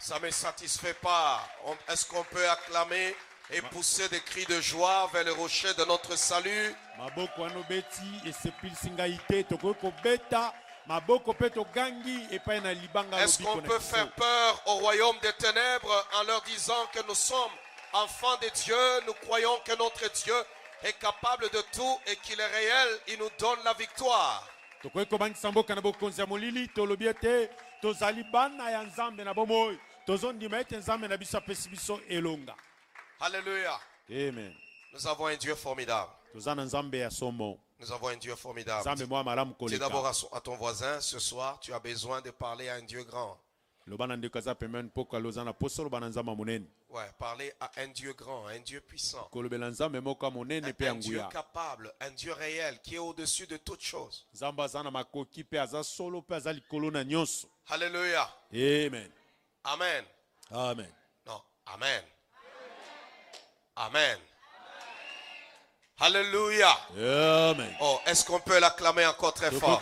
Ça ne me satisfait pas. Est-ce qu'on peut acclamer et pousser des cris de joie vers le rocher de notre salut? Est-ce qu'on peut faire peur au royaume des ténèbres en leur disant que nous sommes enfants de Dieu, nous croyons que notre Dieu est capable de tout et qu'il est réel, il nous donne la victoire. Alléluia. Amen. Nous avons un Dieu formidable. Nous avons un Dieu formidable. Dis d'abord à ton voisin, ce soir, tu as besoin de parler à un Dieu grand. Ouais, parler à un Dieu grand, un Dieu puissant. Un Dieu capable, un Dieu réel qui est au-dessus de toutes choses. Alléluia. Amen. Amen. Amen. Non, amen. Amen. Alléluia. Amen. Oh, est-ce qu'on peut l'acclamer encore très fort?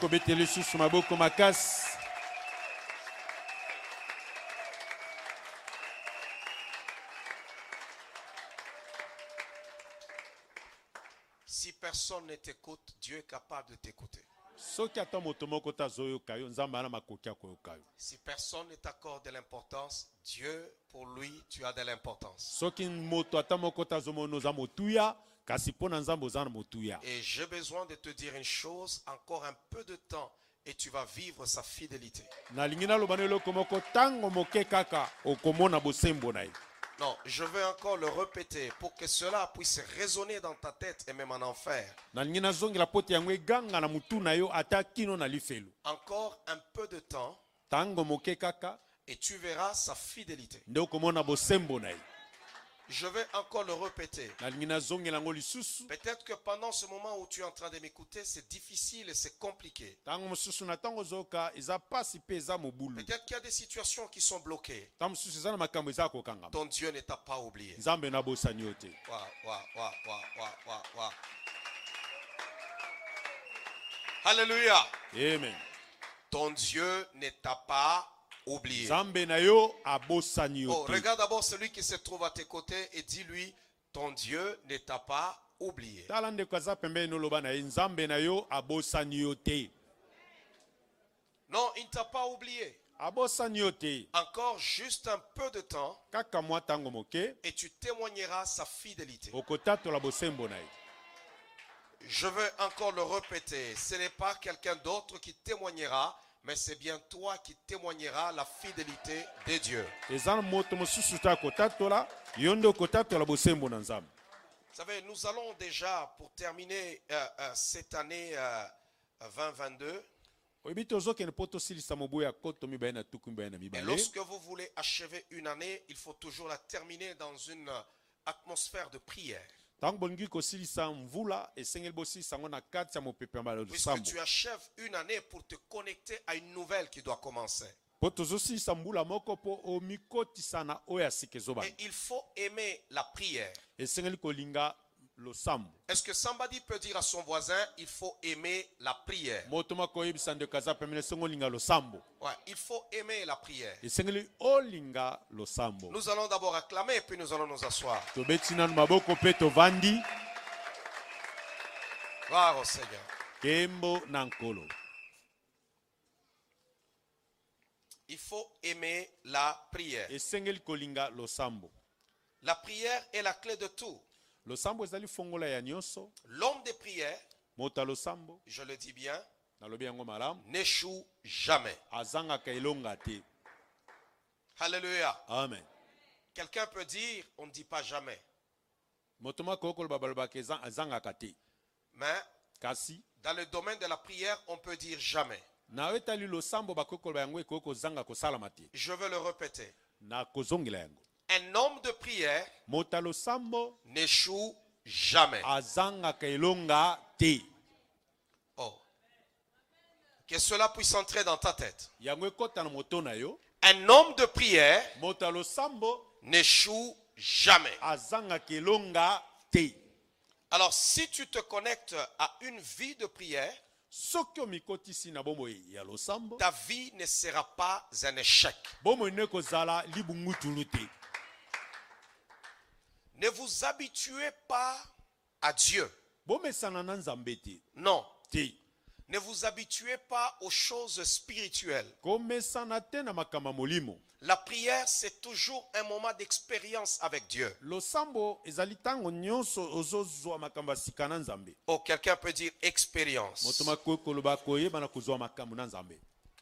Si personne ne t'écoute, Dieu est capable de t'écouter. Si personne ne t'accorde de l'importance, Dieu, pour lui, tu as de l'importance. Et j'ai besoin de te dire une chose, encore un peu de temps, et tu vas vivre sa fidélité. Non, je veux encore le répéter pour que cela puisse résonner dans ta tête et même en enfer. Encore un peu de temps et tu verras sa fidélité. Je vais encore le répéter. Peut-être que pendant ce moment où tu es en train de m'écouter, c'est difficile et c'est compliqué. Peut-être qu'il y a des situations qui sont bloquées. Ton Dieu ne t'a pas oublié. Alléluia. Amen. Ton Dieu ne t'a pas oublié. Oh, regarde d'abord celui qui se trouve à tes côtés et dis-lui, ton Dieu ne t'a pas oublié. Non, il ne t'a pas oublié. Encore juste un peu de temps et tu témoigneras sa fidélité. Je veux encore le répéter, ce n'est pas quelqu'un d'autre qui témoignera, mais c'est bien toi qui témoigneras la fidélité de Dieu. Vous savez, nous allons déjà, pour terminer cette année 2022, et lorsque vous voulez achever une année, il faut toujours la terminer dans une atmosphère de prière. Puisque tu achèves une année pour te connecter à une nouvelle qui doit commencer. Et il faut aimer la prière. Est-ce que somebody peut dire à son voisin, il faut aimer la prière? Ouais, il faut aimer la prière. Nous allons d'abord acclamer et puis nous allons nous asseoir. Gloire au Seigneur. Il faut aimer la prière. La prière est la clé de tout. L'homme de prière, je le dis bien, n'échoue jamais. Alléluia. Amen. Quelqu'un peut dire, on ne dit pas jamais. Mais dans le domaine de la prière, on peut dire jamais. Je veux le répéter. Un homme de prière n'échoue jamais. Oh. Que cela puisse entrer dans ta tête. Un homme de prière n'échoue jamais. Alors si tu te connectes à une vie de prière, soki omikotisi na bomoi ya losambo ta vie ne sera pas un échec. bomoi ne kozala libungutulu te. Ne vous habituez pas à Dieu. Bomesana na nzambe te. Non. Te. Ne vous habituez pas aux choses spirituelles. Komesana te na makama molimo. La prière, c'est toujours un moment d'expérience avec Dieu. Losambo ezali tango nyonso ozozwa makamba sika na nzambe. Oh, quelqu'un peut dire expérience. Motoma koloba koyeba na kozwa makambo na nzambe.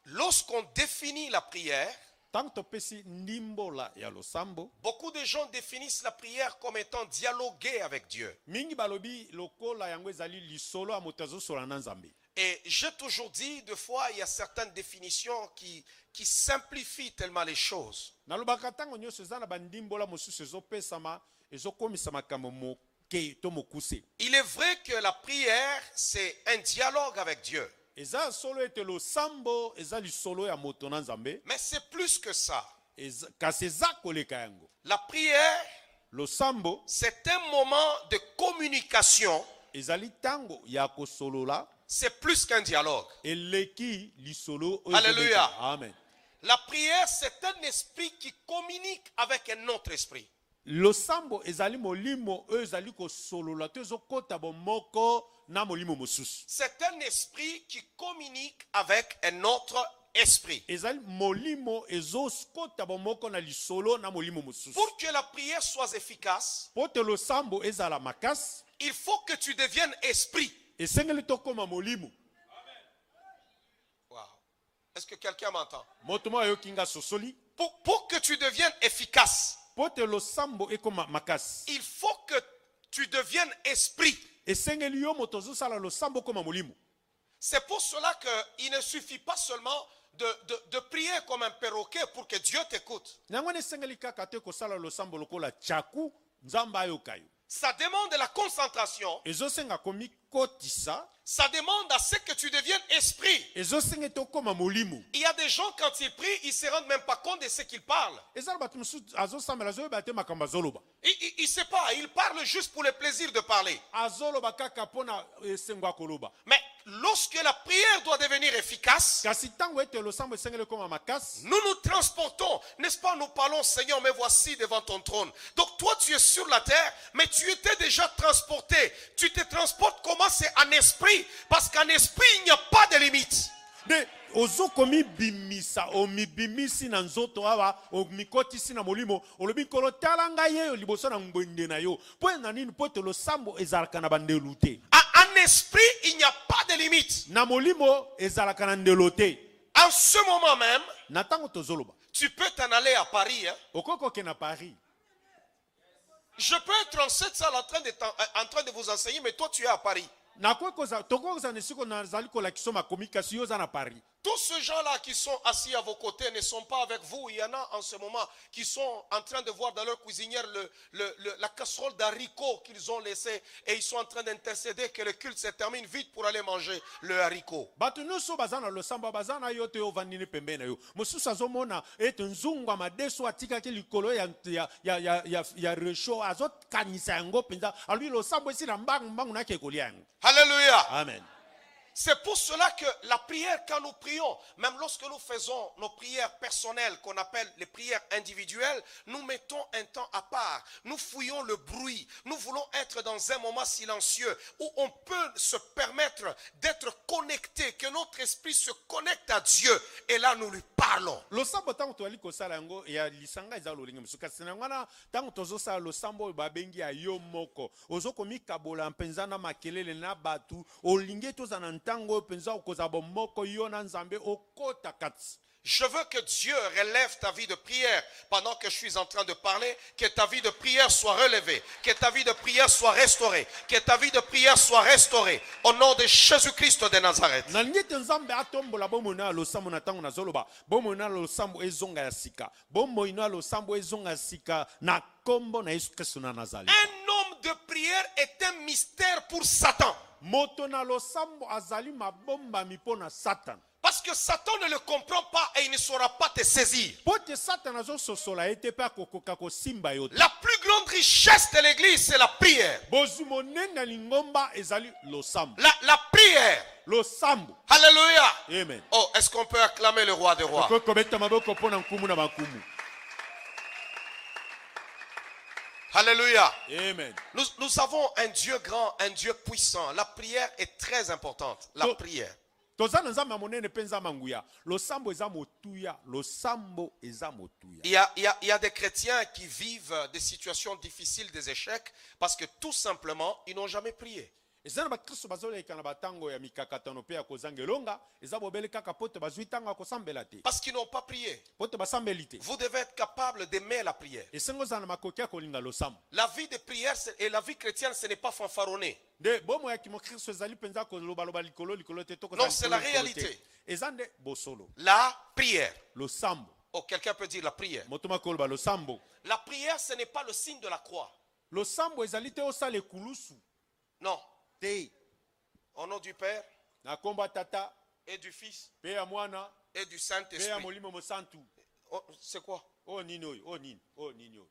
Lorsqu'on définit la prière, Tango topesi ndimbola ya losambo, beaucoup de gens définissent la prière comme étant dialoguer avec Dieu. mingi balobi lokola yango ezali lisolo ya moto azosola na nzambe. Et j'ai toujours dit, deux fois, il y a certaines définitions qui simplifient tellement les choses. Nalobaka tango nyonso eza na bandimbola mosusu ezopesama ezokomisa makambo moke to mokuse. Il est vrai que la prière, c'est un dialogue avec Dieu. Eza solo ete losambo eza lisolo ya moto na nzambe, Mais c'est plus que ça. kasi eza koleka yango. La prière, Losambo c'est un moment de communication. ezali tango ya kosolola, C'est plus qu'un dialogue. eleki lisolo oyo Alléluia. ezobeta. Amen. La prière, c'est un esprit qui communique avec un autre esprit. Losambo ezali molimo oyo ezali kosolola to ezokota bomoko na molimo mosusu. C'est un esprit qui communique avec un autre esprit. Ezali molimo ezokota bomoko na lisolo na molimo mosusu. Pour que la prière soit efficace, Po te losambo ezala makasi, il faut que tu deviennes esprit. esengeli tokoma molimo. Wow. Est-ce que quelqu'un m'entend? Moto mo ayokinga sosoli. Pour que tu deviennes efficace, Po te losambo ekoma makasi, il faut que tu deviennes esprit. esengeli yo moto azosala losambo koma molimo. C'est pour cela qu'il ne suffit pas seulement de prier comme un perroquet pour que Dieu t'écoute. Nango esengeli kaka te kosala losambo lokola chaku nzambe ayoka yo. Ça demande de la concentration. Ezosenga komikotisa, Ça demande à ce que tu deviennes esprit. ezosenga tokoma molimo. Il y a des gens, quand ils prient, ils ne se rendent même pas compte de ce qu'ils parlent. Ezala bato mosusu azosambela azoyeba te makambo azoloba. Il ne sait pas, ils parlent juste pour le plaisir de parler. Azoloba kaka mpona esengo ya koloba. Mais lorsque la prière doit devenir efficace, Kasi tango ete losambo esengeli koma makasi, nous nous transportons, n'est-ce pas? Nous parlons, Seigneur, me voici devant ton trône. Donc toi, tu es sur la terre, mais tu étais déjà transporté. Tu te transportes comment? C'est en esprit. Parce qu'en esprit, il n'y a pas de limite. de ozokomi bimisa omibimisi na nzoto awa omikotisi na molimo olobi kolo tala ngai ye liboso na ngwende na yo po na nini po te losambo ezalaka na bandelu te. En esprit, il n'y a pas de limite. Na molimo ezalaka na ndelo te. En ce moment même, Na tango tozoloba tu peux t'en aller à Paris. Hein? okokoke na Paris. Je peux être en cette salle en train de vous enseigner, mais toi, tu es à Paris. Nakokoza tokoza nesiko nazali kolakisa makomikasi yo za na Paris. Tous ces gens-là qui sont assis à vos côtés ne sont pas avec vous. Il y en a en ce moment qui sont en train de voir dans leur cuisinière la casserole d'haricots qu'ils ont laissé et ils sont en train d'intercéder que le culte se termine vite pour aller manger le haricot. Bato nyonso bazana losamba bazana yo te ovandini pembe na yo. Mosusu azomona ete nzungu madeso atikaki likolo ya resho azot kanisa yango penza alui losambo esi na mbangu na kekolia yango. Alléluia. Amen. C'est pour cela que la prière, quand nous prions, même lorsque nous faisons nos prières personnelles, qu'on appelle les prières individuelles, nous mettons un temps à part. Nous fouillons le bruit. Nous voulons être dans un moment silencieux où on peut se permettre d'être connecté, que notre esprit se connecte à Dieu. Et là, nous lui parlons. Losambo tango toali kosala yango ya lisanga eza lolinga musuka sina ngana tango tozosala losambo babengi ya yo moko ozokomikabola mpenza na makelele na batu olinge tozana ntango penza okoza bomoko yo na nzambe okota kati. Je veux que Dieu relève ta vie de prière pendant que je suis en train de parler, que ta vie de prière soit relevée, que ta vie de prière soit restaurée, que ta vie de prière soit restaurée au nom de Jésus-Christ de Nazareth. Nalingi te nzambe atombola bomona losambo na tango na zoloba bomona losambo ezonga ya sika bomona losambo ezonga ya sika na kombo na Yesu Kristo na Nazareth. Un homme de prière est un mystère pour Satan. Moto na losambo azali mabomba mipona Satan. Parce Parce que Satan ne le comprend pas et il ne saura pas te saisir. po te satana azososola ye te mpe akokoka kosimba yo te. La plus grande richesse de l'église, c'est la prière. bozwi monene na lingomba ezali losambo. La prière. losambo. Alléluia. Amen. Oh, est-ce qu'on peut acclamer le roi des rois? Okoki kobeta maboko mpo na nkumu na makumu. Alléluia. Amen. Nous avons un Dieu grand, un Dieu puissant. La prière est très importante. La prière. toza na nzambe ya monene mpe nzambe ya nguya. losambo eza motuya. losambo eza motuya. Il y a des chrétiens qui vivent des situations difficiles, des échecs, parce que tout simplement, ils n'ont jamais prié. eza na bakristo bazoleka na batango ya mikakatano mpe ya kozanga elonga. eza bobele kaka po te bazwi ntango ya kosambela te. Parce qu'ils n'ont pas prié. po te basambeli te. Vous devez être capable d'aimer la prière. esengo ozala na makoki ya kolinga losambo. La vie de prière et la vie chrétienne, ce n'est pas fanfaronné. nde bomo ya kimokristo ezali mpenza kolobaloba likolo te to Non, c'est la réalité. eza nde bosolo. La prière. losambo. Oh, quelqu'un peut dire la prière. moto makoloba losambo. La prière, ce n'est pas le signe de la croix. losambo ezali te osala ekulusu Non. te. Au nom du Père na kombo ya tata et du Fils mpe ya mwana et du mpe ya Saint-Esprit. molimo mosantu. Oh, c'est quoi? o nini oyo o nini o nini oyo.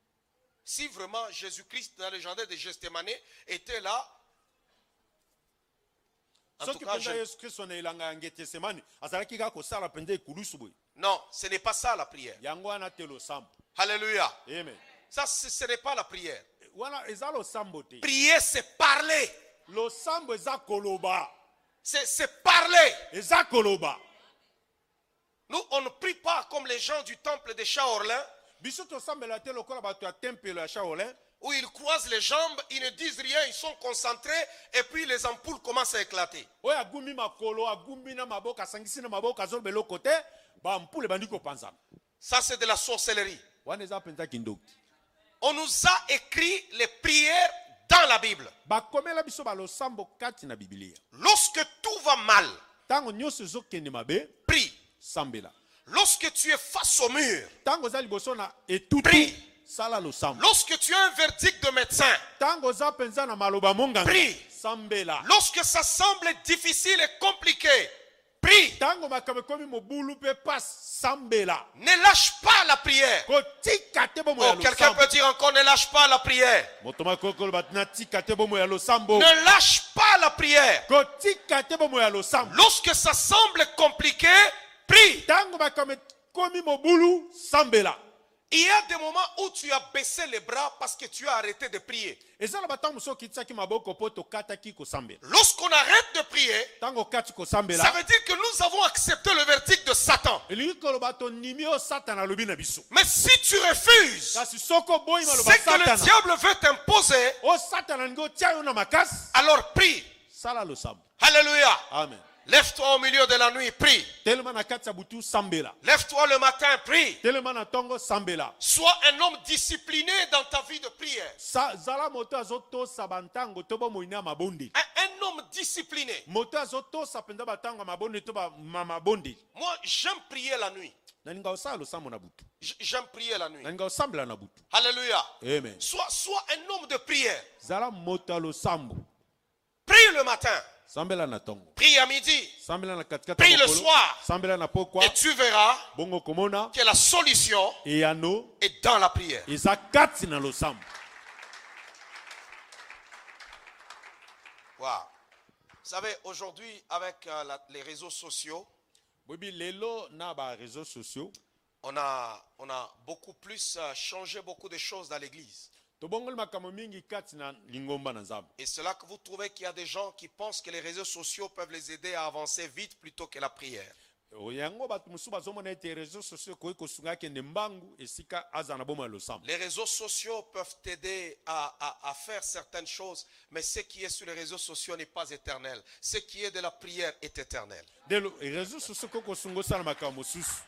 Si vraiment Jésus-Christ dans le jardin de Gethsémane était là, en tout soki cas, mpenza yesu kristo na elanga ya ngetesemani azalaki kaka kosala mpenza ekulusu boye. non, ce n'est pas ça la prière. yango wana te losambo. Alléluia. amen. Ça, ce n'est pas la prière. wana eza losambo te. Prier, c'est parler. losambo eza koloba. C'est parler. eza koloba. Nous, on ne prie pas comme les gens du temple de Shaolin, biso tosambela te lokola bato ya tempelo ya shaolin où ils croisent les jambes, ils ne disent rien, ils sont concentrés, et puis les ampoules commencent à éclater. oyo agumbi makolo agumbi na maboko asangisi na maboko azoloba eloko te bampule bandi kopanzana. Ça, c'est de la sorcellerie. wana eza mpenza kindoki. On nous a écrit les prières dans la Bible. bakomela biso balosambo kati na bibilia. Lorsque tout va mal, ntango nyonso ezokende mabe prie. sambela. Lorsque tu es face au mur, ntango oza liboso na etutu prie. sala losambo. Lorsque tu as un verdict de médecin, ntango oza mpenza na maloba monganga prie. sambela. Lorsque ça semble difficile et compliqué, prie. ntango makambo ekomi mobulu mpe pasi sambela. Ne lâche pas la prière. kotika te bomo ya Oh, quelqu'un losambo. peut dire encore, ne lâche pas la prière. moto makokolo bato natika te bomo ya losambo. Ne lâche pas la prière. kotika te bomo ya losambo. Lorsque ça semble compliqué, prie. ntango makambo ekomi mobulu sambela. Il y a des moments où tu as baissé les bras parce que tu as arrêté de prier. eza na batango mosusu okitisaki maboko mpo tokataki kosambela. Lorsqu'on arrête de prier, ntango okati ça kosambela veut dire que nous avons accepté le verdict de Satan. elingi koloba tonimi oyo satana alobi na biso. Mais si tu refuses kasi soki oboyi maloba ce que le satana diable veut t'imposer, oyo satana alingi otia yo na makasi alors prie. sala losambo. Alléluia. amen. Lève-toi au milieu de la nuit, prie. telema na kati ya butu sambela. Lève-toi le matin, prie. telema na ntongo sambela. Sois un homme discipliné dans ta vie de prière. zala moto azotosa bantango to bomoi na mabondeli. Un homme discipliné. moto azotosa mpenza batango ya mabondeli to mabondeli. Moi, j'aime prier la nuit. nalinga osala losambo na butu. J'aime prier la nuit. nalinga osambela na butu. Alléluia. amen. Sois un homme de prière. zala moto ya losambo. Prie le matin. sambela na ntongo. Prie à midi. sambela na katikati Prie ya le mokolo. soir. sambela na pokwa. Et tu verras bongo komona que la solution eyano est dans la prière. eza kati na losambo. Wow. Vous savez, aujourd'hui, avec les réseaux sociaux, boyebi lelo na bareseau sociaux on a beaucoup plus changé beaucoup de choses dans l'église. tobongoli makambo mingi kati na lingomba na nzambe. Et c'est là que vous trouvez qu'il y a des gens qui pensent que les réseaux sociaux peuvent les aider à avancer vite plutôt que la prière. yango bato mosusu bazomona ete réseau sociaux ekoki kosunga akende mbangu esika aza na bomo ya losambo. Les réseaux sociaux peuvent t'aider à faire certaines choses, mais ce qui est sur les réseaux sociaux n'est pas éternel. Ce qui est de la prière est éternel. ndelo réseau sociaux ekoki kosunga osala makambo mosusu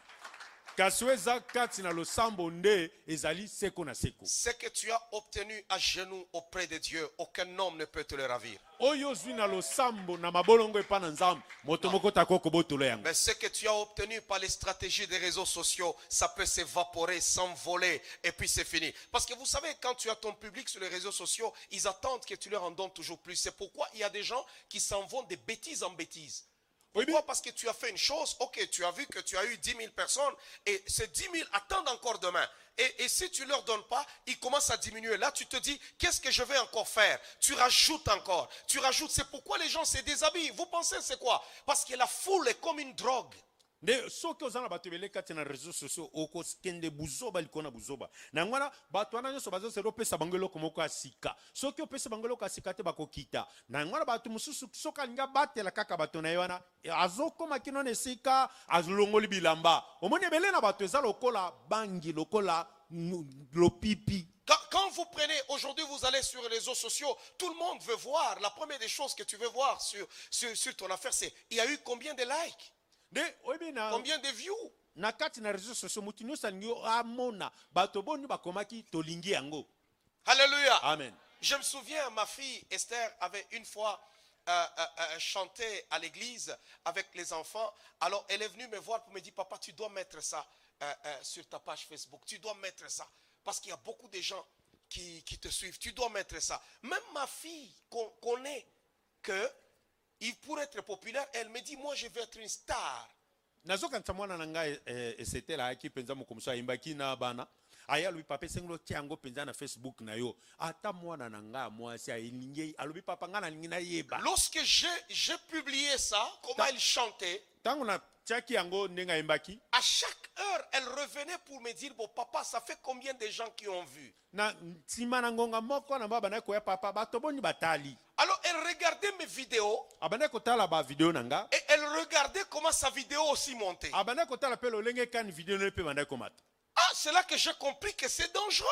kasi oyo eza kati na losambo nde ezali seko na seko. Ce que tu as obtenu à genoux auprès de Dieu, aucun homme ne peut te le ravir. oyo ozwi na losambo na mabolongo epa na nzambe moto moko takoki kobotola yango. Mais ce que tu as obtenu par les stratégies des réseaux sociaux, ça peut s'évaporer, s'envoler, et puis c'est fini. Parce que vous savez, quand tu as ton public sur les réseaux sociaux, ils attendent que tu leur en donnes toujours plus. C'est pourquoi il y a des gens qui s'en vont de bêtises en bêtises. Pourquoi? Parce que tu as fait une chose, ok, tu as vu que tu as eu 10 000 personnes et ces 10 000 attendent encore demain. Et si tu ne leur donnes pas, ils commencent à diminuer. Là, tu te dis, qu'est-ce que je vais encore faire? Tu rajoutes encore, tu rajoutes. C'est pourquoi les gens se déshabillent. Vous pensez c'est quoi? Parce que la foule est comme une drogue. nde soki oza na bato ebele kati na réseaux sociaux okokende buzoba likolo na buzoba na ngwana bato wana nyonso bazosela opesa bango eloko moko ya sika soki opesa bango eloko ya sika te bakokita na ngwana bato mosusu soki alingi abatela kaka bato na ye wana azokoma kino na esika azolongoli bilamba omoni ebele na bato eza lokola bangi lokola lopipi. Quand vous prenez, aujourd'hui vous allez sur les réseaux sociaux, tout le monde veut voir. La première des choses que tu veux voir sur ton affaire, c'est il y a eu combien de likes? Combien de views? Na kati na réseaux sociaux mutu nyonso alingi amona bato boni bakomaki tolingi yango. Alléluia. Amen. Je me souviens, ma fille Esther avait une fois chanté à l'église avec les enfants. Alors elle est venue me voir pour me dire, papa, tu dois mettre ça sur ta page Facebook. Tu dois mettre ça. Parce qu'il y a beaucoup de gens qui te suivent. Tu dois mettre ça. Même ma fille connaît que il pourrait être populaire. Elle me dit, moi je veux être une star. Nazokanisa mwana na ngai esetela aki penza mokomso aimbaki na bana aya lui papa senglo tiango penza na Facebook na yo ata mwana na ngai mwasi ailingi alobi papa ngana lingi na yeba. Lorsque j'ai publié ça, comment elle chantait, tango na tiaki yango ndenga aimbaki, à chaque heure elle revenait pour me dire, bon papa, ça fait combien de gens qui ont vu? na ntima na ngonga moko na baba na ko ya papa bato boni batali. Alors elle regardait mes vidéos. Abana ko tala ba vidéo nanga. Et elle regardait comment sa vidéo aussi montait. Abana ko tala pelo lenge kan vidéo ne pe banda ko mata. Ah, c'est là que j'ai compris que c'est dangereux.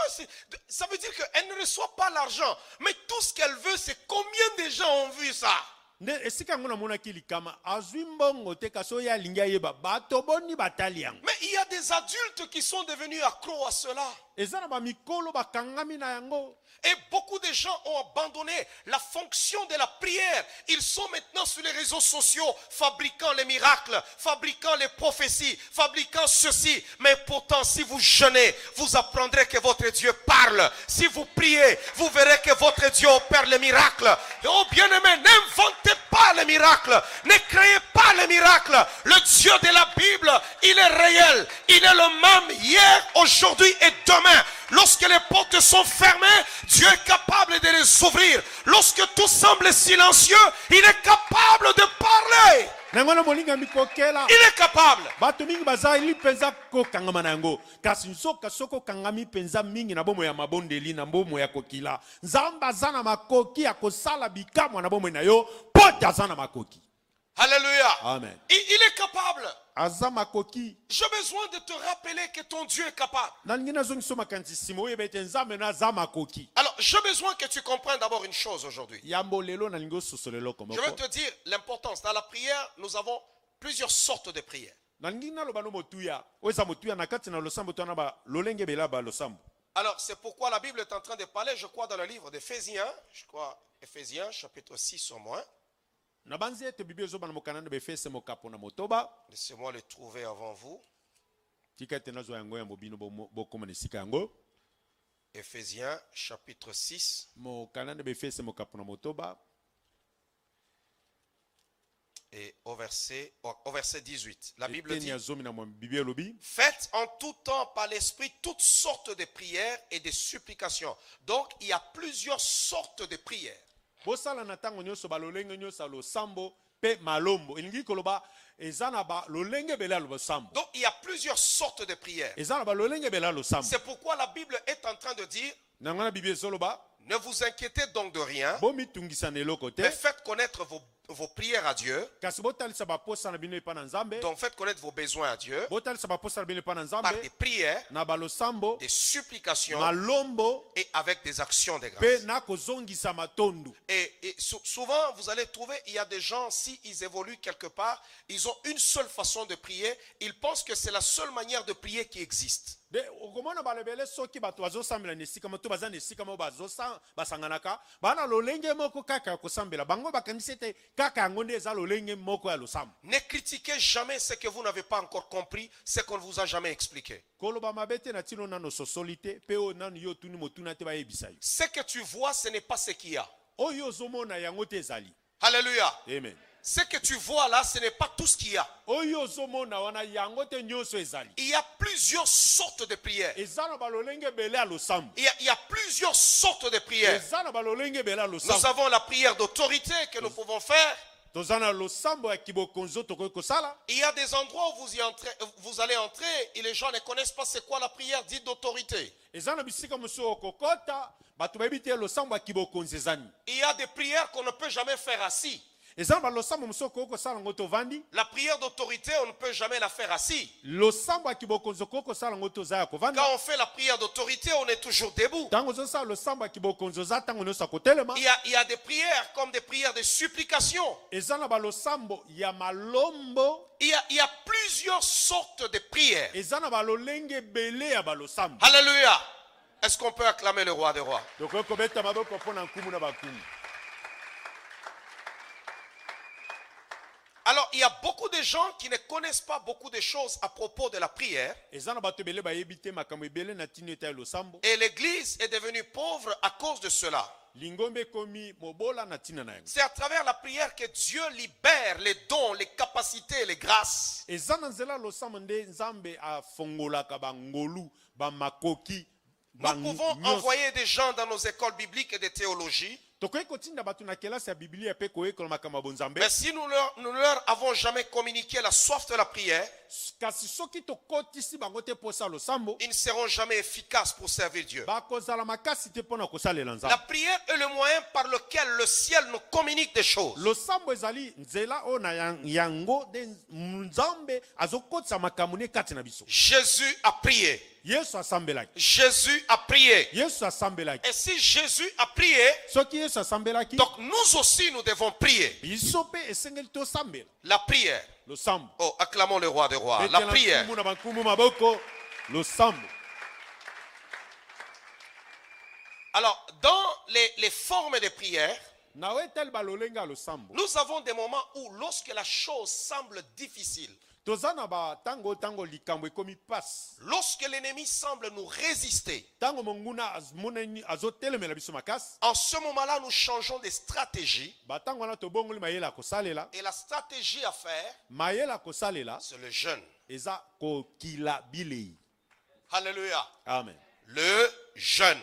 Ça veut dire qu'elle ne reçoit pas l'argent. Mais tout ce qu'elle veut, c'est combien de gens ont vu ça. Ne esika ngona mona kilikama azwi mbongo te kaso ya linga yeba bato boni batali yango. Mais il y a des adultes qui sont devenus accros à cela. Ezana ba mikolo bakangami na yango. Et beaucoup de gens ont abandonné la fonction de la prière. Ils sont maintenant sur les réseaux sociaux, fabriquant les miracles, fabriquant les prophéties, fabriquant ceci. Mais pourtant, si vous jeûnez, vous apprendrez que votre Dieu parle. Si vous priez, vous verrez que votre Dieu opère les miracles. Et oh bien-aimé, n'inventez pas les miracles. Ne créez pas les miracles. Le Dieu de la Bible, il est réel. Il est le même hier, aujourd'hui et demain. Lorsque les portes sont fermées, Dieu est capable de les ouvrir. Lorsque tout semble silencieux, il est capable de parler. Il est capable. Bato mingi bazali penza ko kangama nango. Kasi nsoka soko kangami penza mingi na bomo ya mabondeli na bomo ya kokila. Nzamba zana makoki ya kosala bikamwa na bomo na yo, pota zana makoki. Alléluia. Amen. Il est capable. Azama koki. J'ai besoin de te rappeler que ton Dieu est capable. Alors, j'ai besoin que tu comprennes d'abord une chose aujourd'hui. Je vais te dire l'importance. Dans la prière, nous avons plusieurs sortes de prières. Alors, c'est pourquoi la Bible est en train de parler, je crois, dans le livre d'Éphésiens, Éphésiens, chapitre 6 au moins. Laissez-moi le trouver avant vous. Éphésiens chapitre 6. Et au verset 18, la Bible dit: faites en tout temps par l'esprit toutes sortes de prières et de supplications. Donc il y a plusieurs sortes de prières. Donc il y a plusieurs sortes de prières. C'est pourquoi la Bible est en train de dire: ne vous inquiétez donc de rien, mais faites connaître vos prières à Dieu. Donc faites connaître vos besoins à Dieu par des prières, des supplications et avec des actions de grâce. Et souvent vous allez trouver, il y a des gens, s'ils évoluent quelque part, ils ont une seule façon de prier. Ils pensent que c'est la seule manière de prier qui existe. Mais ne critiquez jamais ce que vous n'avez pas encore compris, ce qu'on ne vous a jamais expliqué. Ce que tu vois, ce n'est pas ce qu'il y a. Alléluia. Amen. Ce que tu vois là, ce n'est pas tout ce qu'il y a. oyo ozomona wana yango te nyonso ezali. Il y a plusieurs sortes de prières. Eza na balolenge ebele ya losambo. Il y a plusieurs sortes de prières. Eza na balolenge ebele ya Nous losambo. avons la prière d'autorité que nous pouvons faire. Toza na losambo ya kibokonzo tokoki kosala. Il y a des endroits où vous allez entrer et les gens ne connaissent pas c'est quoi la prière dite d'autorité. Eza na bisika mosusu okokota bato bayebi te losambo ya kibokonzi ezani. Il y a des prières qu'on ne peut jamais faire assis. Eza na balosambo mosusu okoki kosala ngo tovandi. La prière d'autorité, on ne peut jamais la faire assis. Losambo ya kibokonzi okoki kosala ngo toza ya kovanda. Quand on fait la prière d'autorité, on est toujours debout. Tango ozosala losambo ya kibokonzi oza tango nyonso akotelema. Il y a des prières comme des prières de supplication. Eza na balosambo ya malombo. Il y a plusieurs sortes de prières. Eza na balolenge ebele ya balosambo. Alléluia. Est-ce qu'on peut acclamer le roi des rois? Tokoki kobeta maboko mpona nkumu na bakumu. Alors, il y a beaucoup de gens qui ne connaissent pas beaucoup de choses à propos de la prière. Eza na bato ebele bayebi te makambo ebele na tino ete ya losambo. Et l'église est devenue pauvre à cause de cela. Lingombe ekomi mobola na tina na yango. C'est à travers la prière que Dieu libère les dons, les capacités, les grâces. Eza na nzela losambo nde nzambe afongolaka bangolu bamakoki. Nous pouvons envoyer des gens dans nos écoles bibliques et de théologie. Tokoki kotinda bato na kelasi ya biblia pe koyekola makambo bonzambe. Mais si nous ne leur avons jamais communiqué la soif de la prière, kasi soki tokotisi bango te posa losambo, ils ne seront jamais efficaces pour servir Dieu. bakozala makasi te pona kosalela La nzambe. prière est le moyen par lequel le ciel nous communique des choses. Losambo ezali nzela o na yango de nzambe azokotisa makambo ne kati na biso. Jésus a prié. Yesu asambelaki. Jésus a prié. Yesu asambelaki. Et si Jésus a prié, Soki Yesu asambelaki, donc nous aussi nous devons prier. biso pe esengeli tosambela. La prière. Losambo. Oh, acclamons le roi des rois. La Betela prière. nkumu na bankumu maboko. Losambo. Alors, dans les formes de prière, Nawe tel balolenga losambo. nous avons des moments où lorsque la chose semble difficile, Tozana ba tango likambo ekomi passe. lorsque l'ennemi semble nous résister, Tango monguna azmoneni azotelemela biso makasi. en ce moment-là, nous changeons de stratégie. Ba tango wana tobongoli mayela kosalela. Et la stratégie à faire, Mayela kosalela c'est le jeûne. eza kokila bilei. Alléluia. Amen. Le jeûne.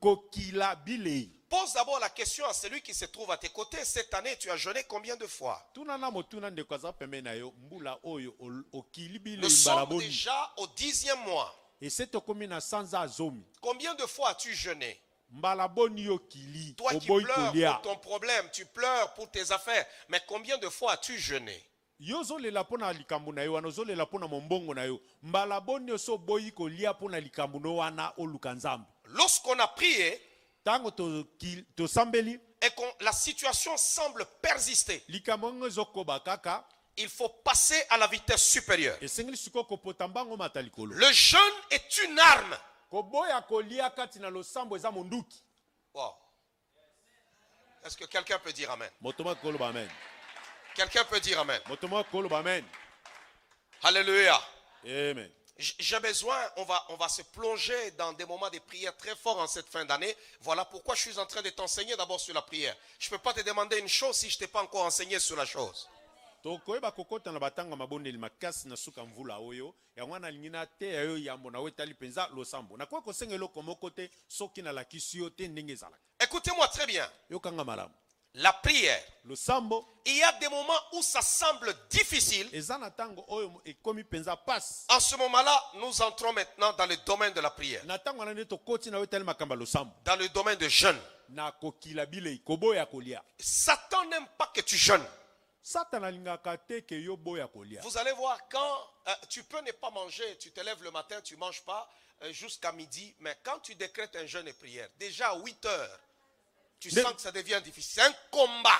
Kokila bilei. Pose d'abord la question à celui qui se trouve à tes côtés. Cette année, tu as jeûné combien de fois? Tunana motuna ndeko aza pembeni na yo mbula oyo okili bilei Nous sommes mbalaboni. déjà au 10e mois. Ese tokomi na sanza azomi. Combien de fois as-tu jeûné? Mbalaboni yo kili. Toi qui Oboyi pleures kolia. pour ton problème, tu pleures pour tes affaires. Mais combien de fois as-tu jeûné? Yo zolela pona likambo na yo wana zolela pona mombongo na yo. Mbalaboni yo so boyi kolia pona likambo no wana oluka nzambe. Lorsqu'on a prié Tango to sambeli et que la situation semble persister, likambo ngo zokoba kaka il faut passer à la vitesse supérieure. esengeli siko kopota mbango matalikolo. Le jeûne est une arme. Koboya kolia kati na losambo eza monduki. Wow. Est-ce que quelqu'un peut dire amen? Motoma kolo ba amen. Quelqu'un peut dire amen. Motoma kolo ba amen. Alléluia. Amen. J'ai besoin, on va se plonger dans des moments de prière très forts en cette fin d'année. Voilà pourquoi je suis en train de t'enseigner d'abord sur la prière. Je ne peux pas te demander une chose si je ne t'ai pas encore enseigné sur la chose. Tokoyeba kokota na batanga mabondeli makasi na suka mvula oyo yango na lingina te ayo yambo na wetali penza losambo. Na kwa kosengelo komoko te soki na lakisi yo te ndenge ezalaka. Écoutez-moi très bien. Yo kanga malamu. La prière, Losambo il y a des moments où ça semble difficile. ezana tango oyo ekomi penza passe. En ce moment-là, nous entrons maintenant dans le domaine de la prière. Na tango na ndeto koti na wetali makamba losambo. Dans le domaine de jeûne. Na kokila bilei koboya kolia. Satan n'aime pas que tu jeûnes. Satana lingaka te ke yo boya kolia. Vous allez voir, quand tu peux ne pas manger, tu te lèves le matin, tu ne manges pas jusqu'à midi, mais quand tu décrètes un jeûne et prière, déjà à 8 heures, tu sens que ça devient difficile. C'est un combat.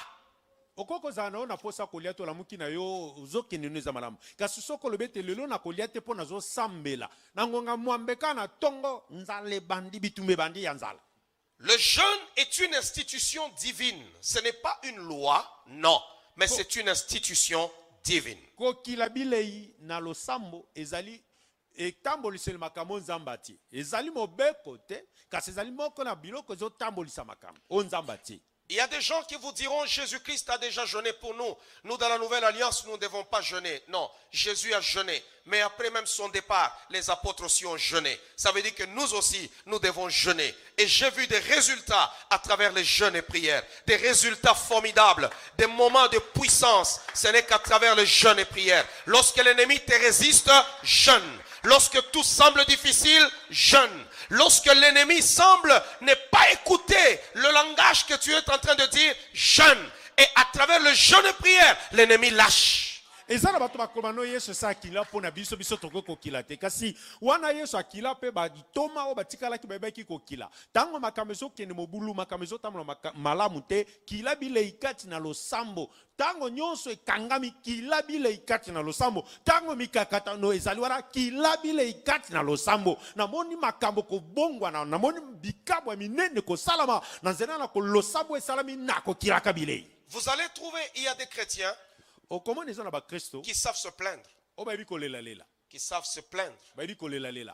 Okoko zana ona posa kolia to la muki na yo uzokende neza malamu. Kasi soko lobete lelo na kolia te pona zo sambela. Na ngonga mwambeka na tongo nzale bandi bitumbe bandi ya nzala. Le jeûne est une institution divine. Ce n'est pas une loi, non, mais c'est une institution divine. Kokila bilei na losambo ezali etambolisela makambo nzamba tie. Ezali mobeko te kasi ezali moko na biloko zo tambolisa makambo o nzamba tie. Il y a des gens qui vous diront, Jésus-Christ a déjà jeûné pour nous. Nous, dans la nouvelle alliance, nous ne devons pas jeûner. Non, Jésus a jeûné. Mais après même son départ, les apôtres aussi ont jeûné. Ça veut dire que nous aussi, nous devons jeûner. Et j'ai vu des résultats à travers les jeûnes et prières. Des résultats formidables. Des moments de puissance. Ce n'est qu'à travers les jeûnes et prières. Lorsque l'ennemi te résiste, jeûne. Lorsque tout semble difficile, jeûne. Lorsque l'ennemi semble ne pas écouter le langage que tu es en train de dire, jeûne. Et à travers le jeûne et prière, l'ennemi lâche. eza na bato bakomano yesu esa akila mpo na biso tokoki kokila te kasi wana yesu akila mpe batoma oyo batikalaki bayebaki kokila ntango makambo ezokende mobulu makambo ezotambola malamu te kila bilei kati na losambo ntango nyonso ekangami kila bilei kati na losambo ntango mikakatano ezali wana kila bilei kati na losambo namoni makambo kobongwana namoni bikabo ya minene kosalama na nzela na losambo esalami na kokilaka bilei. Vous allez trouver, il y a des chrétiens qui savent se plaindre, qui savent se plaindre,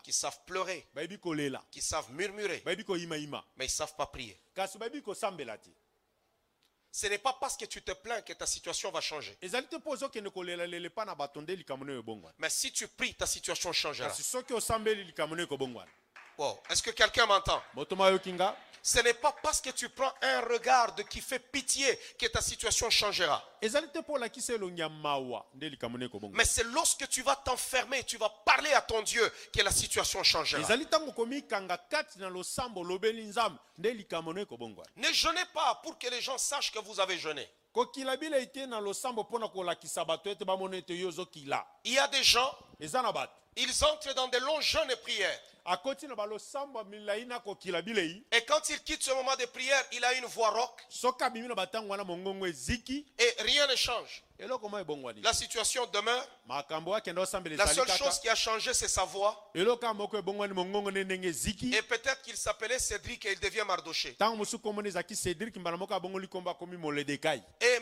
qui savent pleurer, qui savent murmurer, mais ils ne savent pas prier. Ce n'est pas parce que tu te plains que ta situation va changer. Mais si tu pries, ta situation changera. Wow. Est-ce que quelqu'un m'entend? Ce n'est pas parce que tu prends un regard qui fait pitié que ta situation changera. Mais c'est lorsque tu vas t'enfermer, tu vas parler à ton Dieu que la situation changera. Ne jeûnez pas pour que les gens sachent que vous avez jeûné. Il y a des gens, ils entrent dans des longs jeûnes et prières. Et quand il quitte ce moment de prière, il a une voix rauque. Et rien ne change. La situation demeure. La seule chose qui a changé, c'est sa voix. Et peut-être qu'il s'appelait Cédric et il devient Mardoché.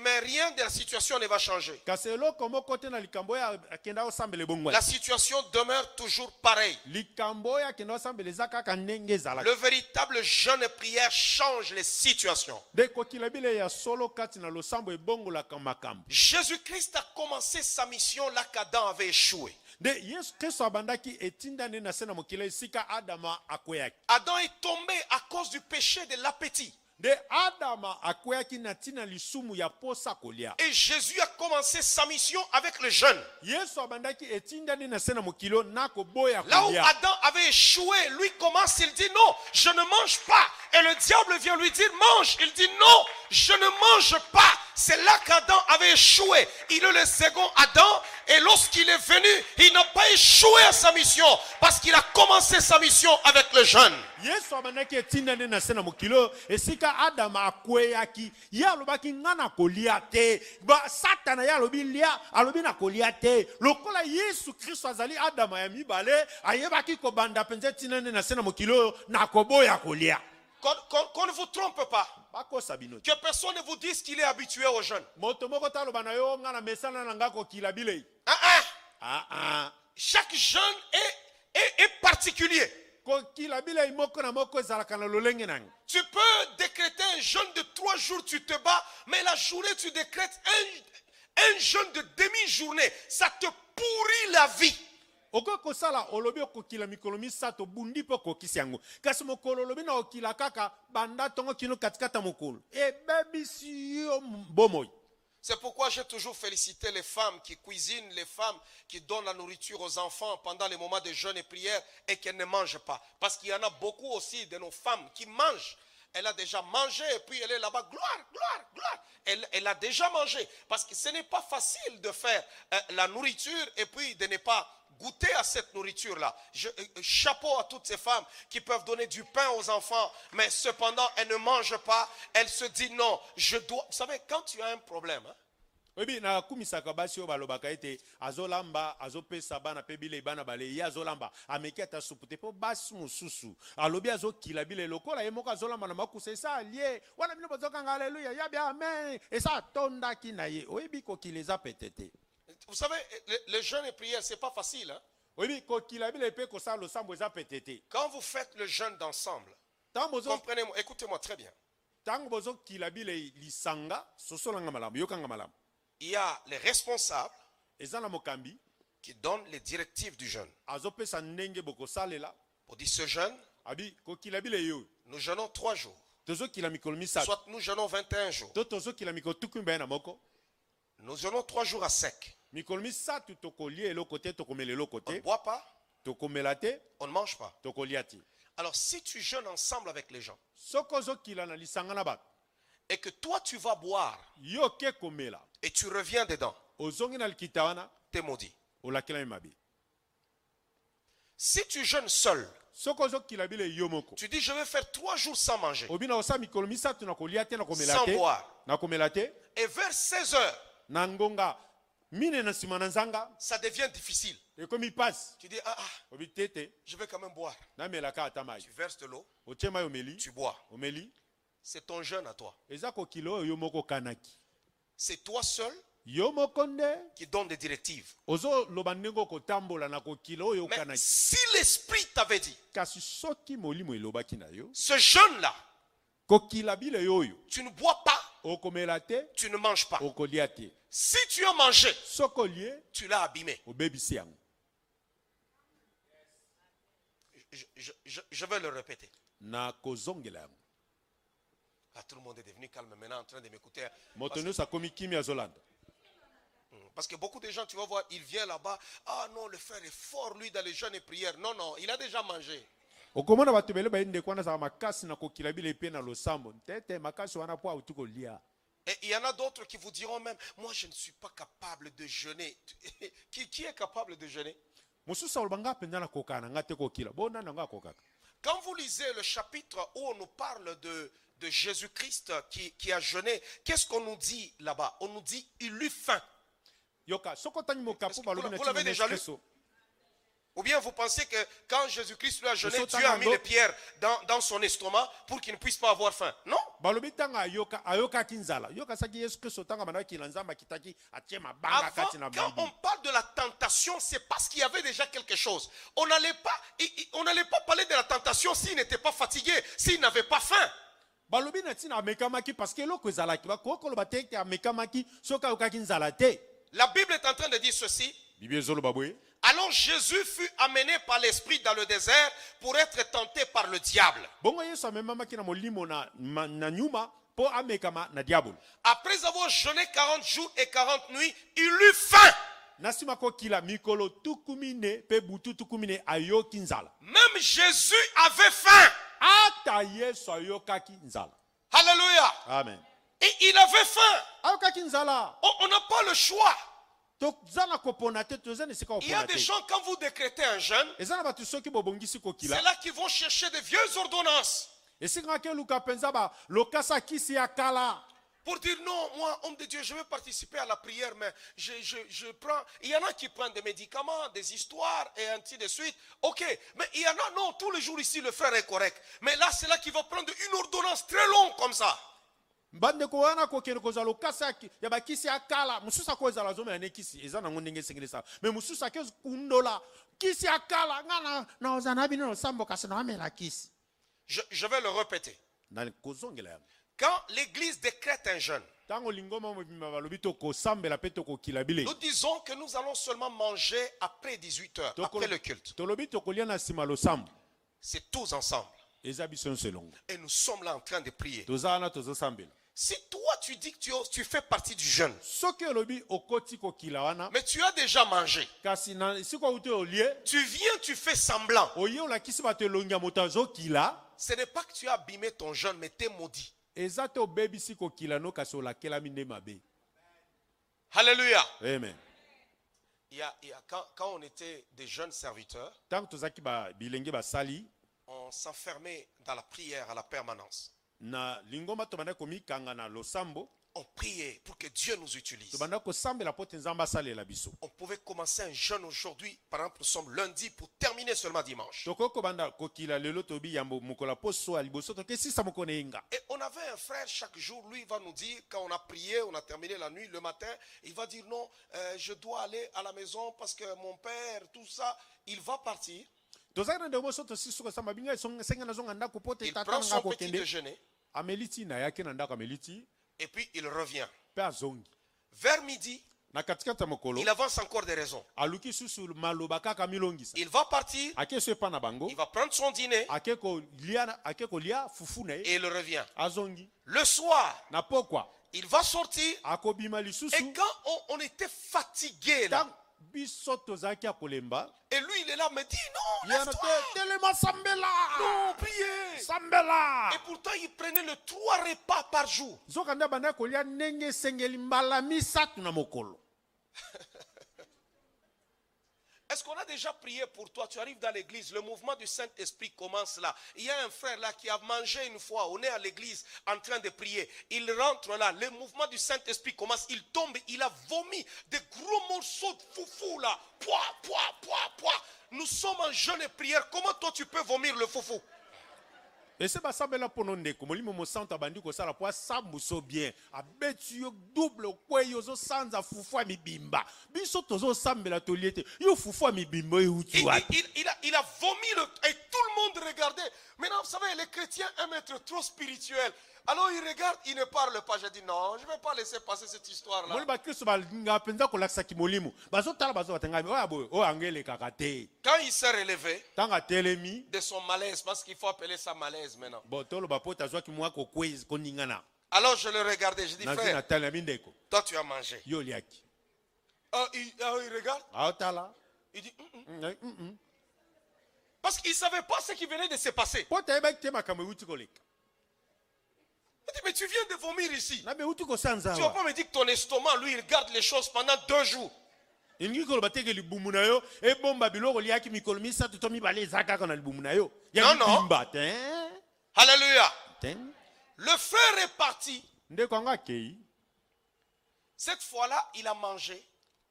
Mais rien de la situation ne va changer. La situation demeure toujours pareille. Le véritable jeûne et prière change les situations. Jésus-Christ a commencé sa mission là qu'Adam avait échoué. Adam est tombé à cause du péché de l'appétit. Et Jésus a commencé sa mission avec le jeûne. Là où Adam avait échoué, lui commence, il dit non, je ne mange pas. Et le diable vient lui dire mange. Il dit non, je ne mange pas. C'est là qu'Adam avait échoué. Il est le second Adam. Et lorsqu'il est venu, il n'a pas échoué à sa mission. Parce qu'il a commencé sa mission avec le jeûne. Qu'on ne vous trompe pas. Que personne ne vous dise qu'il est habitué au jeûne. Chaque jeûne est particulier. Tu peux décréter un jeûne de 3 jours, tu te bats, mais la journée tu décrètes un jeûne de demi-journée. Ça te pourrit la vie. C'est pourquoi j'ai toujours félicité les femmes qui cuisinent, les femmes qui donnent la nourriture aux enfants pendant les moments de jeûne et prière et qu'elles ne mangent pas. Parce qu'il y en a beaucoup aussi de nos femmes qui mangent. Elle a déjà mangé et puis elle est là-bas, gloire, gloire, gloire. Elle a déjà mangé. Parce que ce n'est pas facile de faire la nourriture et puis de ne pas goûter à cette nourriture-là. Chapeau à toutes ces femmes qui peuvent donner du pain aux enfants, mais cependant, elles ne mangent pas. Elles se disent non, je dois. Vous savez, quand tu as un problème, hein, vous savez, le jeûne et prière, c'est pas facile. Hein? Quand vous faites le jeûne d'ensemble, comprenez-moi, écoutez-moi très bien. Tango bozo kilabile lisanga sosolanga malamu yokanga malamu. Il y a les responsables Ezana mokambi qui donnent les directives du jeûne. azopesa ndenge boko salela On dit ce jeûne, abi ko kilabile yo. nous jeûnons 3 jours. Tozo kilami misatu. Soit nous jeûnons 21 jours. Tozo kilami tukumba na moko. Nous jeûnons 3 jours à sec. Mikolo misatu tokolie eloko te tokomela eloko On ne te. boit pas, Tokomela te on ne mange pas. tokolia te. Alors si tu jeûnes ensemble avec les gens Soko zo kila na lisanga na bat. et que toi tu vas boire Yo ke komela. et tu reviens dedans, Ozongi na likitawana t'es maudit. olakela mabe. Si tu jeûnes seul, Soko zo kilabile yo moko. tu dis je vais faire 3 jours sans manger, Obina osa mikolo misatu na kolia te na komela sans te. boire. Na komela te. Et vers 16 heures, Na ngonga mine na sima na nzanga ça devient difficile. ekomi passe. Tu dis Obi tete je vais quand même boire. na melaka atamai. Tu verses de l'eau, Ochema omeli. tu bois. Omeli. C'est ton jeûne à toi. Eza ko kilo yo moko kanaki. C'est toi seul Yo moko nde qui donne des directives. ozo loba ndenge kotambola na ko kilo yo Mais kanaki. si l'esprit t'avait dit, Kasi soki molimo elobaki na yo ce jeûne-là, ko kilabile yo yo tu ne bois pas, okomela te tu ne manges pas. okolia te. Si tu as mangé, Soko lie tu l'as abîmé. obebisi yango. Je vais le répéter. Na kozongela yango. Ah, tout le monde est devenu calme maintenant en train de m'écouter. Moto nyonso akomi kimia zolanda. Parce que beaucoup de gens, tu vas voir, il vient là-bas. Ah non, le frère est fort, lui, dans les jeûnes et prières. Non, non, il a déjà mangé. Okomona bato bele bayinde kwana za makasi na kokilabile pe na losambo. Tete makasi wana po autu kolia. Et il y en a d'autres qui vous diront même, moi je ne suis pas capable de jeûner. Qui est capable de jeûner? Mususa olbanga penda na kokana ngate kokila. Bona na kokaka. Quand vous lisez le chapitre où on nous parle de Jésus-Christ qui a jeûné, qu'est-ce qu'on nous dit là-bas? On nous dit, il eut faim. Yoka, soko tani mokapo balobi na Vous l'avez déjà lu? Ou bien vous pensez que quand Jésus-Christ lui a jeûné, Dieu a mis les pierres dans son estomac pour qu'il ne puisse pas avoir faim? Non. Balobi tanga ayoka kinzala. Yoka saki Yesu Kristo tanga manaki lanzamba kitaki atiema banga kati na Quand bibi. on parle de la tentation, c'est parce qu'il y avait déjà quelque chose. On n'allait pas parler de la tentation s'il n'était pas fatigué, s'il n'avait pas faim. Balobi na tina amekamaki parce que loko ezalaki bakokoloba te ke amekamaki soka yoka kinzala te. La Bible est en train de dire ceci. Bibi ezoloba boye. Alors Jésus fut amené par l'Esprit dans le désert pour être tenté par le diable. Bongo Yesu amemamaki na molimo na nyuma po amekama na diabolo. Après avoir jeûné 40 jours et 40 nuits, il eut faim. Nasima ko kila mikolo tukumine pe butu tukumine ayoki nzala. Même Jésus avait faim. Ata Yesu ayokaki nzala. Alléluia. Amen. Et il avait faim. Ayokaki nzala. On n'a pas le choix. Il y a des gens, quand vous décrétez un jeûne, c'est là qu'ils vont chercher de vieilles ordonnances. Pour dire non, moi, homme de Dieu, je vais participer à la prière, mais je prends. Il y en a qui prennent des médicaments, des histoires et ainsi de suite. Ok, mais il y en a, non, tous les jours ici, le frère est correct. Mais là, c'est là qu'il va prendre une ordonnance très longue comme ça. Bandeko wana kokene kozala lokasa ya bakisi akala mususa ko ezala zoma ya kisi eza na ngondenge sengelesa mais mususa ke kundola kisi akala ngana na ozana bino sambo kasana amela kisi. Je vais le répéter. Na kozongela yango. Quand l'église décrète un jeûne, tango lingoma mobimba balobi to ko sambela pe to ko kilabile. Nous disons que nous allons seulement manger après 18 heures, après le culte. Tolobi to kolia na sima lo sambo. C'est tous ensemble. Eza bison selongo. Et nous sommes là en train de prier. Tozana tozo sambela. Si toi tu dis que tu fais partie du jeûne, mais tu as déjà mangé, tu viens, tu fais semblant, ce n'est pas que tu as abîmé ton jeûne, mais tu es maudit. Alléluia. Amen. Quand on était des jeunes serviteurs, on s'enfermait dans la prière à la permanence. On priait pour que Dieu nous utilise. On pouvait commencer un jeûne aujourd'hui, par exemple, nous sommes lundi pour terminer seulement dimanche. Et on avait un frère chaque jour, lui il va nous dire, quand on a prié, on a terminé la nuit, le matin, il va dire non, je dois aller à la maison parce que mon père, tout ça, il va partir. Il prend son petit déjeuner. ameliti na yake na ndako ameliti et puis il revient. pe azongi Vers midi, na katikati ya mokolo il avance encore des raisons. aluki susu maloba kaka milongisa Il va partir, ake so epa na bango il va prendre son dîner ake kolia fufu na ye et il revient. azongi Le soir, na pokwa il va sortir akobima et lisusu quand on était fatigué là, ntango biso tozalaki ya kolemba et lui il est là, me dit non, yana laisse-toi, telema sambela non, priez. sambela Et pourtant il prenait le 3 repas par jour. nzoka nde abanda kolia ndenge esengeli mbala misatu na mokolo. Est-ce qu'on a déjà prié pour toi? Tu arrives dans l'église, le mouvement du Saint-Esprit commence là. Il y a un frère là qui a mangé une fois, on est à l'église en train de prier. Il rentre là, le mouvement du Saint-Esprit commence, il tombe, il a vomi des gros morceaux de foufou là. Pouah, pouah, pouah, pouah. Nous sommes en jeûne et prière. Comment toi tu peux vomir le foufou? ese basambela mpono ndeko molimo mosantu abandi kosala po asambuso bien abeti yo double okweyi ozosanza fufu ya mibimba biso tozosambela tolie ete yo fufu ya mibimba euti wapi Il a vomi et tout le monde regardait. Maintenant, vous savez, les chrétiens aiment être trop spirituels. Alors ils regardent, ils ne parlent pas. J'ai dit non, je ne vais pas laisser passer cette histoire-là. moli bakristo balinga mpenza kolakisaki molimo bazotala bazobatengami oyo boye oyo angelekaka te Quand il s'est relevé ntango atelemi de son malaise, parce qu'il faut appeler ça malaise maintenant. bo toloba po tazwaki mwa kokwezi koningana Alors je le regardais, je dis nazi frère, natali na mindeko toi tu as mangé. yo oliaki Il regarde, aotala il dit parce qu'il ne savait pas ce qui venait de se passer. po tayebaki te makambo euti koleka Il dit mais tu viens de vomir ici. nabe euti kosanza Tu ne vas awa pas me dire que ton estomac, lui, il garde les choses pendant 2 jours. elingi koloba teke libumu na yo ebomba biloko liaki mikolo misato to mibale eza kaka na libumu na yo ya Non, non. mibimba te Alléluia. te Le frère est parti. ndeko yango akei Cette fois-là, il a mangé.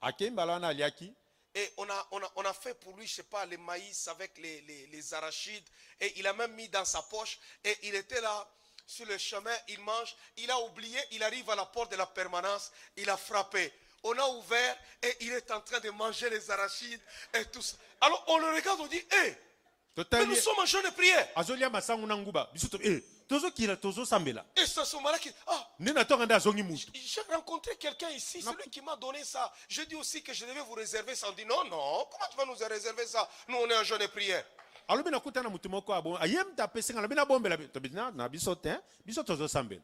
akei mbala wana aliaki Et on a fait pour lui, je ne sais pas, les maïs avec les arachides. Et il a même mis dans sa poche. Et il était là, sur le chemin, il mange. Il a oublié, il arrive à la porte de la permanence. Il a frappé. On a ouvert et il est en train de manger les arachides et tout ça. Alors on le regarde, on dit, hé, mais nous sommes en jeûne de prière. azolia masango na nguba biso tozokila tozosambela Et c'est ce moment-là qui, nde natonga nde azongi mutu j'ai rencontré quelqu'un ici, celui qui m'a donné ça. Je dis aussi que je devais vous réserver ça. On dit non, non, comment tu vas nous réserver ça? Nous, on est en jeûne de prière. alobi nakuta na mutu moko abo ayemta apesinga alobi nabombela tobina na biso te biso tozosambela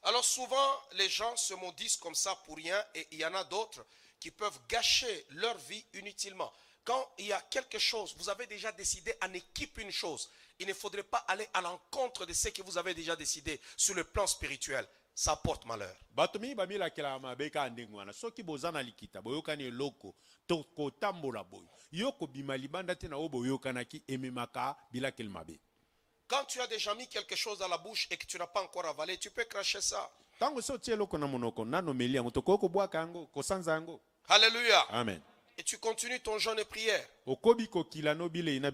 Alors souvent, les gens se maudissent comme ça pour rien et il y en a d'autres qui peuvent gâcher leur vie inutilement. Quand il y a quelque chose, vous avez déjà décidé en équipe une chose, il ne faudrait pas aller à l'encontre de ce que vous avez déjà décidé sur le plan spirituel. Ça porte malheur. bato mingi bamilakela mabe ka ndenge wana soki boza na likita boyokani eloko to kotambola boyo yo kobima libanda te na oyo boyokanaki ememaka bilakeli mabe Quand tu as déjà mis quelque chose dans la bouche et que tu n'as pas encore avalé, tu peux cracher ça. ntango so otie eloko na monoko nanomeli yango tokoki kobwaka yango kosanza yango Alléluia. amen Et tu continues ton jeûne et prière. okomi kokila no bilei na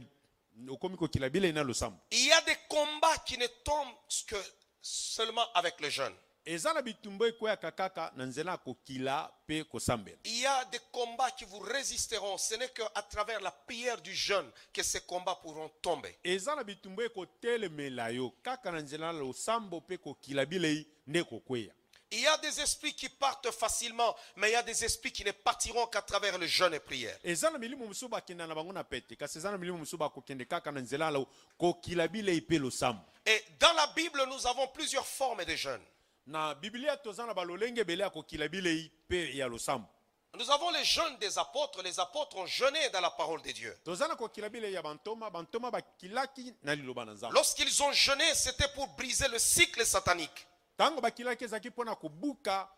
okomi kokila bilei na losambo Il y a des combats qui ne tombent que seulement avec le jeûne. eza na bitumba ekweyaka kaka na nzela ya kokila mpe kosambela Il y a des combats qui vous résisteront. Ce n'est qu'à travers la prière du jeûne que ces combats pourront tomber. eza na bitumba ekotelemela yo kaka na nzela na losambo mpe kokila bilei nde kokweya Il y a des esprits qui partent facilement, mais il y a des esprits qui ne partiront qu'à travers le jeûne et prière. eza na milimo mosusu bakenda na bango na pete kasi eza na milimo mosusu bakokende kaka na nzela na kokila bilei mpe losambo Et dans la Bible, nous avons plusieurs formes de jeûne. na biblia toza na balolenge ebele ya kokila bilei mpe ya losambo Nous avons les jeûnes des apôtres. Les apôtres ont jeûné dans la parole de Dieu. toza na kokila bilei ya bantoma bakilaki na liloba na nzambe Lorsqu'ils ont jeûné, c'était pour briser le cycle satanique. ntango bakilaki ezalaki mpo na kobuka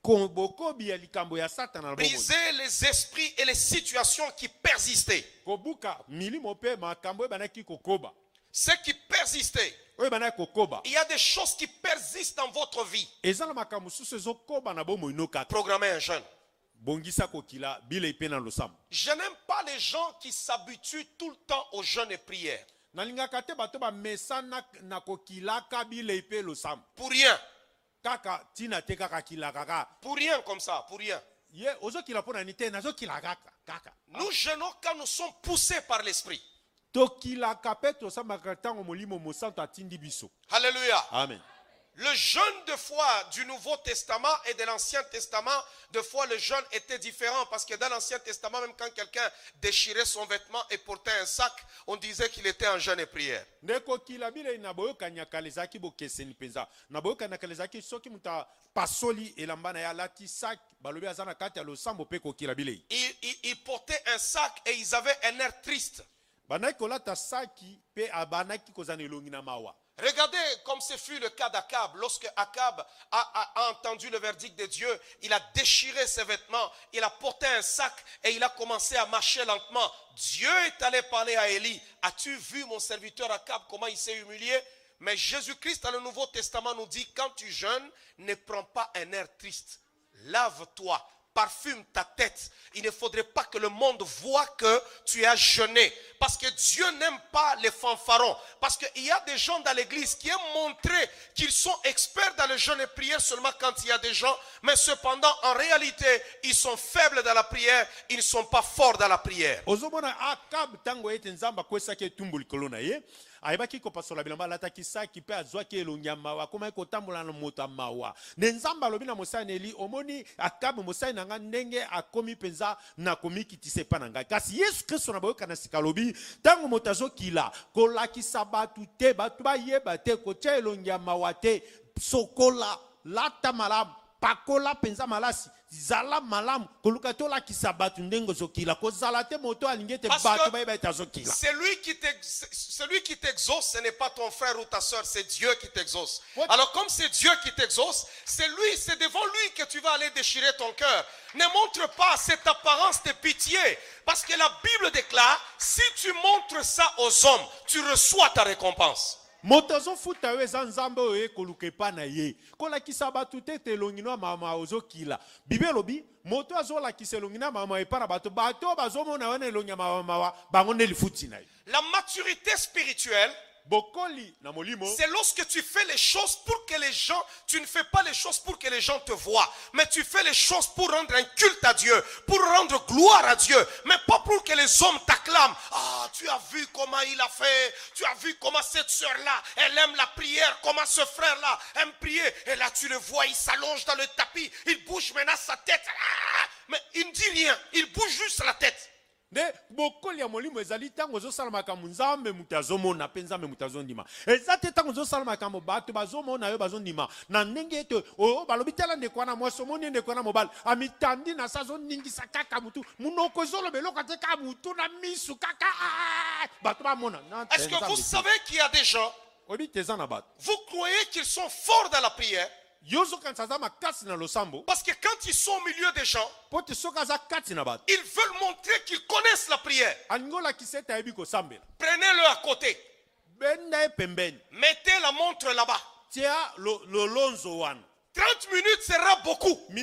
bokobi ya likambo ya satana na bomoi Briser les esprits et les situations qui persistaient. kobuka milimo mpe makambo oyo ebandaki kokoba Ce qui persistait. oyo ebandaki kokoba Il y a des choses qui persistent dans votre vie. eza na makambo mosusu ezokoba na bomoi no kaka Programmez un jeûne. bongisa kokila bilei mpe na losambo Je n'aime pas les gens qui s'habituent tout le temps au jeûne et prière. nalingaka te bato bamesana na kokilaka bilei mpe losambo Pour rien. kaka ntina te kaka kila kaka Pour rien comme ça. Pour rien. ye ozokila mpo na nini te nazokila kaka Nous jeûnons quand nous sommes poussés par l'esprit. tokilaka mpe tosambaka ntango molimo mosantu atindi biso. Alléluia. Amen. Le jeûne de foi du Nouveau Testament et de l'Ancien Testament, de foi le jeûne était différent parce que dans l'Ancien Testament, même quand quelqu'un déchirait son vêtement et portait un sac, on disait qu'il était en jeûne et prière. Ndeko kila bile na boyoka nyakalezaki bokeseni penza. Na boyoka nyakalezaki soki muta pasoli elambana ya lati sac balobi azana kati ya losambo pe ko kila bile. Ils portaient un sac et ils avaient un air triste. Banaki kolata saki pe abanaki kozana elongi na mawa. Regardez comme ce fut le cas d'Akab. Lorsque Akab a entendu le verdict de Dieu, il a déchiré ses vêtements, il a porté un sac et il a commencé à marcher lentement. Dieu est allé parler à Élie. As-tu vu mon serviteur Akab, comment il s'est humilié? Mais Jésus-Christ dans le Nouveau Testament nous dit, quand tu jeûnes, ne prends pas un air triste. Lave-toi. Parfume ta tête. Il ne faudrait pas que le monde voit que tu as jeûné. Parce que Dieu n'aime pas les fanfarons. Parce qu'il y a des gens dans l'église qui aiment montrer qu'ils sont experts dans le jeûne et prière seulement quand il y a des gens. Mais cependant, en réalité, ils sont faibles dans la prière. Ils ne sont pas forts dans la prière. Ayebaki ko pasola bilamba lataki saki pe azwaki elongia mawa koma ko tambola na mota mawa ne nzamba lobi na mosani eli omoni Akabu mosani nanga ndenge akomi penza na komiki tisepa nanga kasi Yesu Kristo na boyoka na sikalobi tango motazo kila kolakisa batu te batu ba yeba te ko tia elongia mawa te sokola lata malamu pakola penza malasi zala malam koluka tola kisabatu ndengo zokila ko zalate moto alingete batu ba yeba tazokila. Celui qui t'exauce, ce n'est pas ton frère ou ta soeur, c'est Dieu qui t'exauce. Alors comme c'est Dieu qui t'exauce, c'est devant lui que tu vas aller déchirer ton cœur. Ne montre pas cette apparence de pitié, parce que la Bible déclare, si tu montres ça aux hommes, tu reçois ta récompense. Motazo futa we zanzambe oye kolukepa na ye kola kisabatu tete longino mama ozokila bibelobi moto azola kiselongina mama epara bato bazomona wana elongia mama bango ne lifuti na ye. La maturité spirituelle, c'est lorsque tu fais les choses pour que les gens, tu ne fais pas les choses pour que les gens te voient, mais tu fais les choses pour rendre un culte à Dieu, pour rendre gloire à Dieu, mais pas pour que les hommes t'acclament. Ah, tu as vu comment il a fait, tu as vu comment cette soeur-là, elle aime la prière, comment ce frère-là aime prier. Et là tu le vois, il s'allonge dans le tapis, il bouge maintenant sa tête. Ah, mais il ne dit rien, il bouge juste la tête. De bokoli ya molimo ezali tango zo sala makambo nzambe mutazomona pe nzambe mutazondima ezate tango zo sala makambo bato bazomona yo bazondima na ndenge ete o balobi tala ndeko na mwaso moni ndeko na mobali amitandi na sazo ningisa kaka mutu munoko zolo beloko te ka mutu na misu kaka bato ba mona. Est-ce que vous savez qu'il y a des gens, vous croyez qu'ils sont forts dans la prière? Parce que quand ils sont au milieu des gens, ils veulent montrer qu'ils connaissent la prière. Prenez-le à côté. Mettez la montre là-bas. 30 minutes sera beaucoup. Vous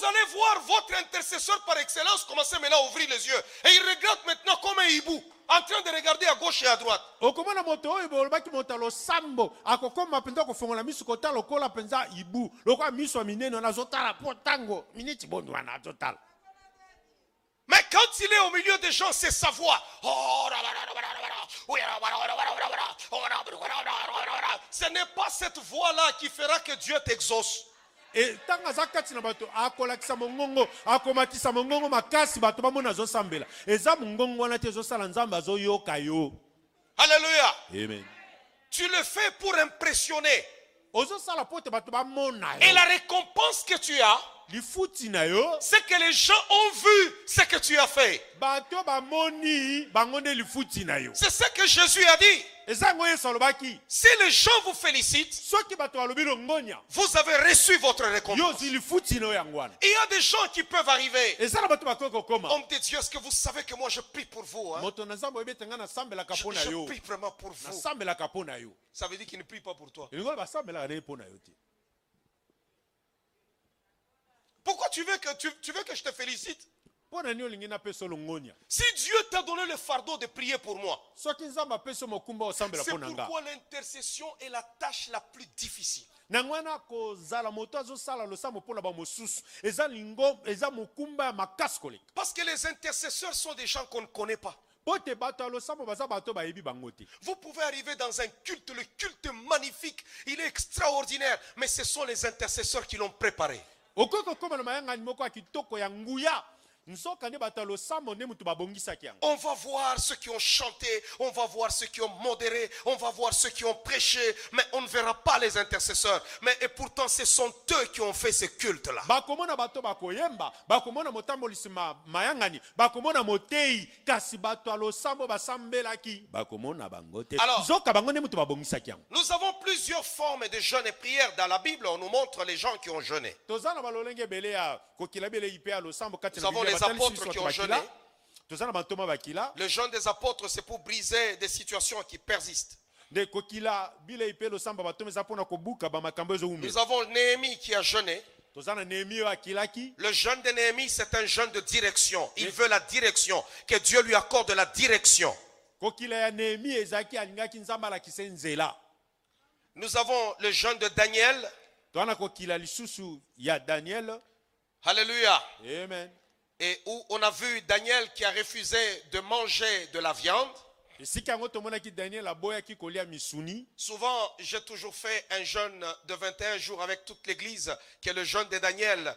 allez voir votre intercesseur par excellence commencer maintenant à ouvrir les yeux. Et il regarde maintenant comme un hibou, en train de regarder à gauche et à droite. Mais quand il est au milieu des gens, c'est sa voix. Ce n'est pas cette voix-là qui fera que Dieu t'exauce. Alléluia. Amen. Tu le fais pour impressionner. Et la récompense que tu as, c'est que les gens ont vu ce que tu as fait. C'est ce que Jésus a dit. Si les gens vous félicitent, vous avez reçu votre récompense. Il y a des gens qui peuvent arriver. Homme de Dieu, est-ce que vous savez que moi je prie pour vous, hein? Je prie vraiment pour vous. Ça veut dire qu'il ne prie pas pour toi. Pourquoi tu veux que je te félicite? Si Dieu t'a donné le fardeau de prier pour moi, c'est pourquoi l'intercession est la tâche la plus difficile. Parce que les intercesseurs sont des gens qu'on ne connaît pas. po te bato ya losambo baza bato bayebi bango te. Vous pouvez arriver dans un culte, le culte magnifique, il est extraordinaire, mais ce sont les intercesseurs qui l'ont préparé. Okoki kokoma na mayangani moko ya kitoko ya nguya. Nsoka nde bato ya losambo nde mutu babongisaki yango. On va voir ceux qui ont chanté, on va voir ceux qui ont modéré, on va voir ceux qui ont prêché, mais on ne verra pas les intercesseurs. Mais et pourtant, ce sont eux qui ont fait ce culte-là. Bakomona bato bakoyemba, bakomona motambolisi mayangani, bakomona motei, kasi bato ya losambo basambelaki, bakomona bango te. Alors, Nzoka bango nde mutu babongisaki yango. nous avons plusieurs formes de jeûne et prière. Dans la Bible, on nous montre les gens qui ont jeûné. Tozana balolenge bele ya kokila bele ipe ya losambo kati Nous na avons Biblia, les batali apôtres sisi qui watu ont bakila. jeûné. Tozana bantoma bakila. Le jeûne des apôtres, c'est pour briser des situations qui persistent. De kokila bile ipe losambo batome za pona kobuka ba makambo ezo umbe. Nous avons Néhémie qui a jeûné. Tozana Néhémie oyo akilaki. Le jeûne de Néhémie, c'est un jeûne de direction. Il veut la direction. Que Dieu lui accorde la direction. Kokila ya Néhémie ezaki alingaki nzamba la kisenzela. Nous avons le jeûne de Daniel. Tozana kokila lisusu ya Daniel. Alléluia. Amen. Et où on a vu Daniel qui a refusé de manger de la viande. Esika yango tomonaki Daniel aboyaki kolia misuni. Souvent, j'ai toujours fait un jeûne de 21 jours avec toute l'église, qui est le jeûne de Daniel,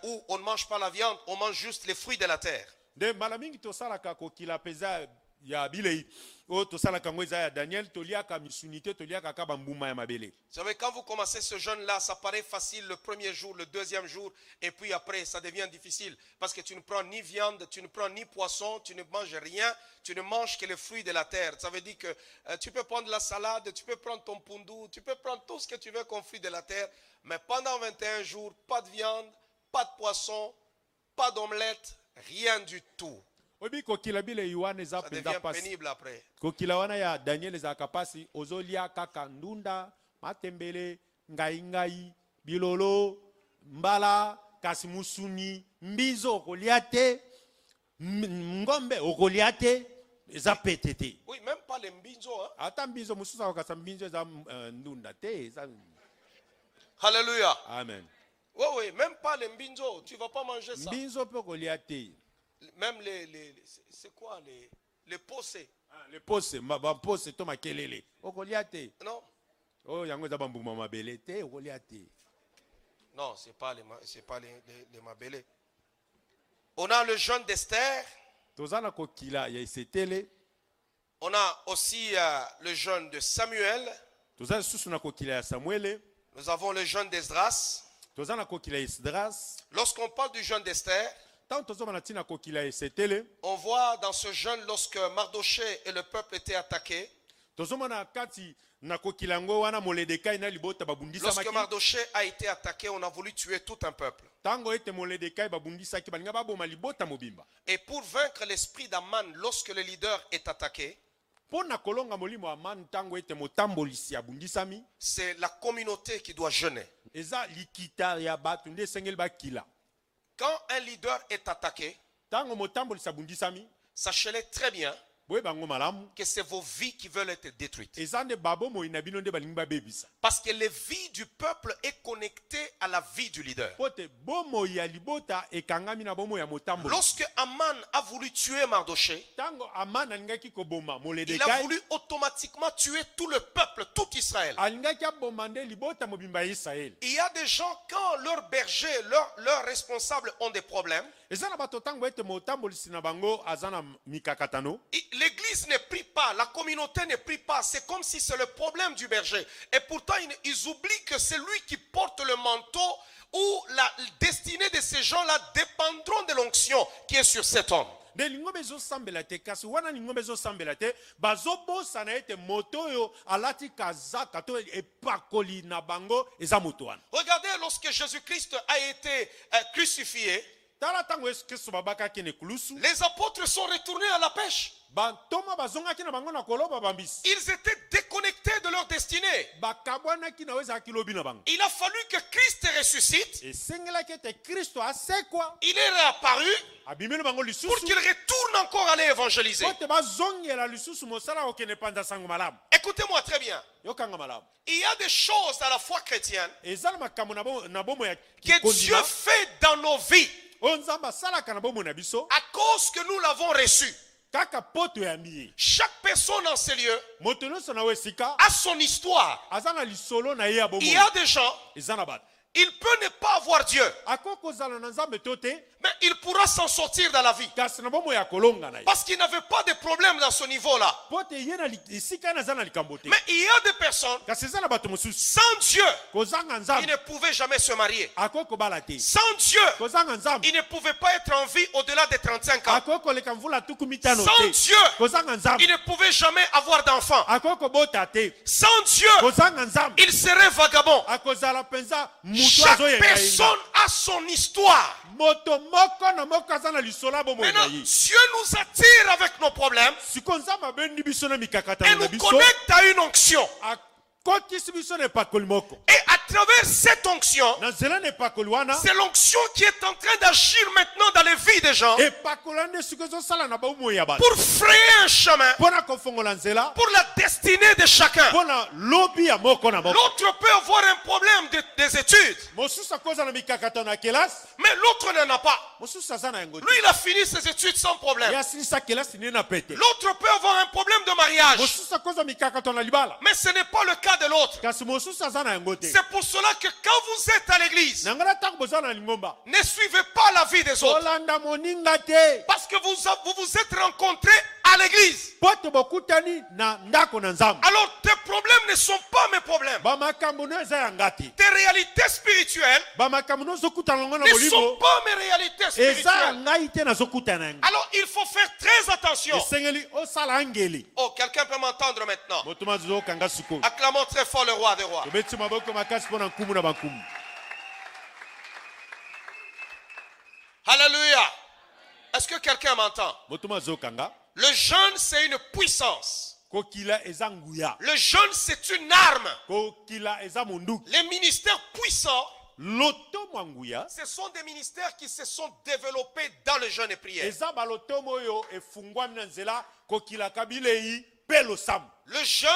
où on ne mange pas la viande, on mange juste les fruits de la terre. De malamingi tosalaka kokila peza ya bilei. O tosalaka ngo eza ya Daniel toliaka misuni te toliaka ka bambuma ya mabele. Vous savez, quand vous commencez ce jeûne-là, ça paraît facile le premier jour, le deuxième jour, et puis après, ça devient difficile. Parce que tu ne prends ni viande, tu ne prends ni poisson, tu ne manges rien, tu ne manges que les fruits de la terre. Ça veut dire que tu peux prendre la salade, tu peux prendre ton pundu, tu peux prendre tout ce que tu veux comme fruit de la terre, mais pendant 21 jours, pas de viande, pas de poisson, pas d'omelette, rien du tout. Obi kokila bile iwane za Ça penda devient pasi. pénible après. Kokila wana ya Daniel za kapasi ozolia kaka ndunda, matembele, ngai bilolo, mbala, kasi musuni, mbizo okoliate, ngombe okoliate, za petete. Oui, même pas les mbinzo. Hein? Ata mbizo mususa wakasa mbizo za ndunda te. Alléluia. Amen. Oui, oui, même pas les mbinzo. Tu ne vas pas manger ça. Mbizo pe okoliate. Même c'est quoi les possés? Les pose, ba pose to makelele. Okoliate. Non, Oh yango za bambuma mabele te okoliate. non, c'est pas les mabélés. On a le jeûne d'Esther. Tozana kokila ya isetele. On a aussi le jeûne de Samuel. Tozana susu na kokila ya Samuele. Nous avons le jeûne d'Esdras. Tozana kokila ya Esdras. Lorsqu'on parle du jeûne d'Esther, Tant tozoma tina kokila ya isetele. on voit dans ce jeûne, lorsque Mardoché et le peuple étaient attaqués, Tozoma na kati na kokila ngo wana Moledekai na libota babundisa lorsque maki. Mardoché a été attaqué, on a voulu tuer tout un peuple. Tango ete Moledekai babundisa ki balinga baboma libota mobimba. Et pour vaincre l'esprit d'Aman, lorsque le leader est attaqué, Pona kolonga molimo amani tango ete motambolisi abundisami. c'est la communauté qui doit jeûner. Eza likita ya batu nde sengeli bakila. Quand un leader est attaqué, Tango motambolisi abundisami. sachez-le très bien Boye bango malamu. que c'est vos vies qui veulent être détruites. Eza nde babo mo inabino nde balingi babebisa. Parce que la vie du peuple est connectée à la vie du leader. Pote bomo ya libota ekangami na bomo ya motambolisi. Lorsque Aman a voulu tuer Mardoché, Tango Amana alingaki koboma il a Moledekai. voulu automatiquement tuer tout le peuple, tout Israël. Alingaki aboma nde libota mobimba ya Israël. Il y a des gens, quand leurs bergers, leurs responsables ont des problèmes, Eza na bato tango ete motambolisi na bango azana mikakatano. l'église ne prie pas, la communauté ne prie pas. C'est comme si c'est le problème du berger. Et pourtant, ils oublient que c'est lui qui porte le manteau, où la destinée de ces gens-là dépendront de l'onction qui est sur cet homme. De lingo bezo sambela te kasi wana lingo bezo sambela te bazobosa na ete moto yo alati kazaka to epakoli na bango eza moto wana. Regardez, lorsque Jésus-Christ a été crucifié, Tala tango Yesu Kristo babakaki ne kulusu. les apôtres sont retournés à la pêche. Bantoma bazongaki na bango na koloba bambisi. Ils étaient déconnectés de leur destinée. Bakabwanaki na weza kilobi na bango. Il a fallu que Christ ressuscite. Esengelaki ete Kristo asekwa. Il est réapparu Abimeli bango pour lisusu. qu'il retourne encore aller évangéliser. Pote bazongela lisusu mosala okene panza sango malamu. Écoutez-moi très bien. Yokanga malamu. Il y a des choses à la foi chrétienne Eza na makambo na bomo ya que Dieu fait dans nos vies Onzamba salaka na bomo na biso. à cause que nous l'avons reçu. kaka poto ya miye. Chaque personne dans ces lieux Moto nyonso na wesika a son histoire. aza na lisolo na ye ya Il y bomoi. a des gens, Eza na bato. il peut ne pas avoir Dieu, Akoki kozala na Nzambe to te, mais il pourra s'en sortir dans la vie. kasi na bomoi ya kolonga na ye. Parce qu'il n'avait pas de problème dans ce niveau-là. Po te ye na esika na aza na likambo te. Mais il y a des personnes, Kasi eza na bato mosusu sans Dieu, kozanga ils Nzambe ne pouvaient jamais se marier. akoki kobala te. Sans Dieu, Kozanga Nzambe ils ne pouvaient pas être en vie au-delà des 35 ans. akoki koleka mvula tuku mitano Sans te. Dieu, Kozanga Nzambe ils ne pouvaient jamais avoir d'enfants. akoki kobota te. Sans Dieu, Kozanga Nzambe ils seraient vagabonds. akozala penza mutu Chaque azoyenga yenga. personne a son histoire. Moto moko na moko aza na lisolo ya bomoi na Maintenant, ye. Dieu nous attire avec nos problèmes Siko Nzambe abendi biso na et mikakatano na nous biso connecte à une onction. akotisi biso na epakoli moko. Et à travers cette onction, Na nzela na epakoli wana c'est l'onction qui est en train d'agir maintenant dans les vies des gens epakoli wana nde siko ezosala na bomoi ya bato pour frayer un chemin mpo na kofongola nzela pour la destinée de chacun. mpo na lobi ya moko na moko. L'autre peut avoir un problème des études, Mosusu akoza na mikakatano ya kelasi, mais l'autre n'en a pas. mosusu aza na yango te. Lui, il a fini ses études sans problème. Ye asilisa kelasi nde na pete. L'autre peut avoir un problème de mariage, Mosusu akoza mikakatano na libala, mais ce n'est pas le cas de l'autre. kasi mosusu aza na yango te. C'est pour cela que quand vous êtes à l'église, Na ngana ntango boza na lingomba ne suivez pas la vie des autres. kolanda moninga te, Parce que vous vous êtes rencontrés à l'église. po te bokutani na ndako na Nzambe. Alors tes problèmes ne sont pas mes problèmes. Bamakambo no eza yanga te. Tes réalités spirituelles Bamakambo no zokutana nango na ne sont molimo pas mes réalités eza spirituelles. ngai te nazokutana yango. Alors il faut faire très attention. Esengeli osala angeli. Oh, quelqu'un peut m'entendre maintenant. Moto mazokanga sikoyo. Acclamons très fort le roi des rois. Tobeti maboko makasi mpo na nkumu na bankumu. Alléluia. Est-ce que quelqu'un m'entend? Moto mazokanga. Le jeûne, c'est une puissance. Kokila eza nguya. Le jeûne, c'est une arme. Kokila eza munduki. Les ministères puissants, Loto mwanguya. ce sont des ministères qui se sont développés dans le jeûne et prière. Eza baloto moyo efungwami na nzela kokila kabilei pe losambo. Le jeûne,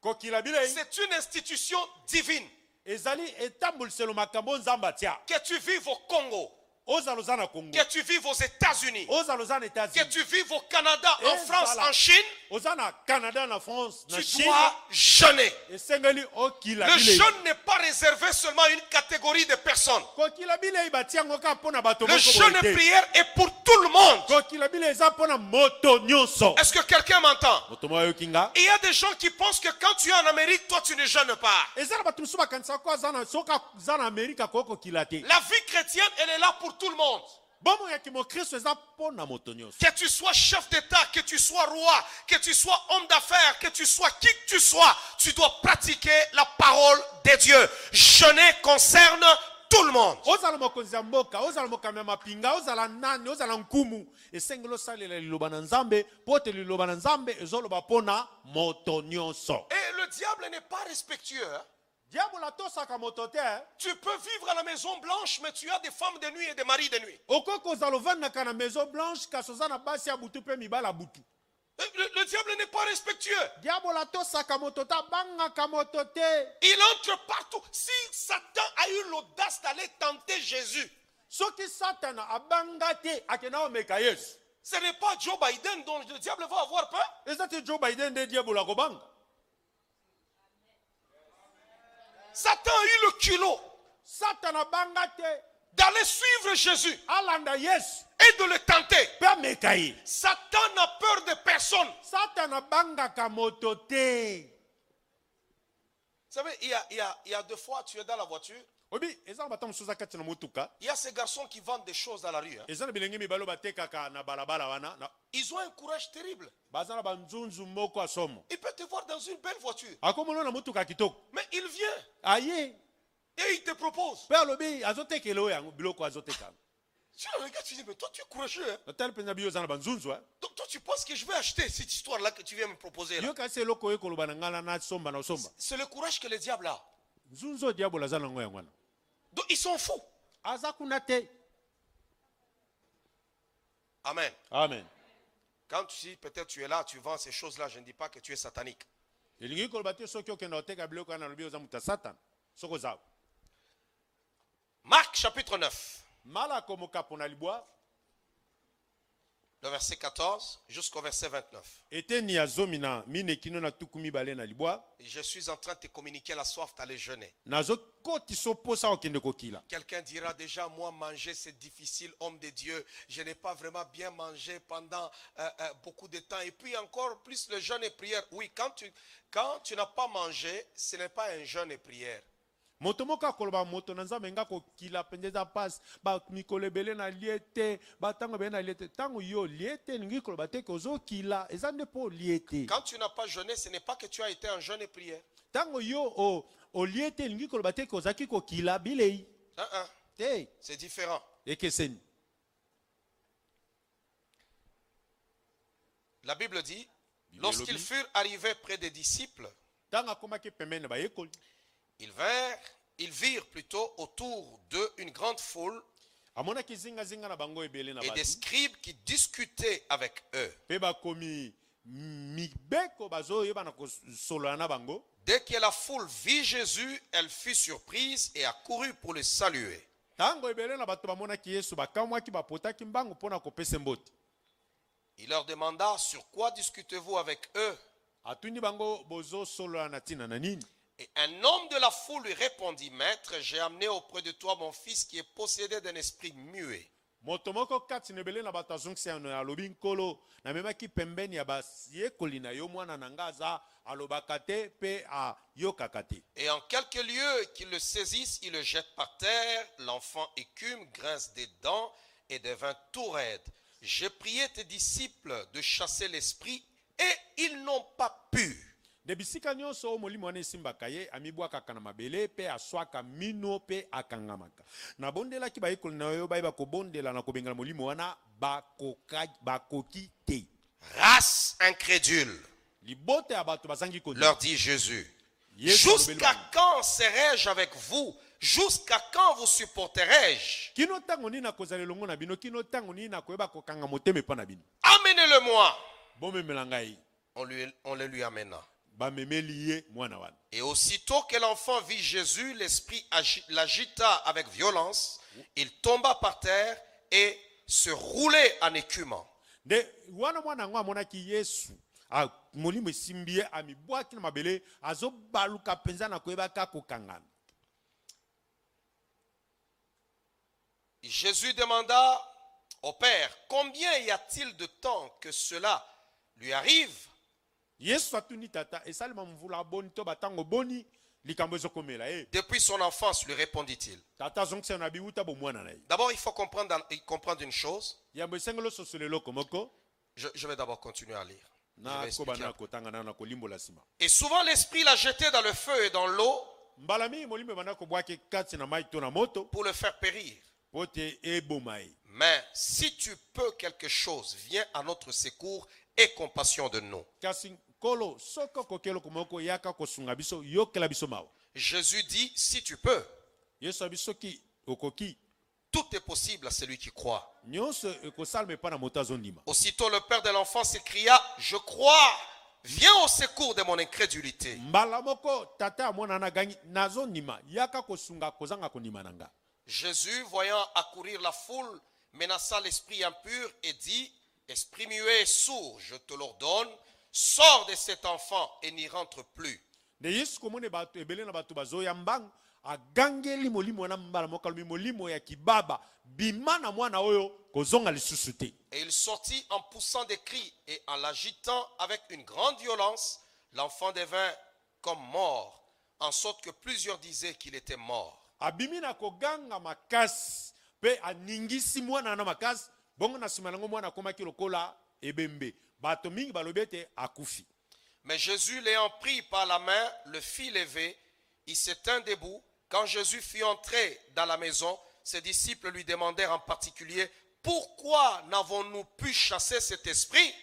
Kokila bilei c'est une institution divine. ezali etambuliselo makambo Nzambe atia. Que tu vives au Congo, Ozala oza na Congo. que tu vives aux États-Unis, Ozala oza na que États-Unis. tu vives au Canada, en Et France, voilà. en Chine, Oza na Canada na France na tu Chine. dois jeûner. Esengeli okila Le bilei. jeûne n'est pas réservé seulement à une catégorie de personnes. Kokila bilei batia yango kaka mpo na bato Le moko jeûne boye et te. prière est pour tout le monde. Kokila bilei eza mpo na moto nyonso. Est-ce que quelqu'un m'entend? Moto moko ayoki nga. Il y a des gens qui pensent que quand tu es en Amérique, toi tu ne jeûnes pas. Eza na bato mosusu bakanisaka ko aza na soki aza na Amerika akoki kokila te. La vie chrétienne, elle est là pour tout le monde. Bomoi ya kimokristo eza mpo na moto nyonso. Que tu sois chef d'État, que tu sois roi, que tu sois homme d'affaires, que tu sois qui que tu sois, tu dois pratiquer la parole de Dieu. Jeûner concerne tout le monde. Ozala mokonzi ya mboka, ozala mokambi ya mapinga, ozala nani, ozala nkumu. Esengeli osalela liloba na Nzambe, po te liloba na Nzambe ezoloba mpo na moto nyonso. Et le diable n'est pas respectueux. Hein. Diabo atosaka moto te. Tu peux vivre à la Maison Blanche, mais tu as des femmes de nuit et des maris de nuit. Okoki kozala ovandaka na maison blanche kasi oza na basi ya butu mpe mibala butu. Le diable n'est pas respectueux. Diabo atosaka moto te, abangaka moto te. Il entre partout. Si Satan a eu l'audace d'aller tenter Jésus, Soki Satana abanga te akenda omeka Yesu. ce n'est pas Joe Biden dont le diable va avoir peur. Eza te Joe Biden nde diabo akobanga. Satan a eu le culot Satana abanga te d'aller suivre Jésus alanda Yesu et de le tenter. mpe ameka ye. Satan n'a peur de personne. Satana abangaka moto te. Vous savez, il y a deux fois, tu es dans la voiture, Obi eza na bato mosusu aza kati na motuka. il y a ces garçons qui vendent des choses dans la rue. Hein. Eza na bilenge mibali oyo batekaka na balabala wana. Ils ont un courage terrible. Baza na banzunzu moko ya somo. Il peut te voir dans une belle voiture, Akomona na motuka ya kitoko. mais il vient Aye. et il te propose. Mpe alobi azotekela oyo yango biloko azoteka. Tu le regardes, tu dis, mais toi tu es courageux. Hein? Natali mpenza biyo oza na banzunzu. Donc toi tu penses que je vais acheter cette histoire-là que tu viens me proposer là. Yo kasi eloko oyo koloba na ngala na somba na osomba. C'est le courage que le diable a. Nzunzu diabo aza nango yango wana. Donc ils sont fous. Aza kuna te. Amen. Amen. Quand si peut-être tu es là, tu vends ces choses-là, je ne dis pas que tu es satanique. Elingi koloba te soki okenda oteka biloko wana lobi oza muta Satan. Soko za. Marc chapitre 9. Mala komoka pona libwa. le verset 14 jusqu'au verset 29. eteni ya zomi na minekino na tuku mibale na libwa Je suis en train de te communiquer la soif d'aller jeûner. nazokotisa oposa okende kokila. Quelqu'un dira déjà, moi manger c'est difficile, homme de Dieu. Je n'ai pas vraiment bien mangé pendant beaucoup de temps. Et puis encore plus le jeûne et prière. Oui, quand tu n'as pas mangé, ce n'est pas un jeûne et prière. Moto moko akoloba moto na nzambe nga kokila penza eza pasi bamikolo ebele na lie te batango ebele na lie te ntango yo lie te elingi koloba te ke ozokila eza nde mpo olie te. Quand tu n'as pas jeûné, ce n'est pas que tu as été en jeûne et prière. Ntango yo olie te elingi koloba te ke ozalaki kokila bilei te. C'est différent. Ekeseni. La Bible dit, lorsqu'ils furent arrivés près des disciples, ntango akomaki pembeni na bayekoli ils virent plutôt autour d'eux une grande foule amonaki zingazinga na bango ebele na et des bato scribes qui discutaient avec eux. mpe bakomi mibeko bazoyeba na kosolola na bango. Dès que la foule vit Jésus, elle fut surprise et accourut pour le saluer. ntango ebele na bato bamonaki yesu bakamwaki bapotaki mbangu mpo na kopesa mbote. Il leur demanda, sur quoi discutez-vous avec eux? atuni bango bozosolola na ntina na nini. Et un homme de la foule lui répondit, Maître, j'ai amené auprès de toi mon fils qui est possédé d'un esprit muet. moto moko kati na ebele na bato azongisano alobi nkolo namemaki pembeni ya bayekoli na yo mwana na nga aza alobaka te mpe ayokaka te. Et en quelques lieux qu'ils le saisissent, ils le jettent par terre. L'enfant écume, grince des dents et devint tout raide. J'ai prié tes disciples de chasser l'esprit et ils n'ont pas pu. de bisika nyonso oyo molimo wana esimbaka ye amibwakaka na mabele mpe aswaka mino mpe akangamaka. nabondelaki bayekoli na yo bayeba kobondela na kobengela molimo wana bakoki te. Race incrédule, libote ya bato bazangi leur dit Jésus. Yesu Jusqu'à quand serai-je avec vous? Jusqu'à quand vous supporterai-je? kino ntango nini nakozala elongo na bino kino ntango nini nakoyeba kokanga motema epa na bino. Amenez-le-moi. bomemela ngai. On le lui amena. bamemeli ye mwana wana. Et aussitôt que l'enfant vit Jésus, l'esprit l'agita avec violence. Il tomba par terre et se roulait en écumant. de wana mwana yango amonaki yesu molimo esimbi ye amibwaki na mabele azobaluka mpenza na koyebaka kokangana. Jésus demanda au Père, combien y a-t-il de temps que cela lui arrive? yesu atuni tata esalema mvula boni to batango boni likambo ezokomela ye. Depuis son enfance, lui répondit-il. tata azongisa na biuta bomwana na ye. D'abord, il faut comprendre une chose. yambo esengeli ososola eloko moko. Je vais d'abord continuer à lire. Je vais na expliquer kobana après. kotangana na kolimbola nsima. Et souvent, l'esprit l'a jeté dans le feu et dans l'eau mbala mingi molimo ebanda kobwaki kati na mai to na moto pour le faire périr. po te eboma ye. Mais si tu peux quelque chose, viens à notre secours et compassion de nous. kasi nkolo soki okoki eloko moko yaka kosunga biso yokela biso mawa. Jésus dit, si tu peux, yesu abi soki okoki tout est possible à celui qui croit. nyonso ekosalema epa na moto azondima. Aussitôt le père de l'enfant s'écria, je crois, viens au secours de mon incrédulité. mbala moko tata ya mwana na gangi nazondima yaka kosunga kozanga kondima na nga. Jésus, voyant accourir la foule, menaça l'esprit impur et dit, esprit muet et sourd, je te l'ordonne, sors de cet enfant et n'y rentre plus. de yesu komone bato ebele na bato bazoya mbangu agangeli molimo wana mbala moko alobi molimo ya kibaba bima na mwana oyo kozonga lisusu te. Et il sortit en poussant des cris et en l'agitant avec une grande violence. L'enfant devint comme mort, en sorte que plusieurs disaient qu'il était mort. abimi na koganga makasi mpe aningisi mwana na makasi bongo na nsima nango mwana akomaki lokola ebembe bato mingi balobi ete akufi. Mais Jésus, l'ayant pris par la main, le fit lever. Il se tint debout. Quand Jésus fut entré dans la maison, ses disciples lui demandèrent en particulier, pourquoi n'avons-nous pu chasser cet esprit?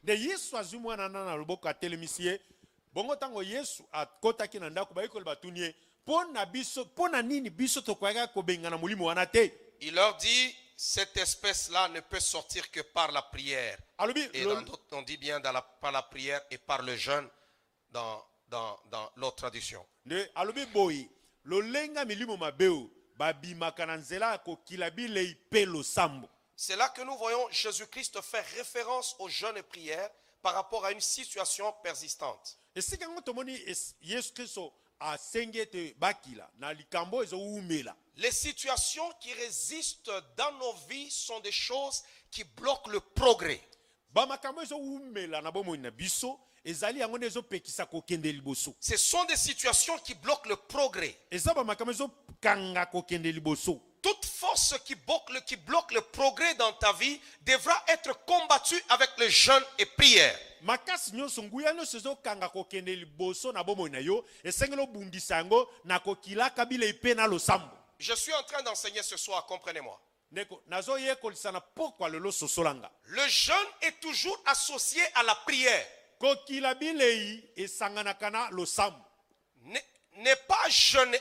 de yesu azwi mwana na loboko atelemisi ye bongo ntango yesu akotaki na ndako bayekoli batuni ye mpo na nini biso tokoyaka kobengana molimo wana te. Il leur dit, cette espèce-là ne peut sortir que par la prière. alobi Et dans d'autres, on dit bien par la prière et par le jeûne dans l'autre tradition. de alobi boye lolenga milimo mabeo babimaka na nzela ya kokila bilei mpe losambo. C'est là que nous voyons Jésus-Christ faire référence au jeûne et prière par rapport à une situation persistante. esika yango tomoni yesu kristo asenge ete bakila na likambo ezowumela. Les situations qui résistent dans nos vies sont des choses qui bloquent le progrès. Bamakambo ezowumela na bomoi na biso ezali yango nde ezopekisa kokende liboso. Ce sont des situations qui bloquent le progrès. Eza bamakambo ezokanga kokende liboso. Toute force qui bloque le progrès dans ta vie devra être combattue avec le jeûne et prière. Makasi nyonso nguya nyonso ezokanga kokende liboso na bomoi na yo esengeli obundisa yango na kokilaka bile ipe na losambo. Je suis en train d'enseigner ce soir, comprenez-moi. Neko nazoyekolisana pokwa lelo sosolanga. Le jeûne est toujours associé à la prière. Kokila bilei esanganaka na losambo. N'est pas jeûner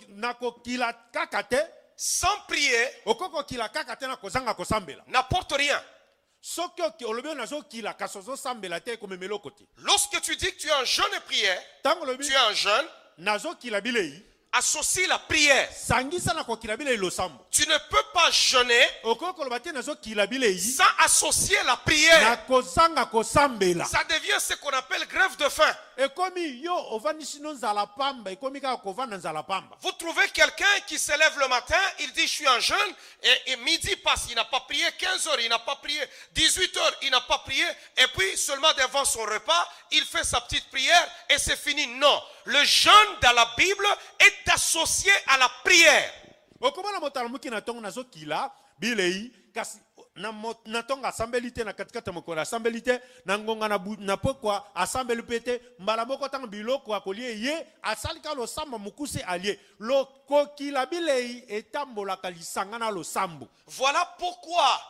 na kokila kaka te sans prier okokokila kaka te na kozanga kosambela n'apporte rien. soki olobi nazokila kasi ozosambela te ekomemela oko te. Lorsque tu dis que tu es en jeûne et prière, ntango olobi tu es en jeûne, nazokila bilei associe la prière. sangisa na kokila bilei losambo. Tu ne peux pas jeûner okokoloba te nazokila bilei sans associer la na prière. kozanga kosambela. Ça devient ce qu'on appelle grève de faim. ekomi yo ovandisi no nzala pamba ekomi kaka kovanda nzala pamba. Vous trouvez quelqu'un qui se lève le matin, il dit je suis en jeûne, et midi passe, il n'a pas prié, 15 heures, il n'a pas prié, 18 heures, il n'a pas prié, et puis seulement devant son repas, il fait sa petite prière et c'est fini. Non, le jeûne dans la Bible est associé à la prière. okomona motala muki na tongo nazokila bilei kasi na tonga asambeli te na katikati ya mokolo asambeli te na ngonga na pokwa asambeli pe te mbala moko ntango biloko akolie ye asalika losambo mokuse alie lokokila bilei etambolaka lisanga na losambo. Voilà pourquoi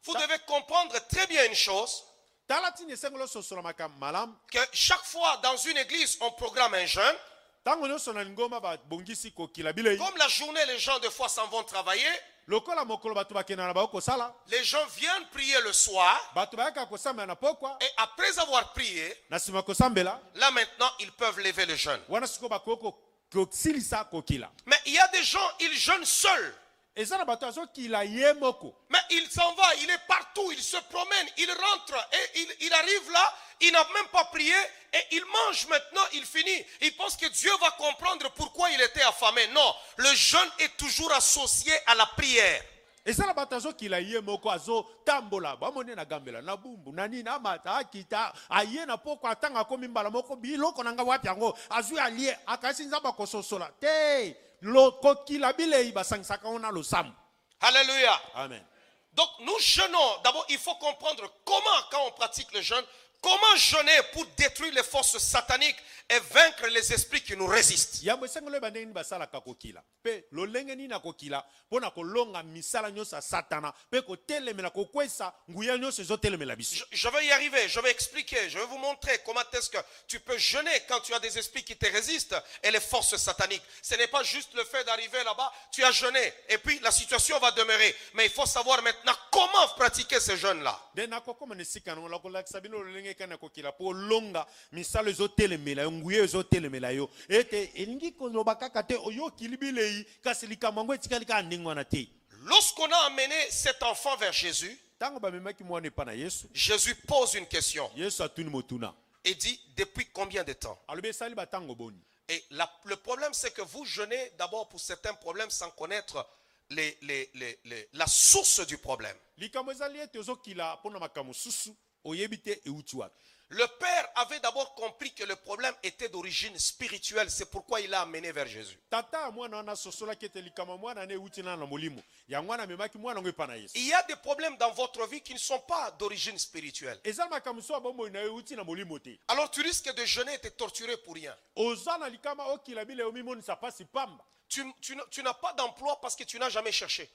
vous devez comprendre très bien une chose, tala tini esengelo sosola makambo malamu que chaque fois dans une église on programme un jeûne. ntango nyonso na ngoma babongisi kokila bilei Comme la journée les gens des fois s'en vont travailler, lokola mokolo bato bakenda na bakosala les gens viennent prier le soir bato bayaka kosambela na pokwa et après avoir prié, na nsima kosambela là maintenant ils peuvent lever le jeûne. wana sikoyo bakoki kosilisa kokila. Mais il y a des gens, ils jeûnent seuls. eza na bato azokila ye moko. Mais il s'en va, il est partout, il se promène, il rentre et il arrive là, il n'a même pas prié et il mange maintenant, il finit. Il pense que Dieu va comprendre pourquoi il était affamé. Non, le jeûne est toujours associé à la prière. eza na bato azokila ye moko azotambola bamoni na gambela na bumbu na nini amata akita aye na poko atanga akomi mbala moko biloko na nga wapi yango azwi alie akasi nzambe akososola te lokokila bilei basangisaka ngo na losambo. Alléluia. Amen. Donc nous jeûnons. D'abord, il faut comprendre comment, quand on pratique le jeûne, comment jeûner pour détruire les forces sataniques et vaincre les esprits qui nous résistent. yambo esengelo ebandenge nini basalaka kokila mpe lolenge nini na kokila mpo na kolonga misala nyonso ya satana mpe kotelemela kokwesa nguya nyonso ezotelemela biso. Je vais y arriver, je vais expliquer, je vais vous montrer comment est-ce que tu peux jeûner quand tu as des esprits qui te résistent et les forces sataniques. Ce n'est pas juste le fait d'arriver là-bas, tu as jeûné et puis la situation va demeurer. Mais il faut savoir maintenant comment pratiquer ce jeûne-là. nde nakokoma na esika nango nakolakisa bino lolenge ekani na kokila mpo olonga misala ezotelemela yo nguya ezotelemela yo ete elingi koloba kaka te oyokili bilei kasi likambo yango etikali kaka ndenge wana te. Lorsqu'on a amené cet enfant vers Jésus, ntango bamemaki mwana epa na yesu Jésus pose une question yesu atuni motuna et dit depuis combien de temps? alobi esali batango boni. Et le problème c'est que vous jeûnez d'abord pour certains problèmes sans connaître la source du problème. likambo ezali ete ozokila mpo na makambo susu oyebi te euti wapi. Le père avait d'abord compris que le problème était d'origine spirituelle. C'est pourquoi il l'a amené vers Jésus. tata ya mwana wana asosolaki ete likambo mwana ne euti nana na molimo yango wana amemaki mwana yango epa na yesu. Il y a des problèmes dans votre vie qui ne sont pas d'origine spirituelle. eza na makambo so ya bomoi na yo euti na molimo te. Alors tu risques de jeûner et de torturer pour rien. oza na likama okila bilei omimonisa pasi pamba. Tu n'as pas d'emploi parce que tu n'as jamais cherché.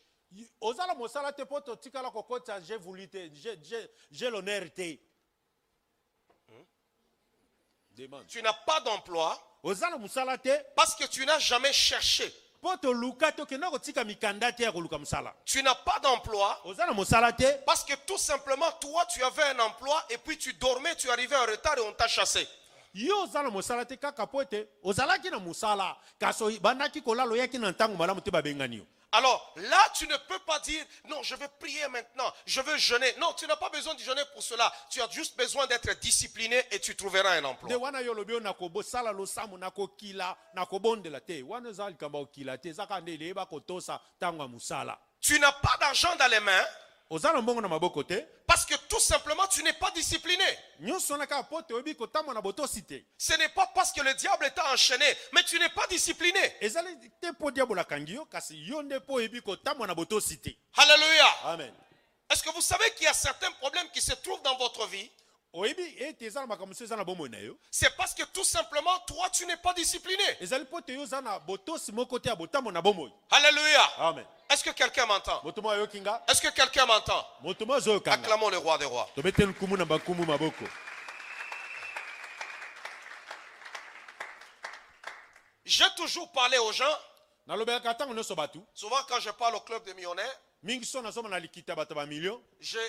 oza na mosala te mpo totikala kokota j'ai voulu te j'ai l'honneur te. Demande. Tu n'as pas d'emploi oza na mosala te parce que tu n'as jamais cherché. mpo toluka te okenda kotika mikanda te ya koluka mosala. Tu n'as pas d'emploi oza na mosala te parce que tout simplement toi tu avais un emploi et puis tu dormais, tu arrivais en retard et on t'a chassé. yo oza na mosala te kaka po ete ozalaki na mosala kasi bandaki kolala oyaki na ntango malamu te babengani yo. Alors là, tu ne peux pas dire, non, je vais prier maintenant, je veux jeûner. Non, tu n'as pas besoin de jeûner pour cela. Tu as juste besoin d'être discipliné et tu trouveras un emploi. nde wana yo lobi oyo nakosala losambo nakokila nakobondela te wana eza likambo ya kokila te eza kaka nde eleyeba kotosa ntango ya mosala. Tu n'as pas d'argent dans les mains oza na mbongo na maboko te parce que tout simplement tu n'es pas discipliné. nyonso wana kaka po te oyebi kotambola na botosi te. Ce n'est pas parce que le diable t'a enchaîné, mais tu n'es pas discipliné. ezali te mpo diabolo akangi yo kasi yo nde mpo oyebi kotambola na botosi te. Alléluia. Amen. Est-ce que vous savez qu'il y a certains problèmes qui se trouvent dans votre vie? oyebi ete eza na makambo mosusu eza na bomoi na yo. C'est parce que tout simplement toi tu n'es pas discipliné. ezali mpo te yo oza na botosi moko te ya botambola na bomoi. Alléluia. Amen. Est-ce que quelqu'un m'entend? moto mo ayoki nga. Est-ce que quelqu'un m'entend? moto mo azoyoka nga. Acclamons le roi des rois. tobeteli nkumu na bankumu maboko. J'ai toujours parlé aux gens, nalobelaka ntango nyonso bato souvent quand je parle au club des millionnaires, mingi so nazomona likita bato bamilio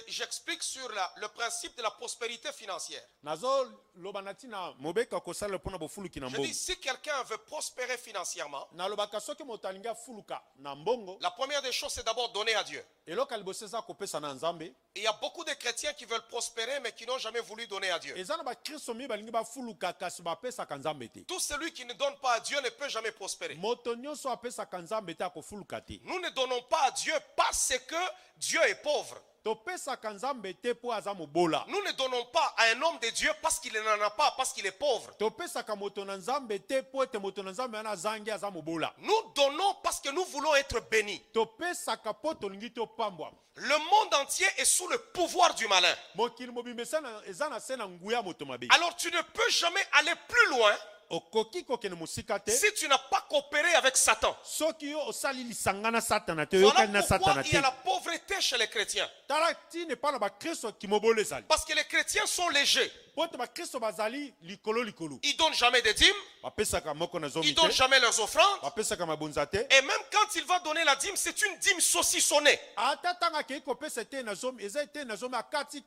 j'explique sur le principe de la prospérité financière. nazoloba na ntina mobeka kosalela mpona bofuluki na Je mbongo. dis, si quelqu'un veut prospérer financièrement, nalobaka soki moto alingi afuluka na mbongo la première des choses, c'est d'abord donner à Dieu. eloko ya liboso eza kopesa na nzambe. Il y a beaucoup de chrétiens qui veulent prospérer, mais qui n'ont jamais voulu donner à Dieu. eza na bakristo mingi balingi bafuluka kasi bapesaka nzambe te. Tout celui qui ne donne pas à Dieu ne peut jamais prospérer. moto nyonso apesaka nzambe te akofuluka te. Nous ne donnons pas à Dieu parce que Dieu est pauvre. topesaka nzambe te mpo aza mobola. Nous ne donnons pas à un homme de Dieu parce qu'il n'en a pas, parce qu'il est pauvre. topesaka moto na nzambe te mpo ete moto na nzambe wana azangi aza mobola. Nous donnons parce que nous voulons être bénis. topesaka mpo tolingi topambwama. Le monde entier est sous le pouvoir du malin. mokili mobimba eza na se na nguya ya moto mabe. Alors tu ne peux jamais aller plus loin okoki kokende mosika te si tu n'as pas coopéré avec Satan. soki yo osali lisanga na satana te Voilà oyokani na pourquoi satana il y a te. la pauvreté chez les chrétiens. tala tine epai na bakristo kimobola ezali Parce que les chrétiens sont légers. po ete bakristo bazali likolo likolo. Ils donnent jamais de dîmes, bapesaka moko na ils zomi donnent te jamais leurs offrandes. bapesaka mabonza te. Et même quand il va donner la dîme, c'est une dîme saucissonnée. ata ntango akei kopesa te na zomi eza te na zomi akati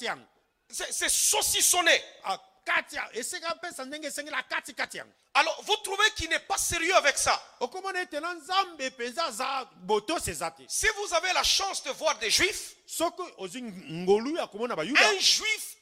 yango C'est saucissonné. akati esika apesa ndenge esengeli akati yango. Alors vous trouvez qu'il n'est pas sérieux avec ça. okomona ete na nzambe mpenza aza botosi eza te. Si vous avez la chance de voir des juifs, soki ozwi ngolu ya komona bayuda un juif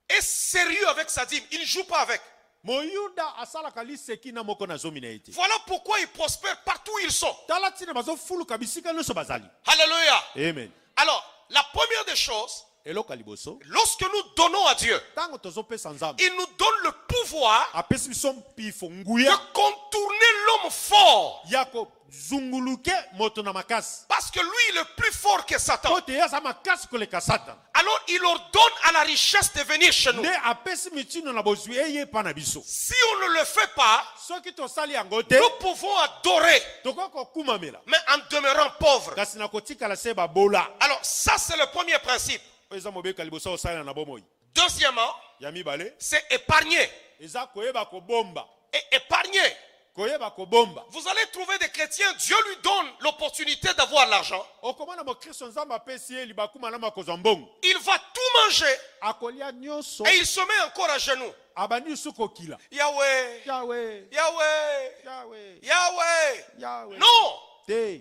est sérieux avec sa dîme. Il ne joue pas avec. moyuda asalaka liseki na moko na zomi na ye te. Voilà pourquoi ils prospèrent partout où ils sont. tala ntina bazofuluka bisika nyonso bazali. Alléluia. amen. Alors, la première des choses, eloko ya liboso lorsque nous donnons à Dieu, ntango tozopesa nzambe il nous donne le pouvoir apesi biso mpifo de nguya contourner l'homme fort. ya kozunguluke moto na makasi Parce que lui, il est plus fort que Satan. po te ye aza makasi koleka satana. Alors, il ordonne à la richesse de venir chez nous. nde apesi mitino na bozwi eye epa na biso. Si on ne le fait pas, soki tosali yango te nous pouvons adorer, tokoki kokumamela mais en demeurant pauvres. kasi na kotikala se babola. Alors, ça, c'est le premier principe. oyo eza mobeka liboso osalela na bomoi. Deuxièmement, ya mibale c'est épargner. eza koyeba kobomba. Et épargner. koyeba kobomba. Vous allez trouver des chrétiens, Dieu lui donne l'opportunité d'avoir l'argent. okomona mokristo nzambe apesi ye libaku malamu akozwa mbongo. Il va tout manger akolia nyonso et il se met encore à genoux. abandi lisu kokila. Yahweh, yawe Yahweh, yawe Yahweh. yawe Non, te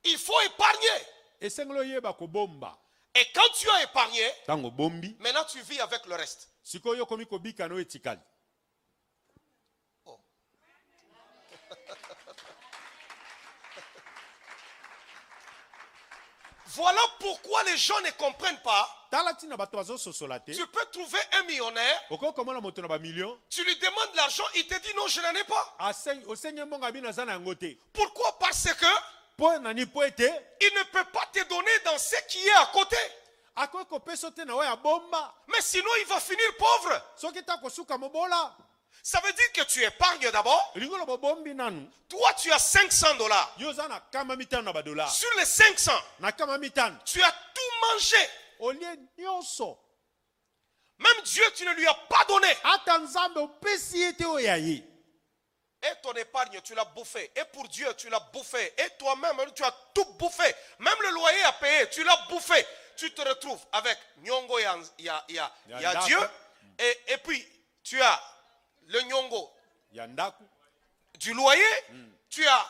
il faut épargner. esengeli oyeba kobomba. Et quand tu as épargné, ntango bombi maintenant tu vis avec le reste. sikoyo okomi kobika na oyo etikali. Voilà pourquoi les gens ne comprennent pas. tala ntina bato bazososola te. Tu peux trouver un millionnaire, okoki komona moto na bamilio tu lui demandes l'argent, il te dit non, je n'en ai pas. osengi mbongo abi naza na yango te. Pourquoi? Parce que mpo nani mpo ete il ne peut pas te donner dans ce qui est à côté. akoki kopesa te na oyo ya bomba. Mais sinon, il va finir pauvre. soki ta kosuka mobola Ça veut dire que tu épargnes d'abord. lingolo bobombi nanu. Toi, tu as 500 dollars. yo oza na kama mitano na badola. Sur les 500, na kama mitano tu as tout mangé. olie nyonso. Même Dieu, tu ne lui as pas donné. ata nzambe opesi ye te oyo ya ye. Et ton épargne, tu l'as bouffé. Et pour Dieu, tu l'as bouffé. Et toi-même, tu as tout bouffé. Même le loyer à payer, tu l'as bouffé. Tu te retrouves avec Nyongo, il y a Dieu. Et puis, tu as le Nyongo ya ndaku du loyer. Tu as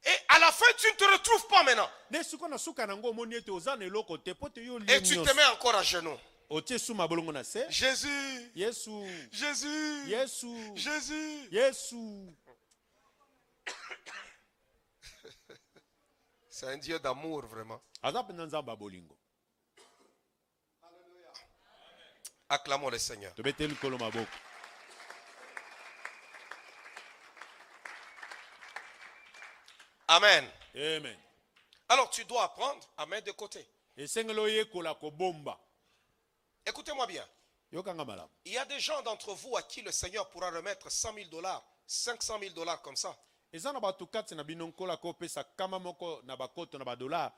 Et à la fin, tu ne te retrouves pas maintenant. nde sikoyo na suka nango omoni ete oza na eloko te po te yo Et tu te mets encore à genoux. otie suma bolongo na se. Jésus, Yesu, Jésus, Yesu, Jésus. Yesu. C'est un Dieu d'amour, vraiment. aza mpenza nzambe ya bolingo. Acclamons le Seigneur. tobeteli nkolo maboko. Amen. Amen. Alors tu dois apprendre à mettre de côté. esengeli oyekola kobomba. Écoutez-moi bien. yokanga malamu. Il y a des gens d'entre vous à qui le Seigneur pourra remettre 100 000 dollars, 500 000 dollars comme ça. eza na bato kati na bino nkola kopesa kama moko na bakoto na badolar,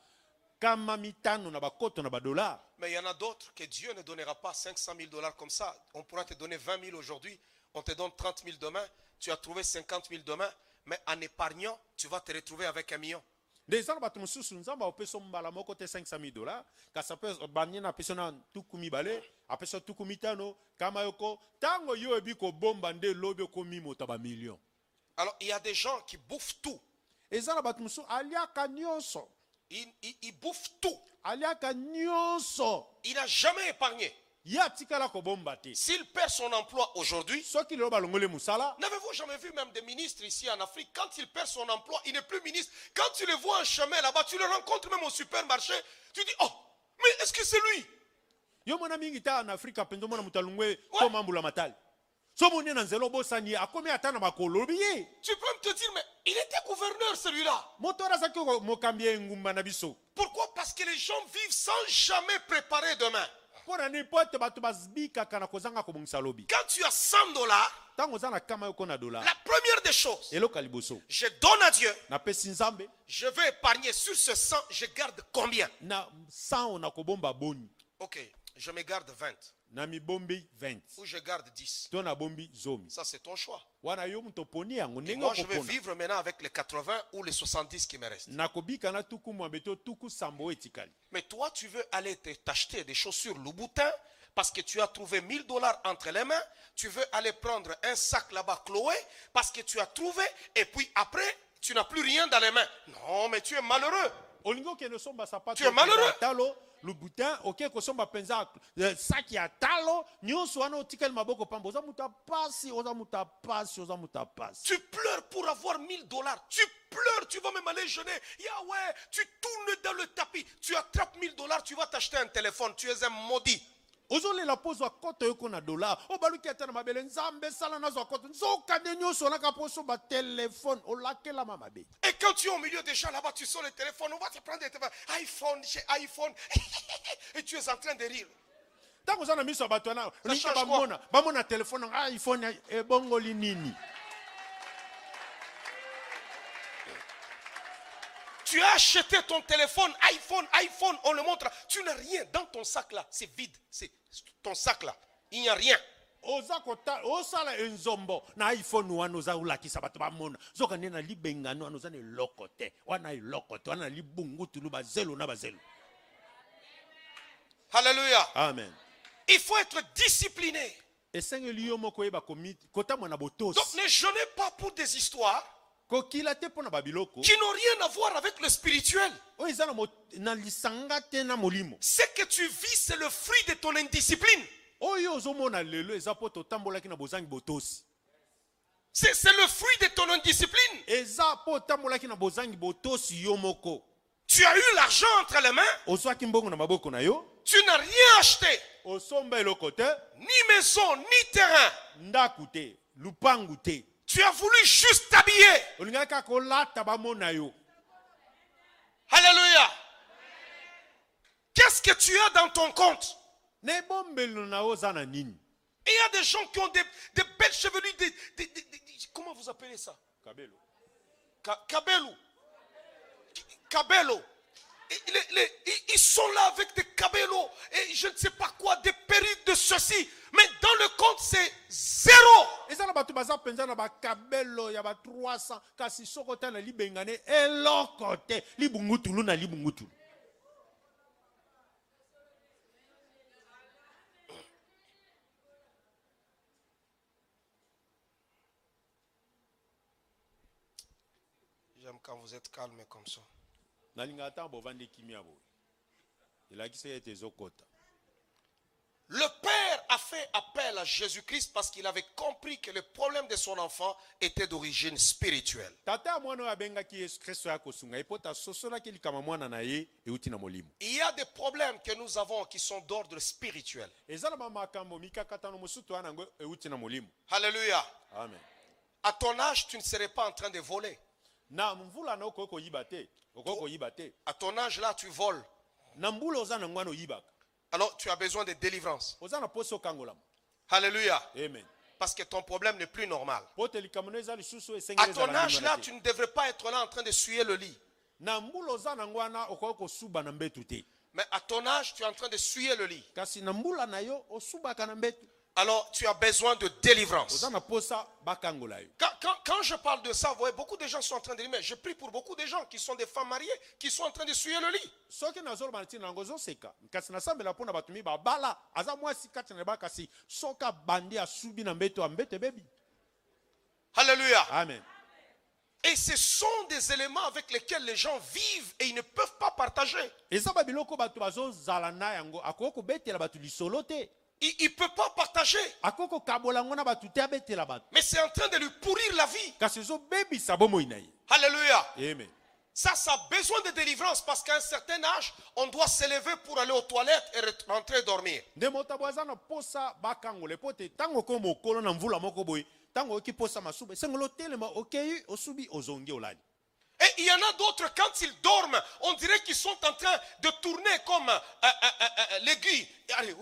kama mitano na bakoto na badolar. Mais il y en a d'autres que Dieu ne donnera pas 500 000 dollars comme ça. On pourra te donner 20 000 aujourd'hui, on te donne 30 000 demain, tu as trouvé 50 000 demain, mais en épargnant, tu vas te retrouver avec 1 million. nde eza na bato mosusu nzambe apesa mbala moko te 500 000 dollars, kasi banye na apesa na tuku mibale, apesa tuku mitano, kama yoko tango yo ebi kobomba nde lobi okomi moto ba million. Alors il y a des gens qui bouffent tout. eza na bato mosusu aliaka nyonso. Il bouffe tout. aliaka nyonso. Il n'a jamais épargné. ye atikala kobomba te. S'il perd son emploi aujourd'hui, soki lelo balongoli musala, n'avez-vous jamais vu même des ministres ici en Afrique, quand il perd son emploi, il n'est plus ministre. Quand tu le vois en chemin là-bas, tu le rencontres même au supermarché, tu dis, oh, mais est-ce que c'est lui? yo mona mingi ta na Afrika penzo mona mutalungwe ko mambula matali. So moni na nzelo bosani akomi ata na makolo biye. Tu peux me te dire, mais il était gouverneur celui-là. Motora zaki mokambie ngumba na biso. Pourquoi? Parce que les gens vivent sans jamais préparer demain. Pona nipote bato bazbika kana kozanga kobongisa lobi. Quand tu as 100 dollars, Tango za na kama yoko na dollar. la première des choses, Eloka liboso. je donne à Dieu, Na pesi nzambe je vais épargner sur ce 100, je garde combien? na 100 na kobomba boni. Ok, je me garde 20 Na mi bombi 20. ou je garde 10. To na bombi zomi. Ça, c'est ton choix. Wana yo mto poni yango Et ndenge moi, je vais kopona. vivre maintenant avec les 80 ou les 70 qui me restent. Na kobika na tuku mwambeto tuku sambo etikali. Mais toi, tu veux aller t'acheter des chaussures Louboutin parce que tu as trouvé 1000 dollars entre les mains. Tu veux aller prendre un sac là-bas Chloé parce que tu as trouvé. Et puis après, tu n'as plus rien dans les mains. Non, mais tu es malheureux. Olingo ke no somba sapato. Tu es malheureux. Talo le boutin ok ko somba penza saki ya talo nyonso wana otikali maboko pambo za muta pasi oza muta pasi oza muta pasi. Tu pleures pour avoir 1000 dollars. Tu pleures, tu vas même aller jeûner. Yahweh, tu tournes dans le tapis. Tu attrapes 1000 dollars, tu vas t'acheter un téléphone. Tu es un maudit. Ozole la pose akoto yoko na dollar. O baluki ata na mabele nzambe sala nazo akoto. Nzoka de nyonso na kaposo ba téléphone olakela mama be. Et quand tu es au milieu des gens là-bas, tu sors le téléphone. On va te prendre des téléphones. iPhone, chez iPhone. Et tu es en train de rire. Tango za na miso bato na change bamona téléphone nga iPhone e bongoli nini. Tu as acheté ton téléphone, iPhone, on le montre. Tu n'as rien dans ton sac là. C'est vide. C'est ton sac là. Il n'y a rien. Oza kota osala enzombo na iPhone wana oza ulakisa bato bamona. Zoka nena libengano wana oza ne lokote. Wana lokote wana libungutu lu bazelo na bazelo. Alléluia. Amen. Il faut être discipliné. Esengeli yo moko yeba komiti kota mwana botosi. Donc ne jeûnez pas pour des histoires Kokila te pona babiloko. qui n'ont rien à voir avec le spirituel. O eza na lisanga te na molimo. Ce que tu vis, c'est le fruit de ton indiscipline. Oyo ozomona lelo eza po totambolaki na bozangi botosi. C'est le fruit de ton indiscipline. Eza po tambolaki na bozangi botosi yo moko. Tu as eu l'argent entre les mains. Ozwaki mbongo na maboko na yo. Tu n'as rien acheté. Osomba eloko te. Ni maison, ni terrain. Ndaku te. Lupangu te. Tu as voulu juste t'habiller. Olingaka kolata bamona yo. Alléluia. Qu'est-ce que tu as dans ton compte? Ne bombelo na oza na nini. Et il y a des gens qui ont des belles chevelures. Comment vous appelez ça? Kabelo. Cabello. Ils sont là avec des cabellos et je ne sais pas quoi, des perruques de ceci. Mais dans le compte, c'est zéro. Eza na batu baza penza na ba kabelo ya ba 300 kasi sokota na libengane eloko te libungutulu na libungutulu. J'aime quand vous êtes calme comme ça. nalinga ata bovandi kimia boye elakisi ete ezokota. Le père a fait appel à Jésus-Christ parce qu'il avait compris que le problème de son enfant était d'origine spirituelle. Tata ya mwana oyo abengaki Yesu Kristo ya kosunga epota asosolaki likama mwana na ye euti na molimo. Il y a des problèmes que nous avons qui sont d'ordre spirituel. Eza na bamakambo mikakatano mosusu wana yango euti na molimo. Alléluia. Amen. À ton âge, tu ne serais pas en train de voler. Na mvula na okoki koyiba te okoki koyiba te. À ton âge là, tu voles. Na mbula oza na ngwana oyibaka. Alors tu as besoin de délivrance. Oza na poso kangolama. Alléluia. Amen. Parce que ton problème n'est plus normal. Pote likamano eza lisusu À esengeli ton âge là, tu ne devrais pas être là en train de suyer le lit. na mbula oza na ngwana okoki kosuba na mbetu te. Mais à ton âge, tu es en train de suyer le lit. Kasi na mbula na yo osubaka na mbetu. Alors tu as besoin de délivrance. Oza na posa bakangola yo. Quand je parle de ça, vous voyez, beaucoup de gens sont en train de dire, mais je prie pour beaucoup de gens qui sont des femmes mariées, qui sont en train de suyer le lit. Soki nazoloba na ntina nango ozoseka kasi nasambela mpo na bato mibabala aza mwasi kati na yeba kasi soka bandi asubi na mbeto ya mbete bebi. Alléluia. Amen. Et ce sont des éléments avec lesquels les gens vivent et ils ne peuvent pas partager. Eza babiloko bato bazozala na yango akoki kobetela bato lisolo te. Il ne peut pas partager. Akoki kokabola yango na bato te abetela bato. Mais c'est en train de lui pourrir la vie. Kasi ezobebisa bomoi na ye. Alléluia. Amen. Ça a besoin de délivrance parce qu'à un certain âge, on doit s'élever pour aller aux toilettes et rentrer dormir. Nde moto aza na posa bakangola po te tango ko mokolo na mvula moko boye tango oki posa masuba sengolo telema okei osubi ozongi olali. Et il y en a d'autres, quand ils dorment, on dirait qu'ils sont en train de tourner comme l'aiguille. Allez,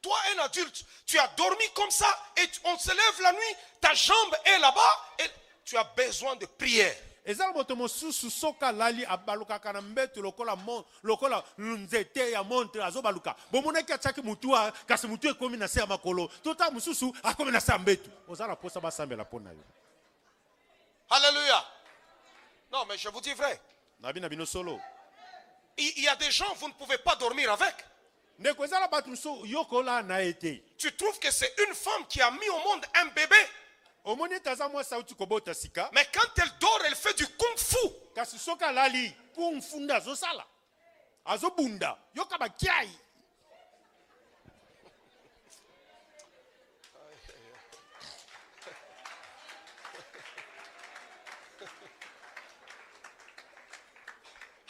toi, un adulte, tu as dormi comme ça et on se lève la nuit, ta jambe est là-bas et tu as besoin de prière. Ezala moto mosusu soka lali abalukaka na mbetu lokola nzete ya montre azobaluka bomonaki ataki mutua kasi mutu ekomi na se ya makolo tota mosusu akomi na se ya mbetu ozala posa basambela mpo na yo. Alléluia. Non, mais je vous dis vrai. Nabi na bino solo. Il y a des gens, vous ne pouvez pas dormir avec. Ndeko ezala batu so yokola na ete. Tu trouves que c'est une femme qui a mis au monde un bébé. Omoni taza mwa sauti kobota sika. Mais quand elle dort, elle fait du kung-fu. Kasi soka lali kung fu nda azosala. Azobunda. Yoka bakiai.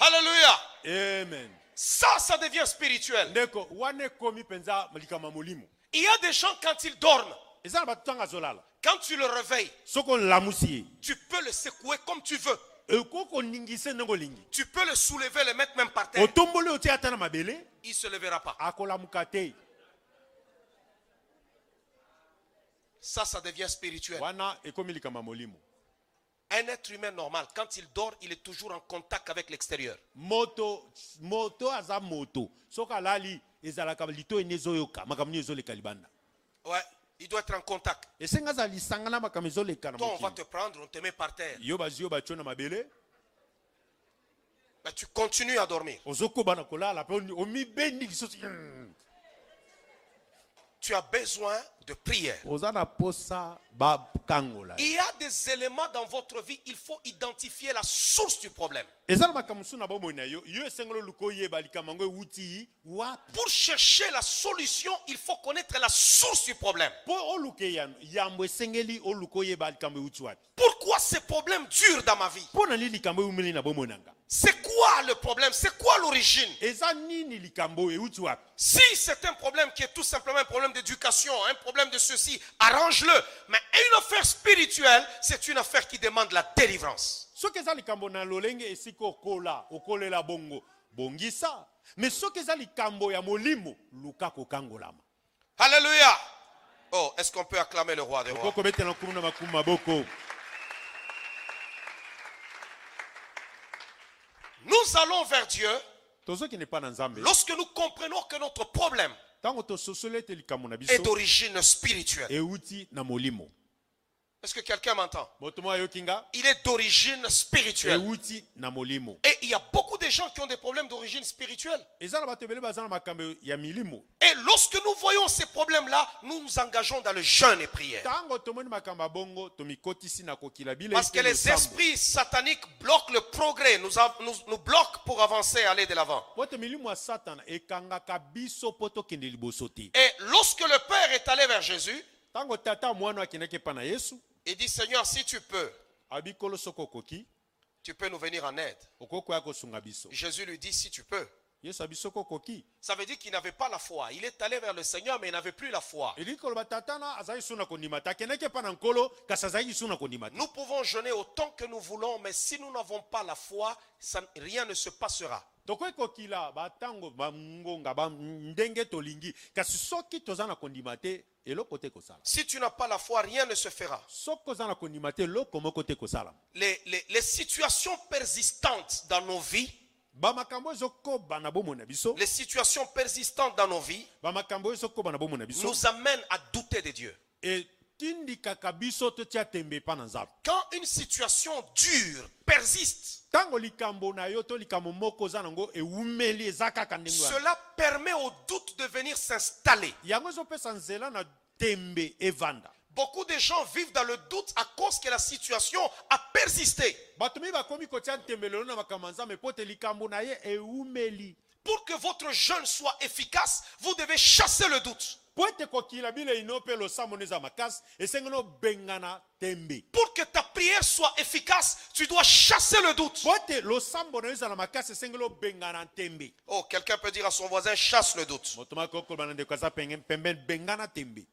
Alléluia. Amen. Ça devient spirituel. Ndeko wane komi penza malikama molimo. Il y a des gens, quand ils dorment, Ezala batu tanga zolala. quand tu le réveilles, Soko lamusi. tu peux le secouer comme tu veux. Ekoko ningise nengo lingi. Tu peux le soulever, le mettre même par terre. Otombole oti ata na mabele. Il ne se lèvera pas. Akolamuka te. Ça devient spirituel. Wana ekomi likama molimo. Un être humain normal, quand il dort, il est toujours en contact avec l'extérieur. Moto aza moto. Soka lali ezalaka lito enezoyoka makamni ezoleka libanda. Ouais, il doit être en contact. Esenga za lisangana makamni ezoleka na Toi, on va mokili. te prendre, on te met par terre. Yo bacho na mabele. Mais tu continues à dormir. Ozoko bana kolala pe omi bendi lisosi. Tu as besoin de prière. Ozana posa ba kangola. Il y a des éléments dans votre vie, il faut identifier la source du problème. Ezala makamusu na bomo na yo esengolo lukoye balikamango wuti wa Pour chercher la solution, il faut connaître la source du problème. po oluke yambo esengeli olukoye balikambo wuti wa. Pourquoi ces problèmes durent dans ma vie? Po na likambo umeli na bomo nanga. C'est quoi le problème? C'est quoi l'origine? Eza nini likambo wuti wa. Si c'est un problème qui est tout simplement un problème d'éducation, un problème de ceci, arrange-le. Mais une affaire spirituelle, c'est une affaire qui demande la délivrance. Soki eza likambo na lolenge esiko okolela bongo bongisa. Mais soki eza likambo ya molimo luka kokangolama. Alléluia. Oh, est-ce qu'on peut acclamer le roi des rois? Koko betela kumu na makumu maboko. Nous allons vers Dieu Tozo ki ne pa na nzambe. lorsque nous comprenons que notre problème Tango to sosole te likambo na est biso. d'origine spirituelle. Euti na molimo. Est-ce que quelqu'un m'entend? Motomo yokinga. Il est d'origine spirituelle. Euti na molimo. Et il y a beaucoup de gens qui ont des problèmes d'origine spirituelle. eza na bato ebele baza na makambo ya milimo. Et lorsque nous voyons ces problèmes-là, nous nous engageons dans le jeûne et prière. Ntango tomoni makambo ya bongo tomikotisi na kokila bilei Parce que mpe les losambo. esprits sataniques bloquent le progrès, nous bloquent pour avancer et aller de l'avant. Po te milimo ya satana ekangaka biso po tokende liboso te. Et lorsque le Père est allé vers Jésus, Ntango tata mwana akendaki epa na Yesu, il dit, Seigneur, si tu peux, abi kolo soko okoki, tu peux nous venir en aide. okokoya kosunga biso. Jésus lui dit, si tu peux. Yesu abi soko okoki. Ça veut dire qu'il n'avait pas la foi. Il est allé vers le Seigneur, mais il n'avait plus la foi. Eli koloba tata na azali suna kondima te. Akendaki epa na nkolo kasi azalaki suna kondima te. Nous pouvons jeûner autant que nous voulons, mais si nous n'avons pas la foi, rien ne se passera. Tokoki kokila batango bangonga ndenge tolingi kasi soki toza na kondima te eloko te kosala. Si tu n'as pas la foi, rien ne se fera. Soki oza na kondima te eloko moko te kosala. Les situations persistantes dans nos vies, Bamakambo ezokoba na bomoi na biso. les situations persistantes dans nos vies Bamakambo ezokoba na bomoi na biso. nous amènent à douter de Dieu. Etindikaka biso totia tembe epa na Nzambe. Quand une situation dure persiste, Tango likambo na yo to likambo moko za nango ewumeli eza kaka ndenge wana. cela permet au doute de venir s'installer. Yango ezopesa nzela na tembe evanda. Beaucoup de gens vivent dans le doute à cause que la situation a persisté. Bato mi bakomi kotia tembe lelo na makambo ya Nzambe po te likambo na ye ewumeli. Pour que votre jeûne soit efficace, vous devez chasser le doute. Po ete kokila bile ino pe losambo neza makasi esengeno bengana tembe. Pour que ta prière soit efficace, tu dois chasser le doute. Po ete losambo na eza na makasi esengeno bengana tembe. Oh, quelqu'un peut dire à son voisin, chasse le doute. Motoma koko bana ndeko aza pembe bengana tembe.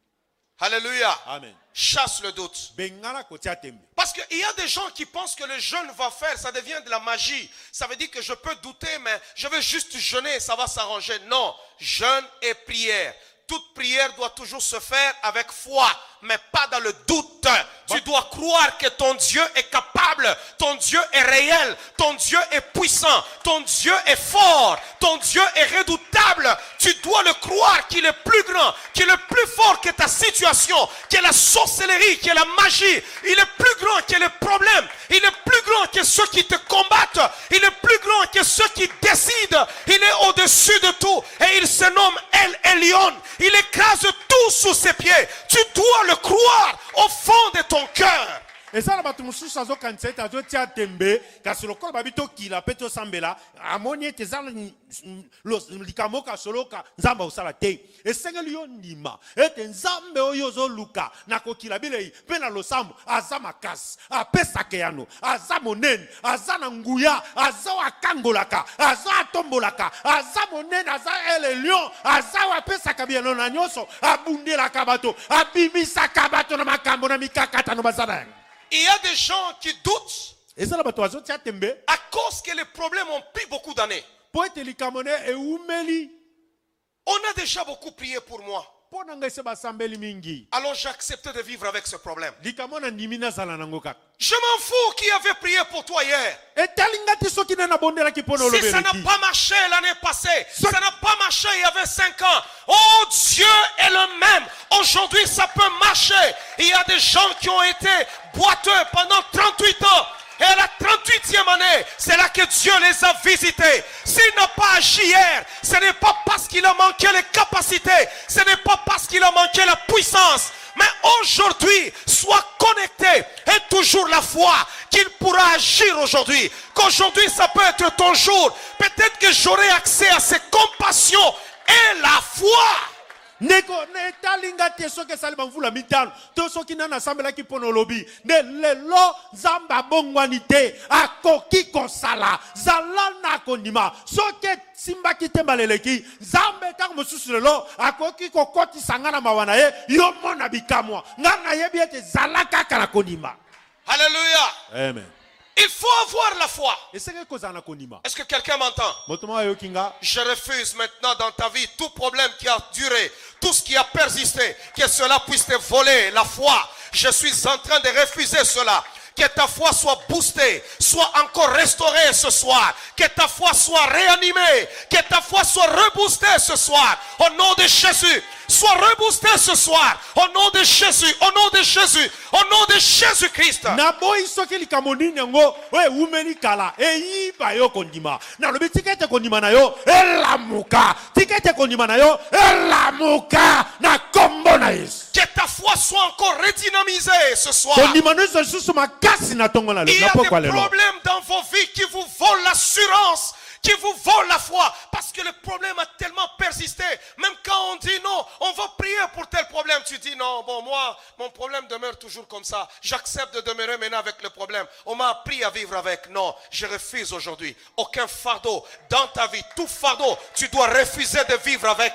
Alléluia. Amen. Chasse le doute. Bengana kotia tembe. Parce qu'il y a des gens qui pensent que le jeûne va faire, ça devient de la magie. Ça veut dire que je peux douter, mais je vais juste jeûner, ça va s'arranger. Non, jeûne et prière. Toute prière doit toujours se faire avec foi, mais pas dans le doute. Tu dois croire que ton Dieu est capable, ton Dieu est réel, ton Dieu est puissant, ton Dieu est fort, ton Dieu est redoutable. Tu dois le croire qu'il est plus grand, qu'il est plus fort que ta situation, que la sorcellerie, que la magie. Il est plus grand que les problèmes, il est plus grand que ceux qui te combattent, il est plus grand que ceux qui décident. Il est au-dessus de tout et il se nomme El Elyon. Il écrase tout sous ses pieds. Tu dois le croire au fond de ton cœur. eza na bato mosusu azokanisa ete azotia tembe kasi lokola babi tokila mpe tosambela amoni ete eza likambo kasoloka nzambe akosala te esengeli yo ndima ete nzambe oyo ozoluka na kokila bilei mpe na losambo aza makasi apesaka yano aza monene aza na nguya aza oyo akangolaka aza atombolaka aza monene aza ele lion aza oyo apesaka bieno na nyonso abundelaka bato abimisaka bato na makambo na mikakatano baza na yango. Il y a des gens qui doutent eza na bato bazotia tembe à cause que les problèmes ont pris beaucoup d'années. po ete likambo ne ewumeli On a déjà beaucoup prié pour moi. mpo na ngai se basambeli mingi Alors j'ai accepté de vivre avec ce problème. likambo na ndimi nazala nango kaka Je m'en fous qui avait prié pour toi hier. etali nga te soki nde nabondelaki mpo na Si ça n'a olobeleki pas marché l'année passée, ça n'a pas marché il y avait 5 ans. Oh, Dieu est le même. Aujourd'hui, ça peut marcher. Il y a des gens qui ont été boiteux pendant 38 ans. Et à la 38e année, c'est là que Dieu les a visités. S'il n'a pas agi hier, ce n'est pas parce qu'il a manqué les capacités. Ce n'est pas parce qu'il a manqué la puissance. Mais aujourd'hui, sois connecté et toujours la foi qu'il pourra agir aujourd'hui. Qu'aujourd'hui, ça peut être ton jour. Peut-être que j'aurai accès à ses compassions et la foi. ndeko etali nga te soki esali bamvula mitano to soki nani asambelaki mpo na olobi nde lelo nzambe abongwani te akoki kosala zala na kondima soki esimbaki te baleleki nzambe ntango mosusu lelo akoki kokotisa nga na mawa na ye yo mona bikamwa nga nayebi ete zala kaka na kondima. Alléluia. Amen. Il faut avoir la foi. esengeli kozala na kondima. Est-ce que quelqu'un m'entend? Moto ayoki nga Je refuse maintenant dans ta vie tout problème qui a duré, tout ce qui a persisté, que cela puisse te voler la foi. Je suis en train de refuser cela. Que ta foi soit boostée, soit encore restaurée ce soir. Que ta foi soit réanimée. Que ta foi soit reboostée ce soir. Au nom de Jésus. Sois reboosté ce soir. Au nom de Jésus. Au nom de Jésus. Au nom de Jésus-Christ. Na boy soki likamoni nyango we umeli kala yiba yo kondima na lobi tikete kondima na yo elamuka tikete kondima na yo elamuka na kombo na Yesu. Que ta foi soit encore redynamisée ce soir. Kondima no susu makasi na tongo na le. Il y a des problèmes dans vos vies qui vous volent l'assurance, qui vous volent la foi, parce que le problème a tellement persisté. Même quand on dit non, on va prier pour tel problème, tu dis non, bon moi, mon problème demeure toujours comme ça. J'accepte de demeurer maintenant avec le problème. On m'a appris à vivre avec. Non, je refuse aujourd'hui. Aucun fardeau dans ta vie, tout fardeau, tu dois refuser de vivre avec.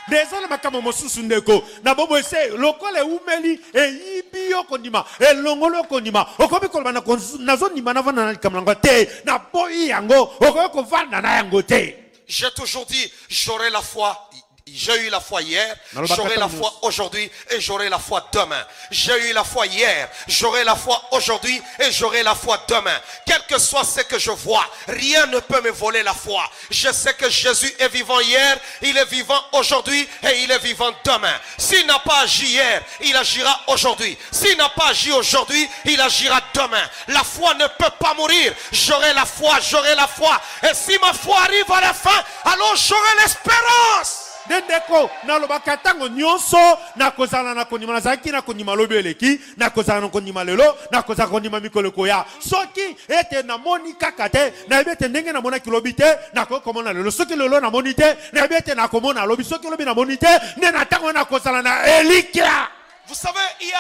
Désolé makamo mosusu ndeko na bobo ese lokole umeli yibi yo kondima longolo kondima okobi kolba na zo ndima na vana na likamlango te na boyi yango okobi kovanda na yango te. J'ai toujours dit, j'aurai la foi. J'ai eu la foi hier, j'aurai la foi aujourd'hui et j'aurai la foi demain. J'ai eu la foi hier, j'aurai la foi aujourd'hui et j'aurai la foi demain. Quel que soit ce que je vois, rien ne peut me voler la foi. Je sais que Jésus est vivant hier, il est vivant aujourd'hui et il est vivant demain. S'il n'a pas agi hier, il agira aujourd'hui. S'il n'a pas agi aujourd'hui, il agira demain. La foi ne peut pas mourir. J'aurai la foi, j'aurai la foi. Et si ma foi arrive à la fin, alors j'aurai l'espérance. Dendeko na lobaka tango nyonso na kozala na kondima nazaki na kondima lobi eleki na kozala na kondima lelo na kozala kondima mikolo koya soki ete na moni kaka te na ebete ndenge na mona kilobi te na komona lelo soki lelo na moni te na ebete na komona lobi soki lobi na moni te ne na tango na kozala na elikia. Vous savez, il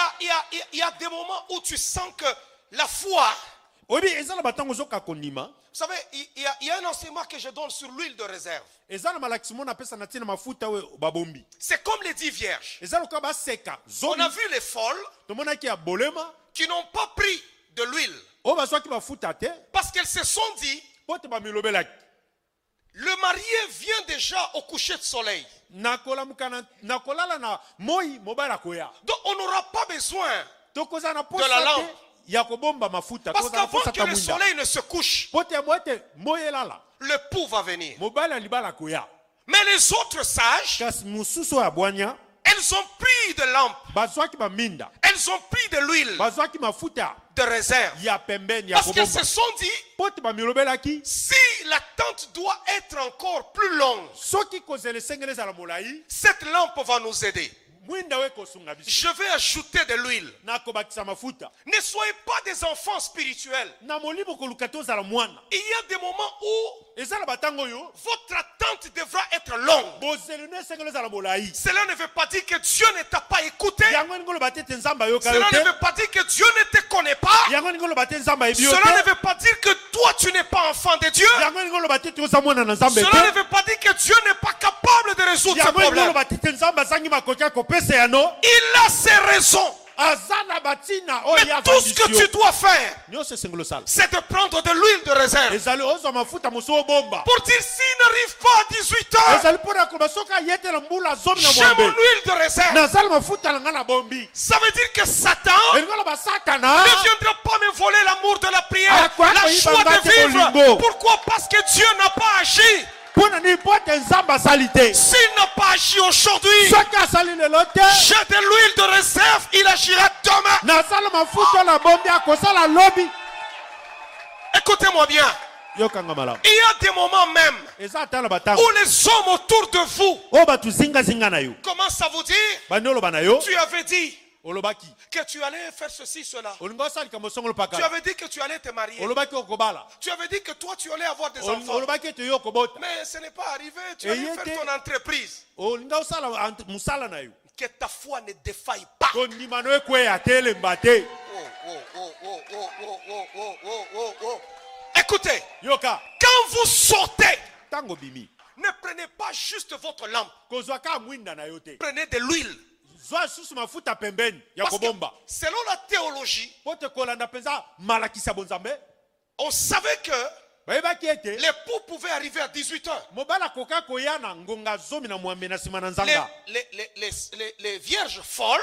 y a des moments où tu sens que la foi. Obi ezala batango zoka kondima. Vous savez, il y a un enseignement que je donne sur l'huile de réserve. C'est comme les 10 vierges. On a vu les folles qui n'ont pas pris de l'huile. Parce qu'elles se sont dit, le marié vient déjà au coucher de soleil. Donc on n'aura pas besoin de la lampe. Parce qu'avant que le soleil ne se couche, le pouls va venir. Mais les autres sages, elles ont pris de lampe. Elles ont pris de l'huile de réserve. Parce qu'elles se sont dit, si la tente doit être encore plus longue, cette lampe va nous aider. Je vais ajouter de l'huile. Ne soyez pas des enfants spirituels. Il y a des moments où votre attente devra être longue. Cela ne veut pas dire que Dieu ne t'a pas écouté. Cela ne veut pas dire que Dieu ne te connaît pas. Cela ne veut pas dire que toi tu n'es pas enfant de Dieu. Cela ne veut pas dire que Dieu n'est pas capable de résoudre ce problème. Il a ses raisons. Mais tout ce que tu dois faire, c'est de prendre de l'huile de réserve. Pour dire, s'il n'arrive pas à 18 heures, j'ai mon huile de réserve. Ça veut dire que Satan ne viendra pas me voler l'amour de la prière, la joie de vivre. Pourquoi? Parce que Dieu n'a pas agi. S'il n'a pas agi aujourd'hui, j'ai de l'huile de réserve, il agira demain. Écoutez-moi bien. Il y a des moments même où les hommes autour de vous commencent à vous dire, tu avais dit que tu allais faire ceci, cela. Tu avais dit que tu allais te marier. Tu avais dit que toi tu allais avoir des enfants. Mais ce n'est pas arrivé. Tu allais faire ton entreprise. Que ta foi ne défaille pas. Écoutez, quand vous sortez, ne prenez pas juste votre lampe. Prenez de l'huile. Parce que selon la théologie, on savait que l'époux pouvait arriver à 18 heures. Les vierges folles,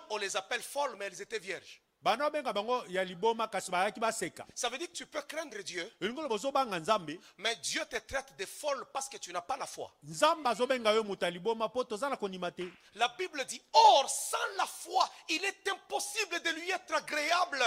on les appelle folles, mais elles étaient vierges. bana benga bango ya liboma kasi bayaki baseka. Ça veut dire que tu peux craindre Dieu, Elingo bozobanga nzambe, mais Dieu te traite de folle parce que tu n'as pas la foi. nzambe azobenga yo muta liboma po tozala kondima te. La Bible dit, or, sans la foi, il est impossible de lui être agréable.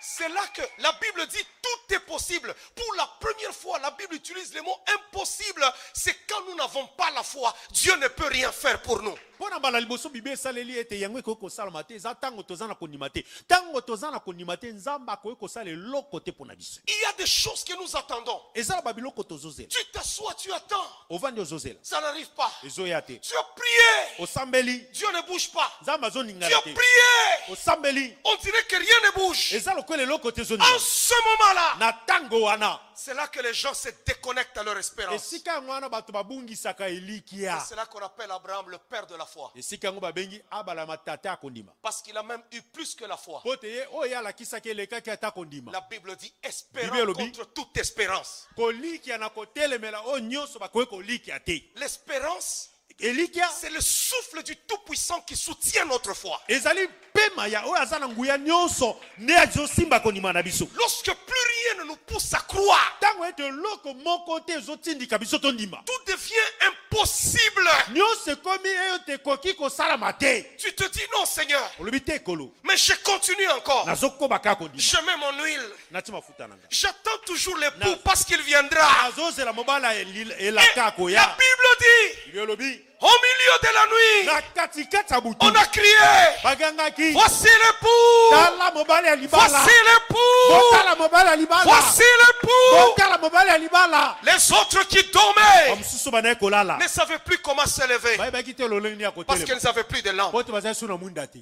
C'est là que la Bible dit, tout est possible. Pour la première fois, la Bible utilise le mot impossible. C'est quand nous n'avons pas la foi, Dieu ne peut rien faire pour nous. Pona mbala liboso bibe saleli ete yango ko salama te za tango tozana kondima te. Tango tozana kondima te nzamba ko sala eloko te pona biso. Il y a des choses que nous attendons. Ezala babiloko tozozela. Tu t'assois, tu attends. Ovandi ozozela. Ça n'arrive pas. Ezoya te. Tu as prié. Osambeli. Dieu ne bouge pas. Nzamba Tu zoningala as te. prié. Osambeli. On dirait que rien ne bouge. Ezala ko eloko te En zoningala. ce moment-là, Na tango wana. c'est là que les gens se déconnectent à leur espérance. Esika ngwana bato babungisaka elikia. C'est là qu'on appelle Abraham le père de la foi. Esika ngo babengi abala matata kondima. Parce qu'il a même eu plus que la foi. Pote ye oya la kisaka lekaki ata kondima. La Bible dit espérant Bible dit- contre toute espérance. Kolikia na kotelemela o nyonso bakoye kolikia te. L'espérance, Elikia c'est le souffle du Tout-Puissant qui soutient notre foi. ezali pema ya oyo aza na nguya nyonso nde azosimba kondima na biso. Lorsque plus rien ne nous pousse à croire, Tango ete eloko moko te ezotindika biso tondima. tout devient impossible. Nyonso ekomi eyo te ekoki kosalama te. Tu te dis non Seigneur, Olobi te ekolo. mais je continue encore. Nazokoba kaka kondima. Je mets mon huile. Nati mafuta nanga. J'attends toujours l'époux parce qu'il viendra. Azozela mobala Et elaka la koya. Bible dit, Bibi olobi au milieu de la nuit, na katikati ya butu on a crié, bagangaki voici l'époux, tala mobali ya libala. voici l'époux, Botala mobali ya libala. voici l'époux. Botala mobali ya libala. Les autres qui dormaient Bamususu banaye kolala. ne savaient plus comment se lever Bayebaki te lolenge ya parce qu'ils kotelema. n'avaient plus de lampe. Pote bazali suna mwinda te.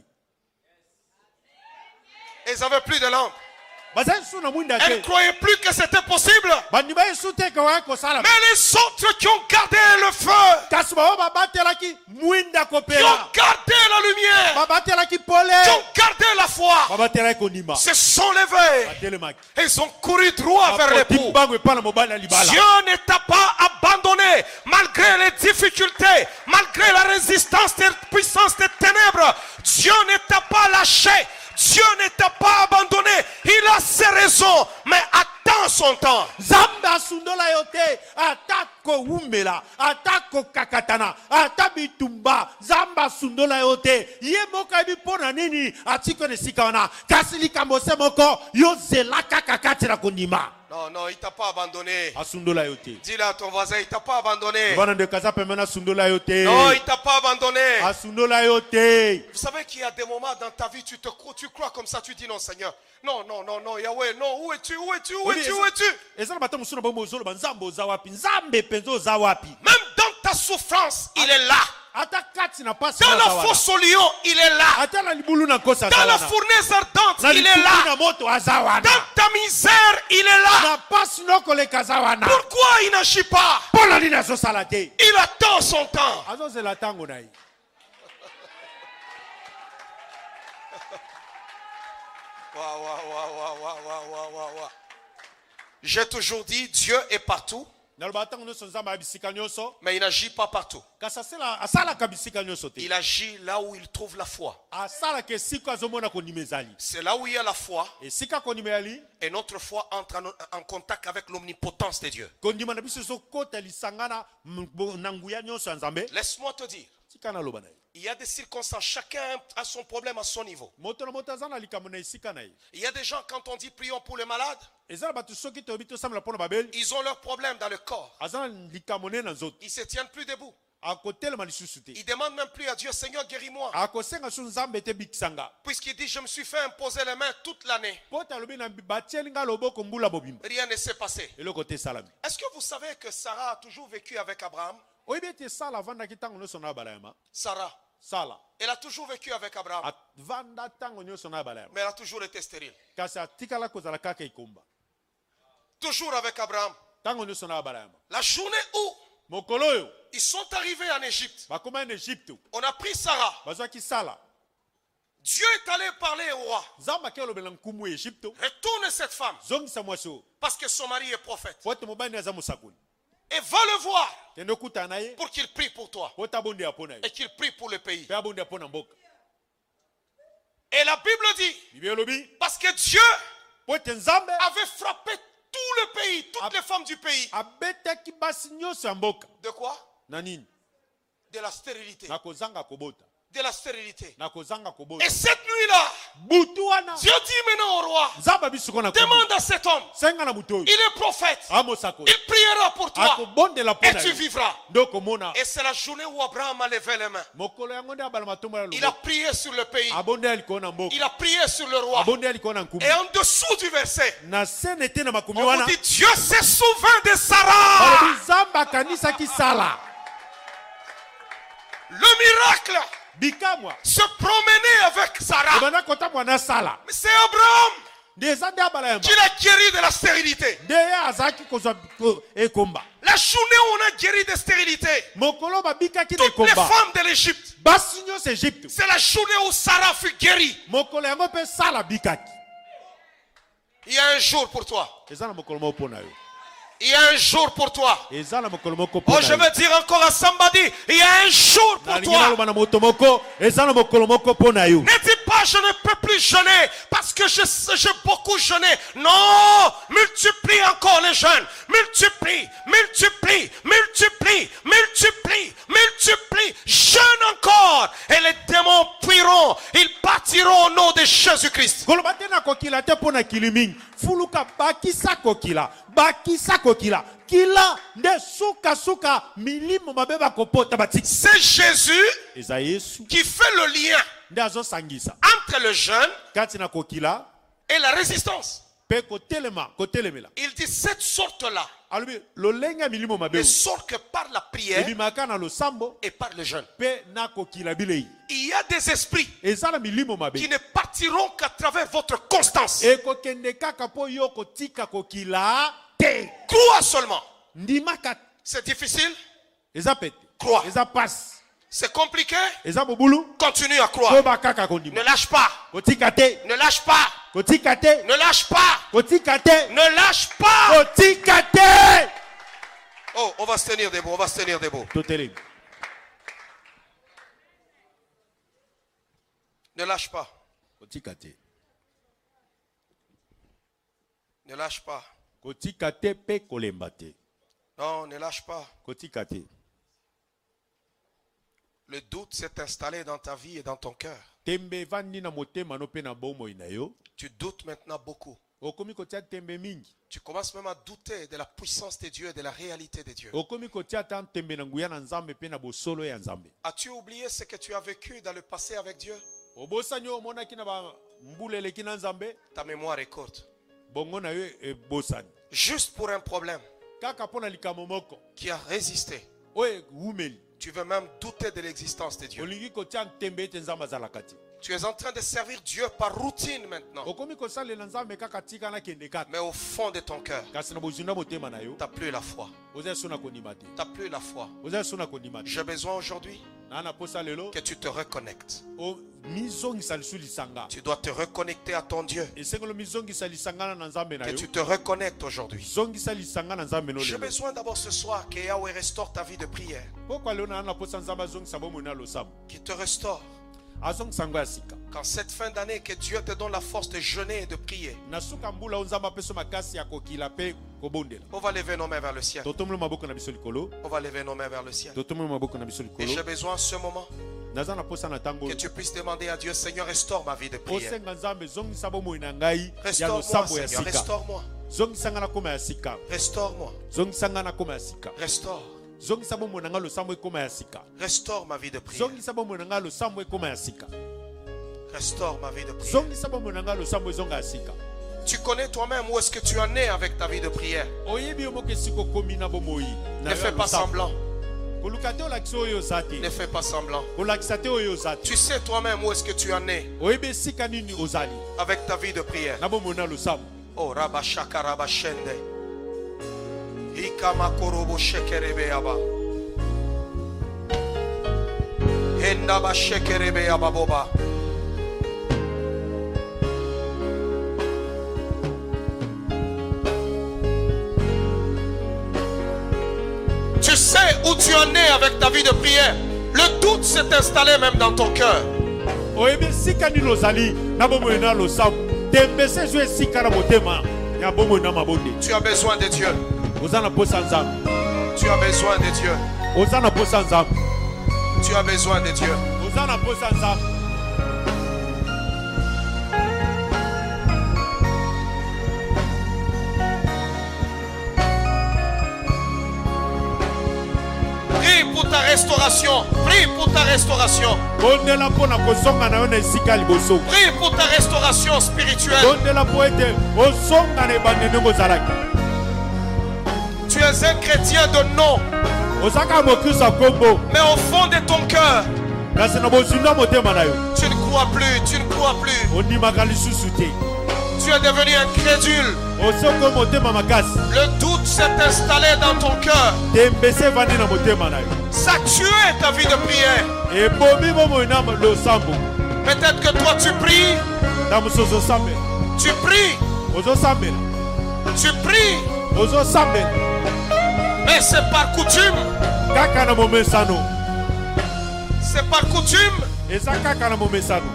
Ils n'avaient plus de lampe. Bazali suna mwinda Elles ne te. croyaient plus que c'était possible. Bandima yesu te ke waya kosala. Mais les autres qui ont gardé le feu, Kasi bao babatelaki mwinda qui ont kopela. gardé la lumière, Babatelaki qui pole. ont gardé la foi, Babatelaki kondima. se sont levés. Batelemaki. Et ils ont couru droit vers l'époux. Bakotimbango epana mobali ya libala. Dieu ne t'a pas abandonné malgré les difficultés, malgré la résistance des puissances des ténèbres. Dieu ne t'a pas lâché. Dieu ne t'a pas abandonné. Il a ses raisons, mais attends son temps. Nzambe asundola yo te ata kowumela ata kokakatana ata bitumba nzambe asundola yo te ye moko ayebi mpo na nini atiko na esika wana kasi likambo se moko yo zela kaka kati na kondima Non, non, il t'a pas abandonné. asundola yo te Dis-le à ton voisin, il t'a pas abandonné. bana ndeko aza pembeni asundola yo te Non, il t'a pas abandonné. asundola yo te Vous savez qu'il y a des moments dans ta vie, tu crois comme ça, tu dis non, Seigneur. Non, non, non, non, Yahweh, non, où es-tu, où es-tu, où es-tu, où es-tu? ezala bata mosusu na bango ozoloba nzambe oza wapi nzambe mpenza oza wapi Même dans ta souffrance, il est là. ata kati na pasi Dans aza la wana. fosse au lion, il est là. ata na libulu na nkosi aza Dans la wana. fournaise ardente, na il est litumbu là. na moto aza wana. Dans ta misère, il est là. na pasi nokoleka aza wana Pourquoi il n'agit pas? mpo na nini azosala te Il attend son temps. azozela ntango na ye Waouh, waouh, waouh, waouh, waouh, waouh, waouh, waouh. J'ai toujours dit, Dieu est partout, naloba ntango nyonso nzambe aya bisika nyonso mais il n'agit pas partout. kasi asalaka bisika nyonso te Il agit là où il trouve la foi. asalaka esika azomona kondima ezali C'est là où il y a la foi, esika kondima yali et notre foi entre en contact avec l'omnipotence de Dieu. kondima na biso ezokota lisanga na nguya nyonso ya nzambe Laisse-moi te dire, tika naloba na ye il y a des circonstances, chacun a son problème à son niveau. moto na moto aza na likambo na esika na ye Il y a des gens, quand on dit prions pour les malades, eza na bato soki toyebi tosambela mpo na babeli ils ont leurs problèmes dans le corps. aza na likambo nde na nzoto Ils ne se tiennent plus debout. akotelema lisusu te Ils ne demandent même plus à Dieu, Seigneur, guéris-moi. akosenga so nzambe te bikisanga Puisqu'il dit, je me suis fait imposer les mains toute l'année. mpo te alobi na batieli nga loboko mbula bobimba Rien ne s'est passé. eloko te esalami Est-ce que vous savez que Sarah a toujours vécu avec Abraham? oyebi ete sala avandaki ntango nyonso na abala yama Sarah, sala elle a toujours vécu avec Abraham, avanda ntango nyonso na abala yama mais elle a toujours été stérile. kasi atikala kozala kaka ekomba Toujours avec Abraham. ntango nyonso na abala yama La journée où mokolo oyo ils sont arrivés en Égypte, bakoma na egypte on a pris Sarah. bazwaki sala Dieu est allé parler au roi. nzambe ake olobela nkumu ya egypte Retourne cette femme, zongisa mwasi oyo parce que son mari est prophète. po ete mobali aza mosakoli Et va le voir kende okutana na ye pour qu'il prie pour toi po tabondela mpo na ye et qu'il prie pour le pays. mpe abondela mpo na mboka Et la Bible dit, Bible elobi parce que Dieu po ete nzambe avait frappé tout le pays, toutes les femmes du pays. abetaki basi nyonso ya mboka De quoi? na nini De la stérilité. na kozanga kobota De la stérilité. na kozanga kobota Et cette nuit-là, butu wana Dieu dit maintenant au roi, nzambe abisiko na demande à cet homme, senga na butu oyo il est prophète, amosako il priera pour toi akobondela mpo et na tu yo vivras. nde okomona Et c'est la journée où Abraham a levé les mains. mokolo yango nde abala matombo ya Il a loboko prié sur le pays. abondela likolo na mboka Il a prié sur le roi. abondela likolo na nkumu Et en dessous du verset, na sene te na makomi on vous wana dit Dieu s'est souvint de Sarah. balobi nzambe akanisaki sala Le miracle bikamwa se promener avec Sarah. ebanda kotamwa na sala Mais c'est Abraham nde eza nde abala yamba qui l'a guéri de la stérilité. nde ye azalaki kozwa ekomba La journée où on a guéri de stérilité, mokolo babikaki na toutes les ekomba femmes de l'Égypte, basi nyonso egypte c'est la journée où Sarah fut guérie. mokolo yango mpe sala bikaki Il y a un jour pour toi. eza na mokolo moko mpo na yo Il y a un jour pour toi. eza na mokolo moko mpo Oh, na je yo veux dire encore à somebody, il y a un jour pour nalingi toi. naloba na moto moko eza na mokolo moko mpo na yo Ne dis pas je ne peux plus jeûner parce que j'ai beaucoup jeûné. Non, multiplie encore les jeûnes. Multiplie, multiplie, multiplie, multiplie, multiplie. Jeûne encore et les démons fuiront. Ils partiront au nom de Jésus-Christ. koloba te na kokila te mpo na kili mingi fuluka bakisa kokila kila nde sukasuka milimo mabe bakopota batiki C'est Jésus eza yesu qui fait le lien nde azosangisa entre le jeûne kati na kokila et la résistance. mpe kotelemela Il dit cette sorte-là alobi lolenge ya milimo mabe ne oyo sort que par la prière ebimaka na losambo et par le jeûne. mpe na kokila bilei Il y a des esprits eza na milimo mabe qui ne partiront qu'à travers votre constance. ekokende kaka mpo yo kotika kokila te Crois seulement. ndimaka C'est difficile, eza pete Crois. eza pasi c'est compliqué. eza bobulu Continue à croire. koba kaka Ne kondima lâche pas. kotika te Ne lâche pas. kotika te Ne lâche pas. kotika te Ne lâche pas. kotika te Oh, on va se tenir debout. On va se tenir debout. totelemi Ne lâche pas. kotika te Ne lâche pas. kotika te mpe kolemba te Non, ne lâche pas. kotika te Le doute s'est installé dans ta vie et dans ton cœur. tembe evandi na motema no mpe na bomoi na yo Tu doutes maintenant beaucoup. okomi kotia tembe mingi Tu commences même à douter de la puissance de Dieu et de la réalité de Dieu. okomi kotia ata tembe na nguya na nzambe mpe na bosolo ya nzambe As-tu oublié ce que tu as vécu dans le passé avec Dieu? obosani oyo omonaki na bambula eleki na nzambe Ta mémoire est courte. bongo na yo ebosani Juste pour un problème kaka mpo na likambo moko qui a résisté. oyo ewumeli Tu veux même douter de l'existence de Dieu. olingi kotia tembe ete nzambe azalaka te Tu es en train de servir Dieu par routine maintenant. okomi kosalela nzambe kaka tika nakende kaka Mais au fond de ton cœur, kasi na bozunda motema na yo tu n'as plus la foi. oza so na kondima te Tu n'as plus la foi. oza so na kondima te J'ai besoin aujourd'hui na na posa lelo que tu te reconnectes. mizongisa lisu lisanga Tu dois te reconnecter à ton Dieu. esengelo mizongisa lisangana na nzambe na Que yo tu te reconnectes aujourd'hui. zongisa lisanga na nzambe no J'ai lelo besoin d'abord ce soir que Yahweh restaure ta vie de prière. pokwa lelo na posa nzambe azongisa bomoi na losambo Qu'il te restaure. azongisa yango ya sika Qu'en cette fin d'année, que Dieu te donne la force de jeûner et de prier. na suka mbula oyo nzambe apeso makasi ya kokila mpe kobondela On va lever nos mains vers le ciel. totomoli maboko na biso likolo On va lever nos mains vers le ciel. totomoli maboko na biso Et j'ai likolo besoin en ce moment naza na posa na ntango que oyo tu puisses demander à Dieu, Seigneur, restaure ma vie de prière. osenga nzambe zongisa bomoi na ngai ya Restaure-moi, losambo ya Seigneur. sika Restaure-moi. zongisa nga na koma ya sika Restaure-moi. zongisa nga na koma ya sika Restaure. zongisa bomoi na ngai losambo ekoma ya sika Restaure ma vie de prière. zongisa bomoi na ngai losambo ekoma ya sika Restaure ma vie de prière. zongisa bomoi na ngai losambo ezonga ya sika Tu connais toi-même où est-ce que tu en es avec ta vie de prière. oyebi yo moko esika okomi na bomoi na Ne yo fais ya pas losambo. semblant. koluka te olakisa oyo oza te Ne fais pas semblant. kolakisa te oyo oza te Tu sais toi-même où est-ce que tu en es oyebi esika nini ozali avec ta vie de prière. na bomoi na losambo Oh, Rabashaka Rabashende. Ikama Korobo Shekerebe Yaba. Endaba Shekerebe Yaba Boba. Tu sais où tu en es avec ta vie de prière. Le doute s'est installé même dans ton cœur. oyebi sika nini ozali na bomoi na losambo tembese ezwa esika na motema ya bomoi na mabonde. Tu as besoin de Dieu. Oza na posa nzambe. Tu as besoin de Dieu. Oza na posa nzambe. Tu as besoin de Dieu. Oza na posa nzambe. Prie pour ta restauration. Prie pour ta restauration. Bondela pona kozonga na yo na esika liboso. Prie pour ta restauration spirituelle. Bondela po ete ozonga na ebande ndenge ozalaki. Tu es un chrétien de nom. Ozaka mokristo ya kombo. Mais au fond de ton cœur, kasi na bozinda motema na yo. tu ne crois plus. Tu ne crois plus. Ondimaka lisusu te. Tu es devenu incrédule. Osoko motema makasi. Le doute s'est installé dans ton cœur. Tembese evandi na motema na yo. Ça a tué ta vie de prière. Ebomi bomoi na losambo. Peut-être que toi tu pries. Na mosusu ozosambela. Tu pries. Ozosambela. Tu pries. Ozosambela. Mais c'est par coutume. Kaka na momesano. C'est par coutume. Eza kaka na momesano.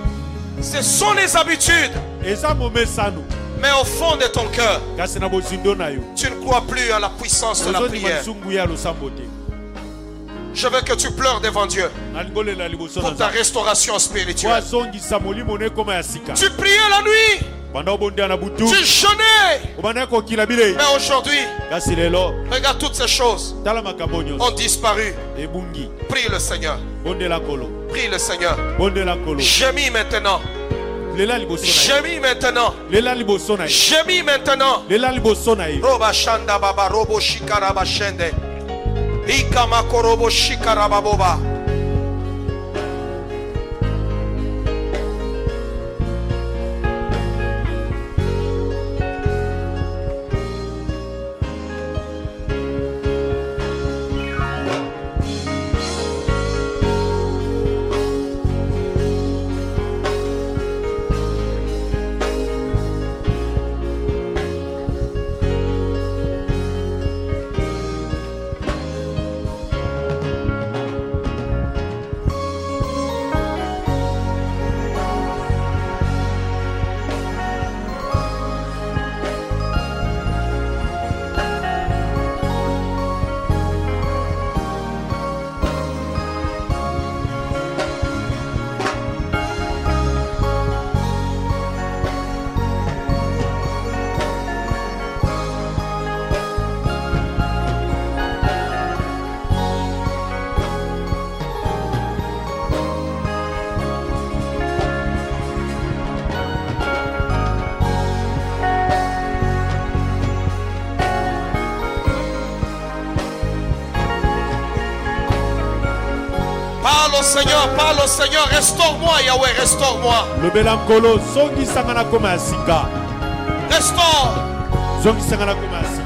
Ce sont les habitudes. Eza momesano. Mais au fond de ton cœur, kasi na bozindo na yo. tu ne crois plus à la puissance de la prière. ozonima ya losambo te. Je veux que tu pleures devant Dieu nalingolela liboso pour na ta Nzambe. restauration spirituelle. wazongisa molimo na ekoma ya sika. Tu priais la nuit. banda obondela na butu. Tu jeûnais. obanda kokila bilei. Mais aujourd'hui, kasi lelo regarde toutes ces choses tala makambo nyonso ont disparu. ebungi. Prie le Seigneur. bondela kolo. Prie le Seigneur. bondela kolo. Gémis maintenant. lela liboso na ye. Gémis maintenant. lela liboso na ye. Gémis maintenant. lela liboso na ye. Roba shanda baba robo shikaraba shende. Ikama korobo shikaraba boba. Parle au Seigneur, restaure-moi Yahweh, restaure-moi. lobela nkolo zongisanga na koma ya sika. Restaure. zongisanga na koma ya sika.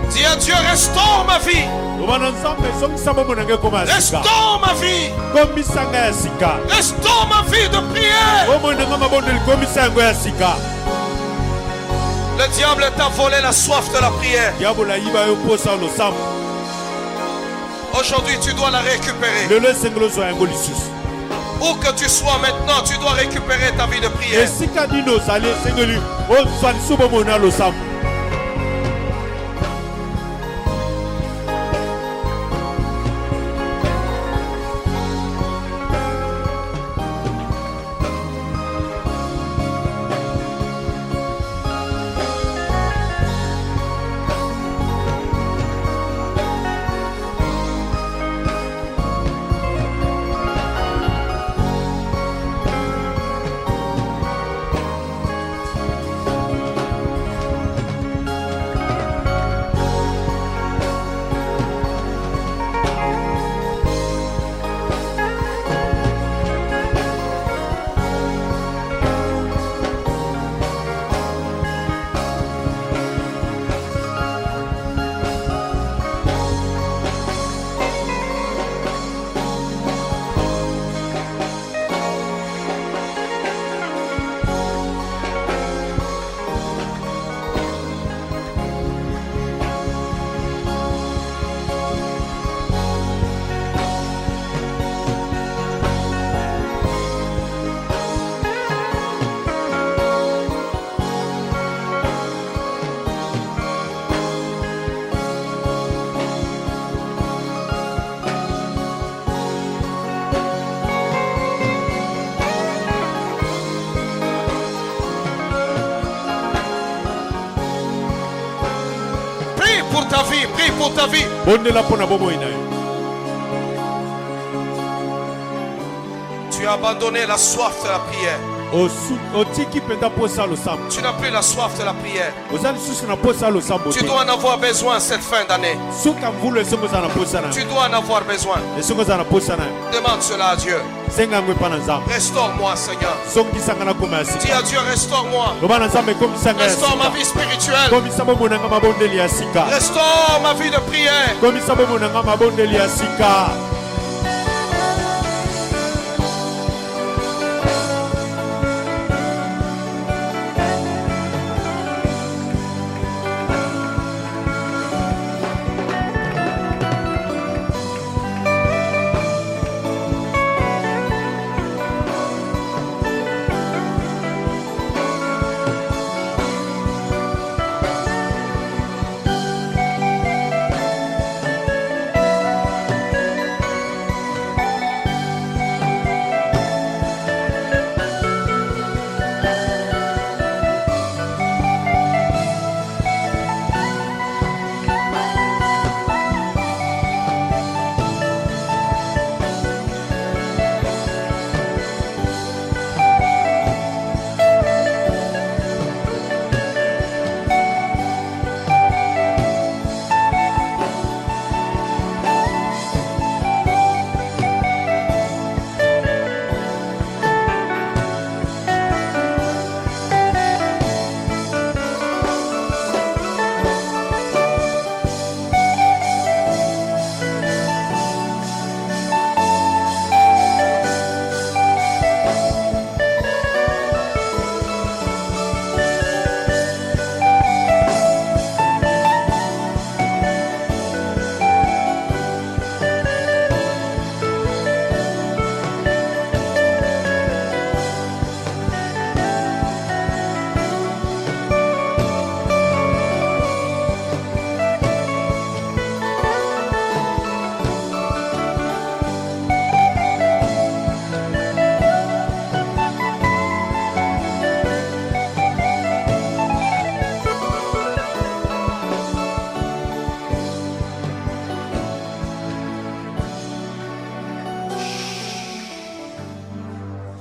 Dis à Dieu, restaure ma vie. lobana nzambe zongisa bomoi na ngai koma ya sika. Restaure ma vie. komisanga ya sika. Restaure ma vie de prière. bomoi na ngai mabondeli komisa yango ya sika. Le diable t'a volé la soif de la prière. diabolo ayiba yo posa losambo. Aujourd'hui, tu dois la récupérer. lelo esengeli ozwa yango lisusu. Où que tu sois maintenant, tu dois récupérer ta vie de prière. esika nini ozali esengeli ozwa lisusu bomoi na losambo. Prie pour ta vie. bondela mpo na bomoi na yo. Tu as abandonné la soif de la prière. otiki mpenza posa losambo. Tu n'as plus la soif de la prière. oza lisusu na posa losambo Tu te. dois en avoir besoin cette fin d'année. suka mvulu esongo eza na posa na Tu yo. dois en avoir besoin. esongo eza na posa na yo. Demande cela à Dieu. senga yango epa na nzambe. Restaure-moi, Seigneur. songisanga na koma ya Dis sika. à Dieu, restaure-moi. loba na nzambe ekomisanga ya Restaure ma sika. vie spirituelle. komisa bomoi nanga mabondeli ya sika. Restaure ma vie de prière. komisa bomoi nanga mabondeli ya sika.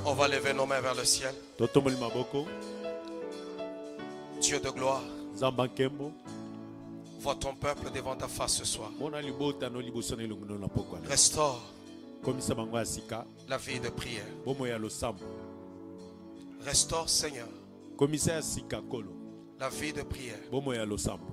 On va lever nos mains vers le ciel. totomoli maboko. Dieu de gloire, nzamba nkembo. vois ton peuple devant ta face ce soir. mona libota no liboso na elongo na pokwa. Restaure komisa bango ya sika. la vie de prière. bomoi ya losambo. Restaure, Seigneur, komisa ya sika kolo. la vie de prière. bomoi ya losambo.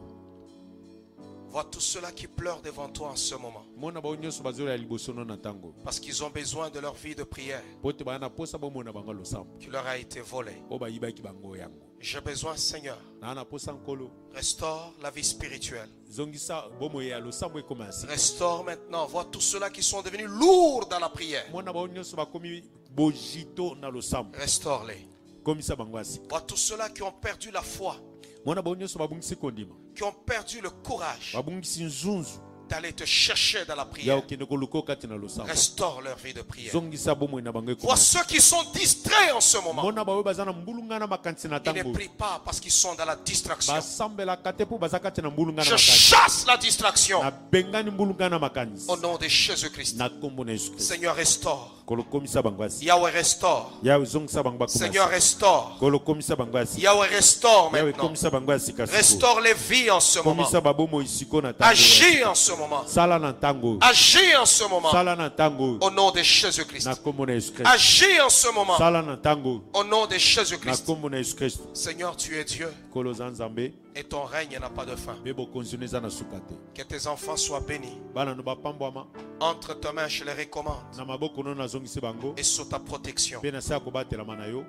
Vois tous ceux-là qui pleurent devant toi en ce moment. mona bao nyonso bazolo ya liboso no na ntango. Parce qu'ils ont besoin de leur vie de prière pote bana posa bomoi na bango losambo. qui leur a été volée. o bayibaki bango yango. J'ai besoin, Seigneur, na na posa nkolo. restaure la vie spirituelle. zongisa bomoi ya losambo ekoma ya sika. Restaure maintenant. Vois tous ceux-là qui sont devenus lourds dans la prière. mona bao nyonso bakomi bojito na losambo. Restaure-les. komisa bango ya sika. Vois tous ceux-là qui ont perdu la foi, mona bao nyonso babungisi kondima. qui ont perdu le courage babungisi nzunzu. d'aller te chercher dans la ya prière. okende koluka kati na losambo. Restaure leur vie de prière. zongisa bomoi na bango ekoma Vois ya sika. ceux qui sont distraits en ce moment. mona baoyo baza na mbulunga na makanisi na Ils ne ntango. prient pas parce qu'ils sont dans la distraction. basambelaka te mpo baza kati na mbulunga na Je makanisi. chasse la distraction nabengani mbulunga na makanisi. au nom de Jésus-Christ. na kombo na yesu kristo. Seigneur, restaure. kolokomisa bango ya sika. Yahweh, restaure. yawe zongisa bango bakoma ya Seigneur, sika. restaure. kolokomisa bango ya sika. Yahweh, restaure yawe maintenant. komisa bango ya sika sikoyo. Restaure les vies en ce moment. komisa babomoi siko na ntango. Agis en ce moment. sala na ntango. Agis en ce moment. sala na ntango. Au nom de Jésus-Christ. na kombo na yesu kristo. Agis en ce moment. sala na ntango. Au nom de na Jésus-Christ. kombo na yesu kristo. Seigneur, tu es Dieu kolo za nzambe et ton règne n'a pas de fin. mpe bokonzi no eza na suka te. Que tes enfants soient bénis. bana no bapambwama Entre tes mains, je les recommande. na maboko no nazongisi bango. Et sous ta protection. mpe na se ya kobatelama na yo.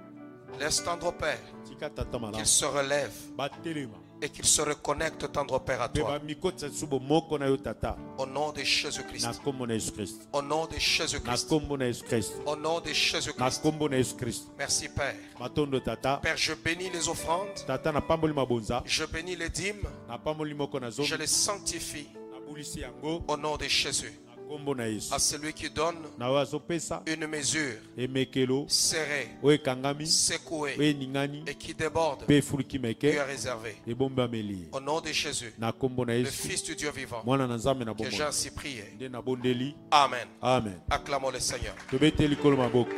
Laisse tendre Père tika tata malamu. qu'ils se relèvent batelema et qu'ils se reconnectent, tendre Père, à mpe toi. bamikotisa lisu bomoko na yo tata. Au nom de Jésus-Christ. na kombo na yesu kristo. Au nom de na Jésus-Christ. kombo na yesu kristo. Au nom de na Jésus-Christ. kombo na yesu kristo. Merci Père. matondo tata. Père, je bénis les offrandes. tata napamboli mabonza. Je bénis les dîmes. napamboli moko na Je zomi. les sanctifie nabulisi yango. au nom de Jésus. na kombo na Yesu à celui qui donne na oyo azopesa une mesure emekelo serrée, oyo ekangami secouée oyo eningani et qui déborde mpe efuluki lui est meke réservée. ebombameli ye Au nom de Jésus, na kombo na le Yesu Fils du Dieu vivant, mwana na nzambe na que j'ai bomoi ainsi prié. nde nabondeli Amen. amen Acclamons le Seigneur. tobeteli likolo maboko.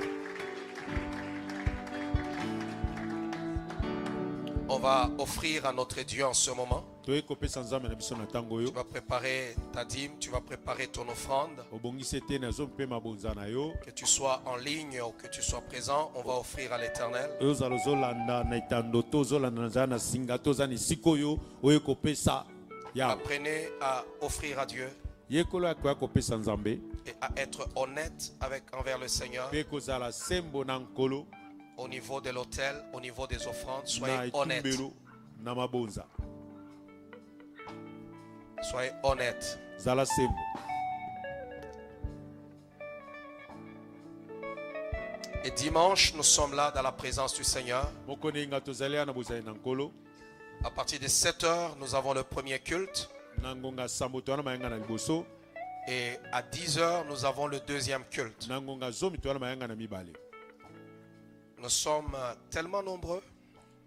On va offrir à notre Dieu en ce moment. toyei kopesa nzambe na biso na ntango Tu oyo vas préparer ta dîme, tu vas préparer ton offrande. obongisi ete nazo mpe mabonza na yo Que tu sois en ligne ou que tu sois présent, on va offrir à l'Éternel. oyo ozala ozolanda na etando to ozolanda na nzala na singa to oza na esika oyo oyo kopesa yawe Apprenez à offrir à Dieu yekolo akoya kopesa nzambe et à être honnête envers le Seigneur mpe kozala sembo na nkolo au niveau de l'autel, au niveau des offrandes. na Soyez honnête. etumbelo na mabonza Soyez honnête. zala sembo. Et dimanche, nous sommes là dans la présence du Seigneur. moko ndenge tozali awa na bozali na nkolo À partir de 7 heures, nous avons le premier culte. na ngonga sambo towana mayanga na liboso Et à 10 heures, nous avons le deuxième culte. na ngonga zomi towana mayanga na mibale. Nous sommes tellement nombreux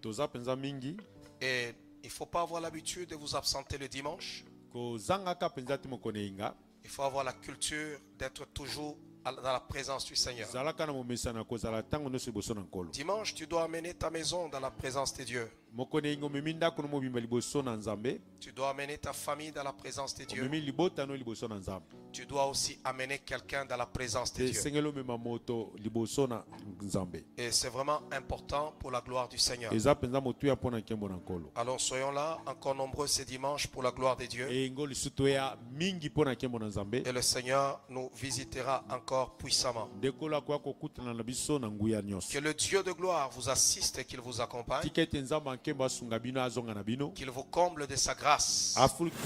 toza mpenza mingi et il ne faut pas avoir l'habitude de vous absenter le dimanche. kozangaka mpenza te moko neinga Il faut avoir la culture d'être toujours dans la présence du Seigneur. zalaka na momesana kozala ntango nyonso liboso na nkolo. Dimanche, tu dois amener ta maison dans la présence de Dieu. moko neinga omemi ndako no mobimba liboso na nzambe Tu dois amener ta famille dans la présence de Dieu. omemi libotano liboso na nzambe Tu dois aussi amener quelqu'un dans la présence de te Dieu. esengeli omema moto liboso na nzambe. Et c'est vraiment important pour la gloire du Seigneur. eza mpenza motuya mpo na nkembo na nkolo. Alors soyons là encore nombreux ce dimanche pour la gloire de Dieu. eyingo lisusu toya mingi mpo na nkembo na nzambe Et le Seigneur nous visitera encore puissamment. ndekolo akoya kokutana na biso na nguya nyonso. Que le Dieu de gloire vous assiste et qu'il vous accompagne. tika ete nzambe ankembo asunga bino azonga na bino Qu'il vous comble de sa grâce. afuliki